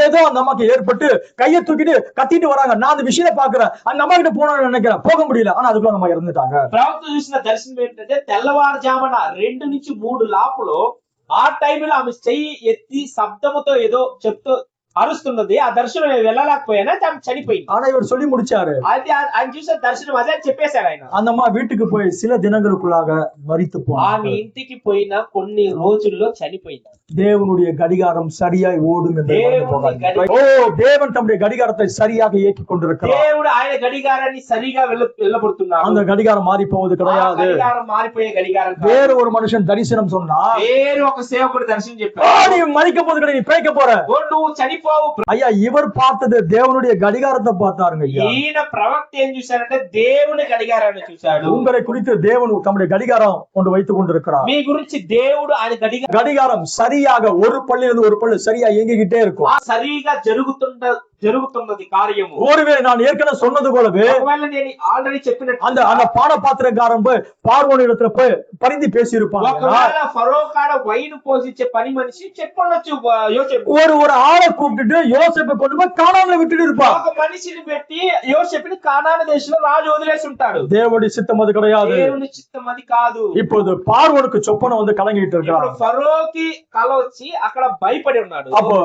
ஏதோ நமக்கு ஏற்பட்டு கையை தூக்கிட்டு கத்திட்டு வராங்க. நான் அந்த விஷயம் பாக்குறேன், அந்த அம்மா கிட்ட போனோம்னு நினைக்கிறேன், போக முடியல. ஆனா அதுக்குள்ள நம்ம இறந்துட்டாங்க. ప్రవక్త చూసిన దర్శనం ఏంటంటే తెల్లవారుజామున 2 నుంచి 3 లోపులో ఆ టైంలో ఆమె చెయ్యి ఎత్తి శబ్దముతో ఏదో చెప్తూ అరుస్తున్నది. ఆ దర్శనం వెళ్ళలేకపోయినా ఆమె చనిపోయింది. ஆனா இவர் சொல்லி முடிச்சாரு. అది ఆయన చూసిన దర్శనం అదే చెప్పేశాడు ఆయన. அந்த அம்மா வீட்டுக்கு போய் சில தினங்களுக்குள்ளாக மரித்து ఆమె போனாங்க. ఇంటికి పోయిన కొన్ని రోజుల్లో చనిపోయింది. தேவனுடைய கடிகாரம் சரியாய் ஓடும் என்று దేవుని மறந்து போகாதீங்க. கடிகாரம். ஓ, தேவன் தம்முடைய கடிகாரத்தை சரியாக இயக்கிக் கொண்டிருக்கிறார். దేవుడు ఆయన గడియారాన్ని సరిగా వెళ్ళబడుతున్నాడు. அந்த கடிகாரம் மாறி போவது ఆ கிடையாது. గడియారం మారిపోయే గడియారం కాదు. வேற ஒரு மனுஷன் தரிசனம் சொன்னா, వేరు ఒక సేవకుడు దర్శనం "ஓ, చెప్పాడు. நீ மறிக்க போது கிடையாது, நீ பிழைக்க போற." ఓ నువ్వు చనిపోవు. ஐயா, இவர் பார்த்தது தேவனுடைய கடிகாரத்தை பார்த்தாருங்க ஐயா. ఈయన ప్రవక్త ఏం చూశారంటే దేవుని గడియారాన్ని చూశాడు. உங்களை குறித்து தேவன் தம்முடைய கடிகாரம் கொண்டு வைத்துக் கொண்டிருக்கிறார். మీ గురించి దేవుడు ఆయన கடிகாரம் சரியாக ஒரு பள்ளியிலிருந்து ஒரு பள்ளி சரியா இயங்கிக்கிட்டே இருக்கும். సరిగా జరుగుతున్నది కార్యము. ஒருவேளை நான் ஏற்கனவே சொன்னது போலவே ఒకవేళ నేను ఆల్రెడీ చెప్పినట్టు அந்த பானபாத்திரக்காரன் போய் பார்வோன் இடத்துல போய் பரிந்து பேசி இருப்பாங்க. ఒకవేళ ఫరో కాడ వైన్ పోసిచ్చే పని మనిషి చెప్పొచ్చు యోసేపు. ஒரு ஆளை கூப்பிட்டுட்டு யோசேப்பை கொண்டு போய் கானான்ல விட்டுட்டு இருப்பான். ఒక మనిషిని పెట్టి యోసేపుని కానాను దేశంలో రాజు వదిలేసి ఉంటాడు. தேவனுடைய சித்தம் அது கிடையாது. దేవుని చిత్తం అది కాదు. இப்போது பார்வோனுக்கு சொப்பனம் வந்து கலங்கிட்டு இருக்கிறான். ఇప్పుడు ఫరోకి కల వచ్చి అక్కడ భయపడి ఉన్నాడు. அப்போ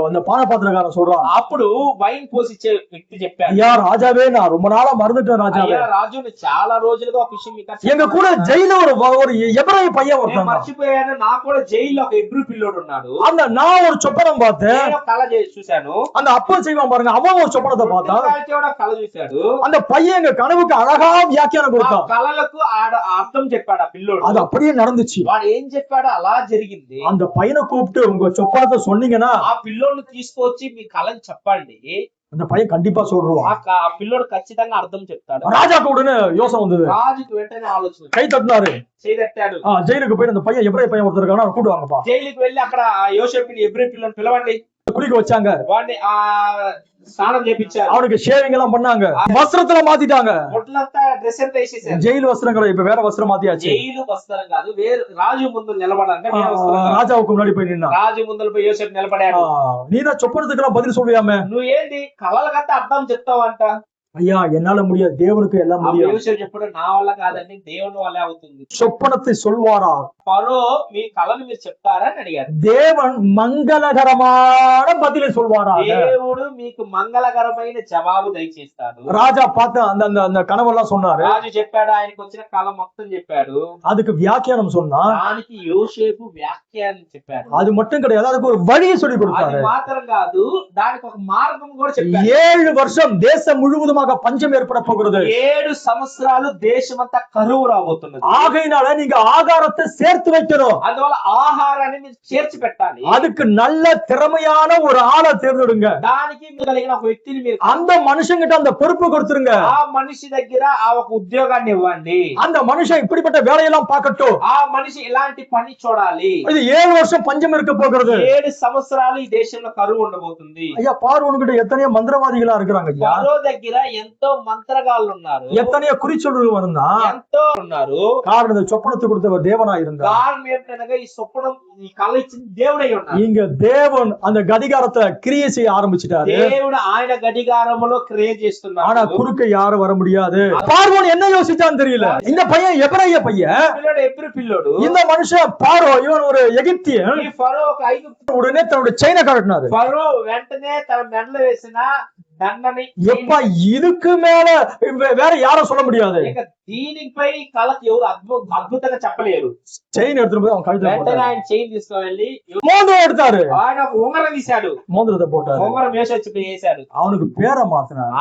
அந்த பானபாத்திரக்காரன் சொல்றான், అప్పుడు వైన్ పోసిచ్చే వ్యక్తి చెప్పాడు, ஐயா ராஜாவே, நான் ரொம்ப நாளா மறந்துட்டேன் ராஜாவே. అయ్యా రాజు నేను చాలా రోజులుగా ఒక విషయం మీకు எங்க கூட ஜெயில ஒரு எபிரேய பையன் నేను ஒருத்தன். మర్చిపోయాను. నాకు కూడా జైల్లో ఒక ఎబ్రూ పిల్లోడు ఉన్నాడు. நான் ஒரு சொப்பனம் பார்த்தேன். నేను ఒక కళ చూశాను. அந்த அப்பா செய்வான் பாருங்க, அவன் ஒரு சொப்பனத்தை பார்த்தான். కూడా కళ చూశాడు. அந்த பையன் எங்க கனவுக்கு அழகா வியாக்கியானம் ఆ கொடுத்தான். కళలకు అర్థం చెప్పాడు ఆ పిల్లోడు. அது அப்படியே நடந்துச்சு. వాడు ఏం చెప్పాడో అలా జరిగింది. அந்த பையனை கூப்பிட்டு உங்க சொப்பனத்தை சொன்னீங்கன்னா ఆ పిల్లోడిని తీసుకొచ్చి మీ కళని చెప్పండి, அந்த பையன் கண்டிப்பா சொல்றான். ఆ పిల్లోడు ఖచ్చితంగా అర్థం చెప్తాడు. ராஜாக்கு உடனே யோசனை வந்தது. రాజుకి వెంటనే ఆలోచన கை தட்டினாரு. చేయదట్టాడు. ஜெயிலுக்கு போயிட்டு அந்த பையன் எபிரேய பையன் ஒருத்தர் இருக்கானா, கூப்பிடுவாங்கப்பா. జైలుకి వెళ్ళి అక్కడ యోసేపుని ఎబ్రీ పిల్లని పిలవండి. குளிக்க வச்சாங்க. వాడిని స్నానం చేపించారు. அவனுக்கு ஷேவிங் எல்லாம் பண்ணாங்க. வஸ்திரத்துல மாத்திட்டாங்க. ఒట్లంతా డ్రెస్ అంతా వేసేసారు. ஜெயில் வஸ்திரங்களை இப்ப வேற வஸ்திரம் மாத்தியாச்சு. జైలు వస్త్రం కాదు, వేరు రాజు ముందు నిలబడాలంటే వేరే వస్త్రం కాదు. ராஜாவுக்கு முன்னாடி போய் நின்னா, రాజు ముందర పోయి యోసేపు నిలబడాడు. நீதான் சொப்பனத்துக்கு எல்லாம் பதில் சொல்லுவியாமே. నువ్వేంటి కళలకంతా అర్థం చెప్తావంట. ஐயா, என்னால முடியாது, தேவனுக்கு எல்லாம் முடியும். యోసేపు చెప్పాడు, నా వల్ల కాదండి, దేవుని వల్లే అవుతుంది. சொப்பனத்தை சொல்வாரா? ఫరో మీ కళను మీరు చెప్తారా అని అడిగారు. தேவன் மங்களகரமான பதிலை சொல்வாரா? దేవుడు మీకు మంగళకరమైన జవాబు దయచేస్తాడు. ராஜா பார்த்து அந்த கனவெல்லாம் சொன்னாரு. రాజు చెప్పాడు, ఆయనకు వచ్చిన కళ మొత్తం చెప్పాడు. அதுக்கு வியாக்கியானம் சொன்னா, దానికి యోసేపు వ్యాఖ్యానం చెప్పాడు. அது மட்டும் கிடையாது, அதுக்கு ஒரு வழியை சொல்லி అది கொடுத்தாரு. మాత్రం కాదు, దానికి ఒక మార్గం కూడా చెప్పాడు. 7 வருஷம் தேசம் முழுவதுமாக பஞ்சம் ஏற்பட போகிறது. 7 సంవత్సరాలు దేశమంతా కరువు రాబోతున్నది. ஆகையினால நீங்க ஆகாரத்தை சேர்த்து வைக்கணும். అందువల్ల ఆహారాన్ని మీరు చేర్చి పెట్టాలి. அதுக்கு நல்ல திறமையான ஒரு ஆளை தேர்ந்தெடுங்க. దానికి మీరు కలిగిన ఒక వ్యక్తిని మీరు அந்த மனுஷங்கிட்ட அந்த பொறுப்பு கொடுத்துருங்க. ఆ మనిషి దగ్గర ఆ ఒక ఉద్యోగాన్ని ఇవ్వండి. அந்த மனுஷன் இப்படிப்பட்ட வேலையெல்லாம் பார்க்கட்டும். ఆ మనిషి ఇలాంటి పని చూడాలి. இது 7 வருஷம் பஞ்சம் இருக்க போகிறது. 7 సంవత్సరాలు ఈ దేశంలో కరువు ఉండబోతుంది. ஐயா, பார்வோன்கிட்ட எத்தனையோ மந்திரவாதிகளா இருக்கிறாங்க ஐயா. ఫరో దగ్గర ఎంతో మంత్రగాళ్ళు ఉన్నారు, எத்தனையோ குறிச்சொல்லுகள் இருந்தான். ఎంతో ఉన్నారు. காரணம் இந்த சொப்பனத்தை கொடுத்தவர் தேவனா இருந்தார். కారణం ఏంటనగా ఈ స్వప్నం ఈ కళ ఇచ్చిన దేవుడై ఉన్నారు. இங்க தேவன் அந்த கடிகாரத்தை கிரியை செய்ய ஆரம்பிச்சிட்டாரு. దేవుడు ఆయన గడిగారములో క్రియేట్ ஆனா చేస్తున్నాడు. குறுக்க யாரும் வர முடியாது. பார்வோன் என்ன யோசிச்சான்னு தெரியல. இந்த பையன் எபிரேய பையன், పిల్లడు ఎప్పుడు పిల్లోడు, இந்த மனுஷன் பார்வோ இவன் ஒரு எகிப்தியன். ఈ ఫరో ఒక ఐగుప్తు உடனே தன்னுடைய செயினை கழட்டினாரு. ఫరో వెంటనే తన మెడలో వేసిన దండని எப்ப இதுக்கு மேல வேற யாரும் சொல்ல முடியாது. ఇక దీనిపై కళకు ఎవరు అద్భుతంగా చెప్పలేరు. செயின் எடுத்துட்டு போய் அவன் கழுத்துல వెంటనే போட்டாரு. ఆయన చైన్ తీసుకువెళ్ళి மோதிரம் எடுத்தாரு. ఆయన ఉంగరం తీశాడు, மோதிரத்தை போட்டாரு. ఉంగరం యోసేపు వేశాడు. அவனுக்கு பேரை மாத்தினாரு.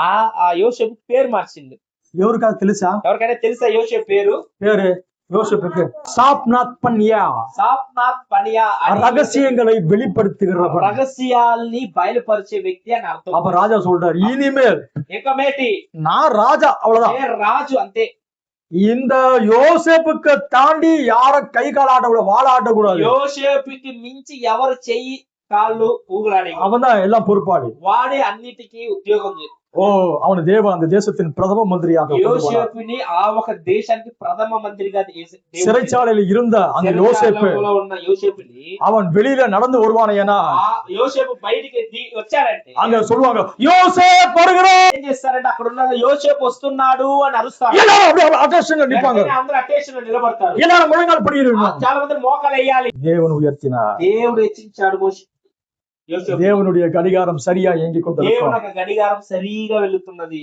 ఆ యోసేపు పేరు మార్చిండు. ఎవరికాదు తెలుసా ఎవరికైనా తెలుసా యోసేపు పేరు? பேரு? யோசேப்புக்கு சாப்நாத் பன்யா, సాప్నాథ్ పనియా అని ரகசியங்களை வெளிப்படுத்துகிறவர். రహస్యాల్ని బయలుపరిచే వ్యక్తి అని అర్థం. அப்ப ராஜா சொல்றாரு, இனிமேல் ఇక మేటి நான் ராஜா, அவ்வளவுதான். నేను రాజు అంతే. இந்த யோசேப்புக்கு தாண்டி யார கை கால் ஆட்டக்கூடாது, வாழ ஆட்டக்கூடாது. యోసేపుకి మించి ఎవరు చెయ్యి కాళ్ళు ఊగులాడే அவன் தான் எல்லாம் பொறுப்பாளி. వాడే అన్నిటికీ ఉద్యోగం చేస్తాడు. ஓ, அவனு தேவன் அந்த தேசத்தின் பிரதம மந்திரியாக கொண்டு போனார். యోసేపుని ఆ ఒక దేశానికి ప్రథమ మంత్రిగా சிறைச்சாலையில இருந்த அந்த யோசேப்பு ఉన్న యోసేపుని அவன் வெளியில நடந்து வருவானேனா ఆ యోసేపు బయటికి వచ్చారంటే அங்க சொல்லுவாங்க, யோசேப் வருகிறான். ఏం చేస్తారంటే అక్కడ ఉన్న యోసేపు వస్తున్నాడు అని అరుస్తారు. எல்லாரும் அப்படியே அட்டென்ஷன்ல நிப்பாங்க. వెంటనే అందరూ అటెన్షన్ లో నిలబడతారు. எல்லாரும் முழங்கால் படியிடணும். చాలా మంది మోకాలు వేయాలి. தேவன் உயர்த்தினார். దేవుడు హెచ్చించాడు యోసేపు. தேவனுடைய கடிகாரம் சரியா இயங்கிக் దేవుని கொண்டிருக்கும். యొక్క గడియారం సరిగా వెళ్తున్నది.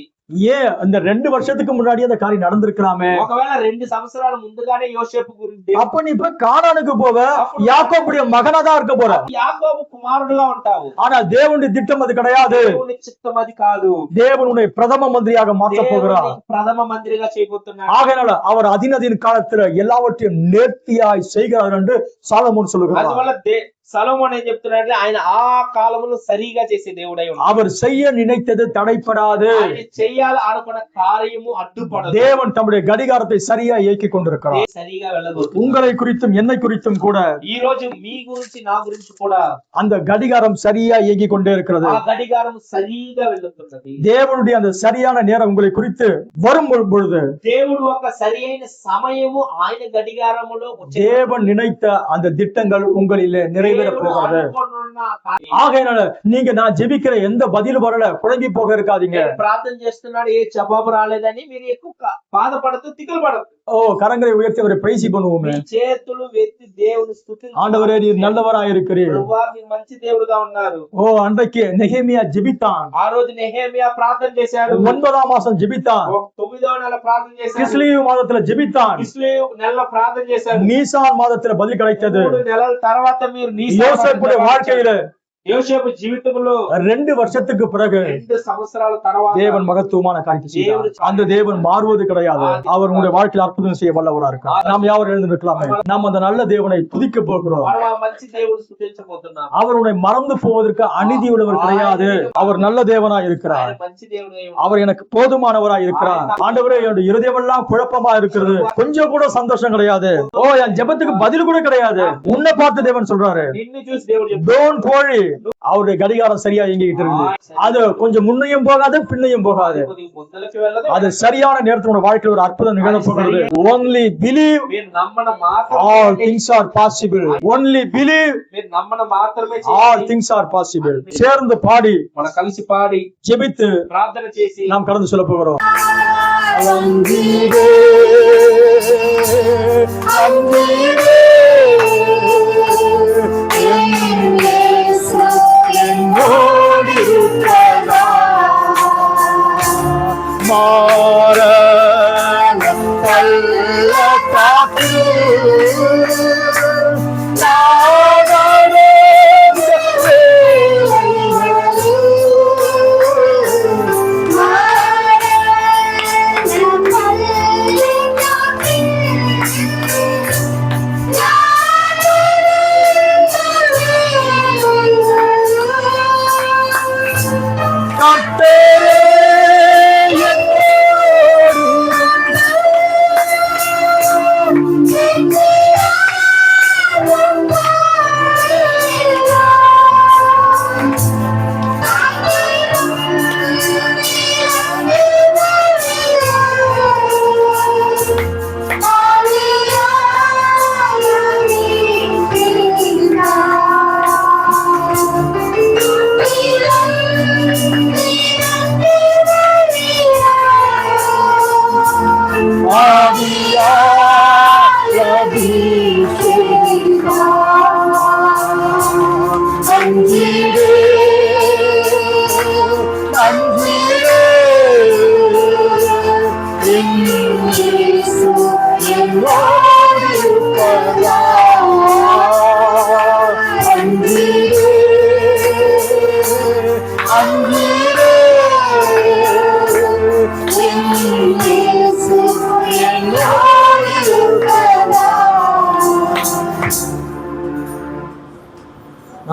ஏன் இந்த 2 வருஷத்துக்கு முன்னாடி அந்த காரியம் நடந்திருக்கலாமே? ఒకవేళ 2 సంవత్సరాల ముందుగానే యోసేపు గురించి அப்ப நீ இப்ப கானானுக்கு போவ, யாக்கோபுடைய மகனா தான் இருக்க போற. యాకోబు కుమారుడుగా ఉంటావు. ஆனா தேவனுடைய திட்டம் அது கிடையாது. దేవుని చిత్తం అది కాదు. தேவன் உன்னை பிரதம மந்திரியாக மாற்ற போகிறார். దేవుని ప్రథమ మంత్రిగా చేయబోతున్నాడు. ஆகையால அவர் அதினதின் காலத்துல எல்லாவற்றையும் நேர்த்தியாய் செய்கிறார் என்று சாலமோன் சொல்லுகிறார். అందువల్ల సొలొమోను ఏం చెప్తున్నాడంటే ఆయన ఆ కాలములో సరిగా చేసే దేవుడై ఉన్నాడు. அவர் செய்ய நினைத்தது தடைப்படாது. ఆయన చెయ్యాలి అనుకున్న కార్యము అడ్డుపడదు. தேவன் தம்முடைய கடிகாரத்தை சரியா இயக்கிக் கொண்டிருக்கிறார். సరిగా వెళ్ళదు. உங்களை குறித்தும் என்னை குறித்தும் கூட ఈ రోజు మీ గురించి నా గురించి కూడా அந்த கடிகாரம் சரியா இயங்கிக் கொண்டே இருக்கிறது. ఆ గడియారం సరిగా వెళ్తున్నది. தேவனுடைய அந்த சரியான நேரம் உங்களை குறித்து வரும் பொழுது దేవుడు ఒక సరైన సమయము ఆయన గడియారములో தேவன் நினைத்த அந்த திட்டங்கள் உங்களிலே நிறைவேற போகிறது. ஆகையினால நீங்க நான் ஜெபிக்கிற எந்த பதில் வரல குழம்பி போக இருக்காதீங்க. ప్రార్థన చేస్తున్నాడు ఏ జవాబు రాలేదని మీరు ఎక్కువ బాధపడుతూ తిగులు పడదు. ஓ, கரங்களை உயர்த்தி அவரை பிரைசி பண்ணுவோமே. మీ చేతులు ఎత్తి దేవుని స్తుతించండి. ஆண்டவரே, நீர் நல்லவராய் இருக்கிறீர். ప్రభువా మీరు మంచి దేవుడుగా ఉన్నారు. ஓ, அன்றைக்கு நெகேமியா ஜெபித்தான். ఆ రోజు నెహెమియా ప్రార్థన చేశాడు. 9ஆம் மாசம் ஜெபித்தான். 9వ నెల ప్రార్థన చేశాడు. கிஸ்லேயு மாதத்துல ஜெபித்தான். కిస్లేవు నెలలో ప్రార్థన చేశాడు. நீசான் மாதத்துல பதில் கிடைத்தது. 3 నెలల తర్వాత మీరు யோசேப்புடைய வாழ்க்கையில యోసేపు జీవితంలో 2 வருஷத்துக்கு பிறகு 2 సంవత్సరాల తర్వాత தேவன் மகத்துவமான காரியத்தை செய்தார். அந்த தேவன் மாறுவது கிடையாது. அவர் உங்களுடைய வாழ்க்கையில் அற்புதம் செய்ய வல்லவராக இருக்கிறார். நாம் யாரும் எழுந்திருக்கலாமே. நாம் அந்த நல்ல தேவனை துதிக்க போகிறோம். మనం ఆ మంచి దేవుని స్తుతించబోతున్నాం. அவர் உன்னை மறந்து போவதற்கு அநீதி உள்ளவர் கிடையாது. அவர் நல்ல தேவனாய் இருக்கிறார். ఆయన మంచి దేవుడై ఉన్నాడు. அவர் எனக்கு போதுமானவராய் இருக்கிறார். ஆண்டவரே, என்னுடைய இருதயமெல்லாம் குழப்பமா இருக்கிறது, கொஞ்சம் கூட சந்தோஷம் கிடையாது. ஓ, என் ஜெபத்துக்கு பதில் கூட கிடையாது. உன்னை பார்த்து தேவன் சொல்றாரு, నిన్ను చూసి దేవుడు చెప్తాడు, டோன்ட் worry. அவருடைய கடிகாரம் சரியா இயங்கிட்டு இருக்குது. அது கொஞ்சம் முன்னையும் போகாது, பின்னையும் போகாது. ముందలకి వెళ్ళదు. அது சரியான நேரத்தில் உங்க வாழ்க்கையில் ஒரு அற்புதம் நிகழ போகிறது. Only believe, మీరు నమ్మన all మాత్రమే things are possible. Only believe, మీరు నమ్మన మాత్రమే all చేయండి. things are possible. சேர்ந்து பாடி మనం కలిసి పాడి ஜெபித்து ప్రార్థన చేసి நாம் கடந்து சொல்ல போகிறோம்.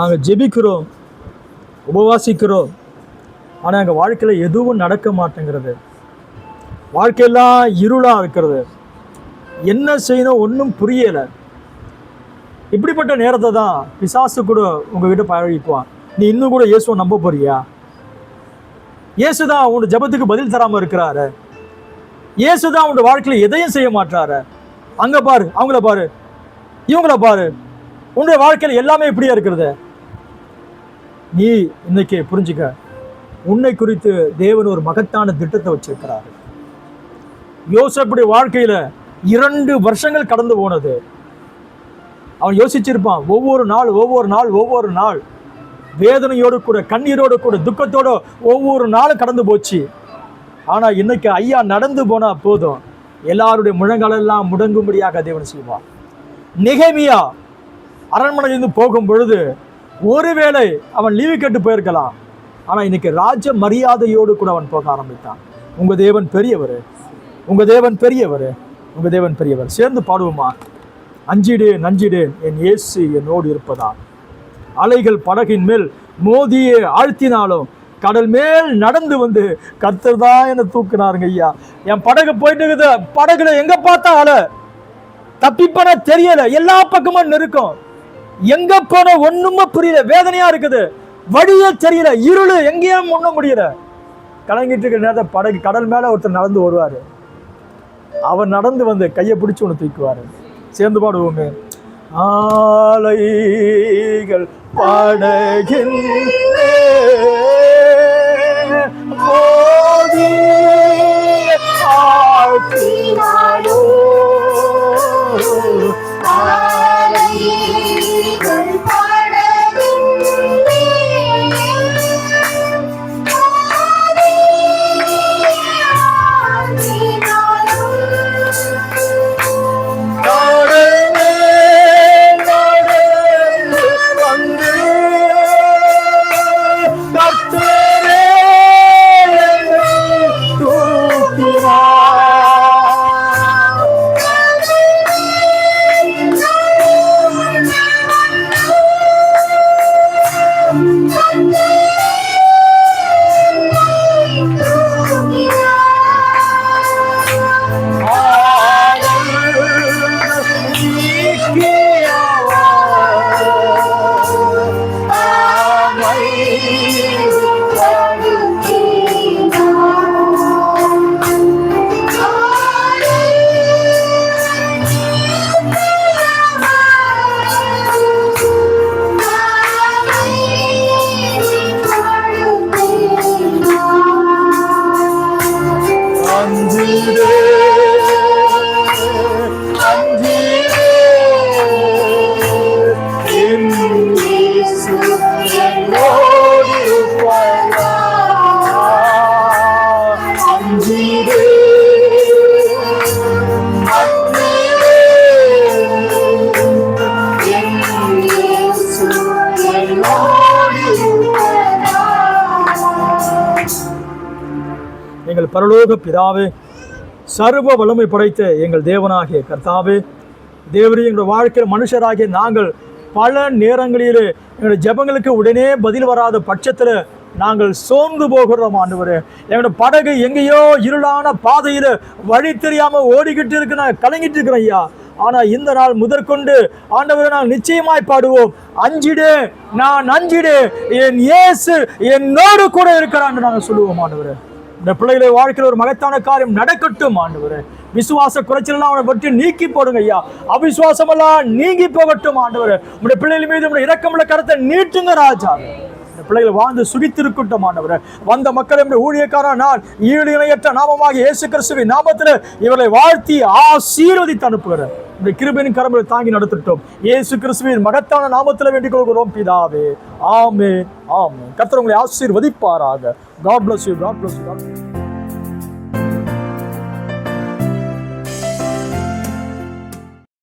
நாங்கள் ஜெபிக்கிறோம், உபவாசிக்கிறோம், ஆனால் எங்கள் வாழ்க்கையில் எதுவும் நடக்க மாட்டேங்கிறது. வாழ்க்கையெல்லாம் இருளாக இருக்கிறது. என்ன செய்யணும் ஒன்றும் புரியலை. இப்படிப்பட்ட நேரத்தை தான் பிசாசு கூட உங்ககிட்ட பழகிக்குவான். நீ இன்னும் கூட இயேசுவை நம்ப போறியா? இயேசுதான் உன்னோட ஜெபத்துக்கு பதில் தராமல் இருக்கிறாரு. இயேசுதான் உன்னோட வாழ்க்கையில் எதையும் செய்ய மாட்டாரு. அங்கே பாரு, அவங்கள பாரு, இவங்கள பாரு, உன்னுடைய வாழ்க்கையில் எல்லாமே இப்படியா இருக்கிறது. நீ இன்னைக்கு புரிஞ்சுக்க, உன்னை குறித்து தேவன் ஒரு மகத்தான திட்டத்தை வச்சிருக்கிறாரு. யோசேப்புடைய வாழ்க்கையில 2 வருஷங்கள் கடந்து போனது. அவன் யோசிச்சிருப்பான், ஒவ்வொரு நாள் வேதனையோடு கூட, கண்ணீரோடு கூட, துக்கத்தோட ஒவ்வொரு நாளும் கடந்து போச்சு. ஆனா இன்னைக்கு ஐயா நடந்து போனா போதும், எல்லாருடைய முழங்காலெல்லாம் முடங்கும்படியாக தேவன் செய்வான். நெகேமியா அரண்மனையிலிருந்து போகும் பொழுது ஒருவேளை அவன் லீவு கேட்டு போயிருக்கலாம். ஆனா இன்னைக்கு ராஜ மரியாதையோடு கூட அவன் போக ஆரம்பித்தான். உங்க தேவன் பெரியவர், உங்க தேவன் பெரியவர், உங்க தேவன் பெரியவர். சேர்ந்து பாடுவோமா? அஞ்சிடேன் நஞ்சிடேன், என் இயேசு என்னோடு இருப்பதால். அலைகள் படகின் மேல் மோதியே ஆழ்த்தினாலும் கடல் மேல் நடந்து வந்து கர்த்தர் தான் என்ன தூக்குனாருங்க ஐயா. என் படகு போயிட்டு இருக்குது, படகுல எங்க பார்த்தா அலை, தப்பிப்பன தெரியல, எல்லா பக்கமும் நெருக்கம், எங்க போன ஒண்ணுமே புரியல, வேதனையா இருக்குது, வழியே தெரியல, இருளு, எங்கேயும் முன்ன முடியல. கலங்கிட்டு இருக்கிற நேரத்தை படகு கடல் மேல ஒருத்தர் நடந்து வருவாரு. அவர் நடந்து வந்து கையை பிடிச்சு ஒன்று தூக்குவாரு. சேர்ந்து பாடுவோங்க. ஆலைகள் படகின் மோதி ஆழ்த்தினாலோ, எங்கள் பரலோக பிதாவே, சர்வ வல்லமை படைத்த எங்கள் தேவனாகிய கர்த்தாவே, தேவரே, எங்கள் வாழ்க்கையில் மனுஷராகிய நாங்கள் பல நேரங்களிலே எங்களுடைய ஜெபங்களுக்கு உடனே பதில் வராத பட்சத்தில் நாங்கள் சோர்ந்து போகிறோம் ஆண்டவரே. எங்களோட படகு எங்கேயோ இருளான பாதையில் வழி தெரியாமல் ஓடிக்கிட்டு இருக்கு, நான் கலங்கிட்டு இருக்கிறேன் ஐயா. ஆனால் இந்த நாள் முதற்கொண்டு ஆண்டவரை நாங்கள் நிச்சயமாய் பாடுவோம், அஞ்சிடு, நான் அஞ்சிடு, என் இயேசு என்னோடு கூட இருக்கிறான்னு நாங்கள் சொல்லுவோம் ஆண்டவரே. இந்த பிள்ளைகளை வாழ்க்கையில் ஒரு மகத்தான காரியம் நடக்கட்டும் ஆண்டவரே. விசுவாச குறைச்சலாம் அவனை பற்றி நீக்கி போடுங்க ஐயா. அவிசுவாசம் எல்லாம் நீங்கி போகட்டும் ஆண்டவரே. உடைய பிள்ளைகள் மீது உடைய இரக்கமுள்ள கரத்தை நீட்டுங்க ராஜா. இந்த பிள்ளைகள் வாழ்ந்து சுகித்திருக்கட்டும் ஆண்டவரே. வந்த மக்களை ஊழியக்காரன் நான் ஈடு இணையற்ற நாமமாக இயேசு கிறிஸ்துவின் நாமத்தில் இவர்களை வாழ்த்தி ஆசீர்வதித்து அனுப்புகிறேன். இந்த கிருபையின் கரங்களை தாங்கி நடத்தட்டும். இயேசு கிறிஸ்துவின் மகத்தான நாமத்தில் வேண்டிக் கொள்கிறோம் பிதாவே. ஆமென், ஆமென். கர்த்தர் உங்களை ஆசீர்வதிப்பாராக. God bless you. God bless you. God bless you.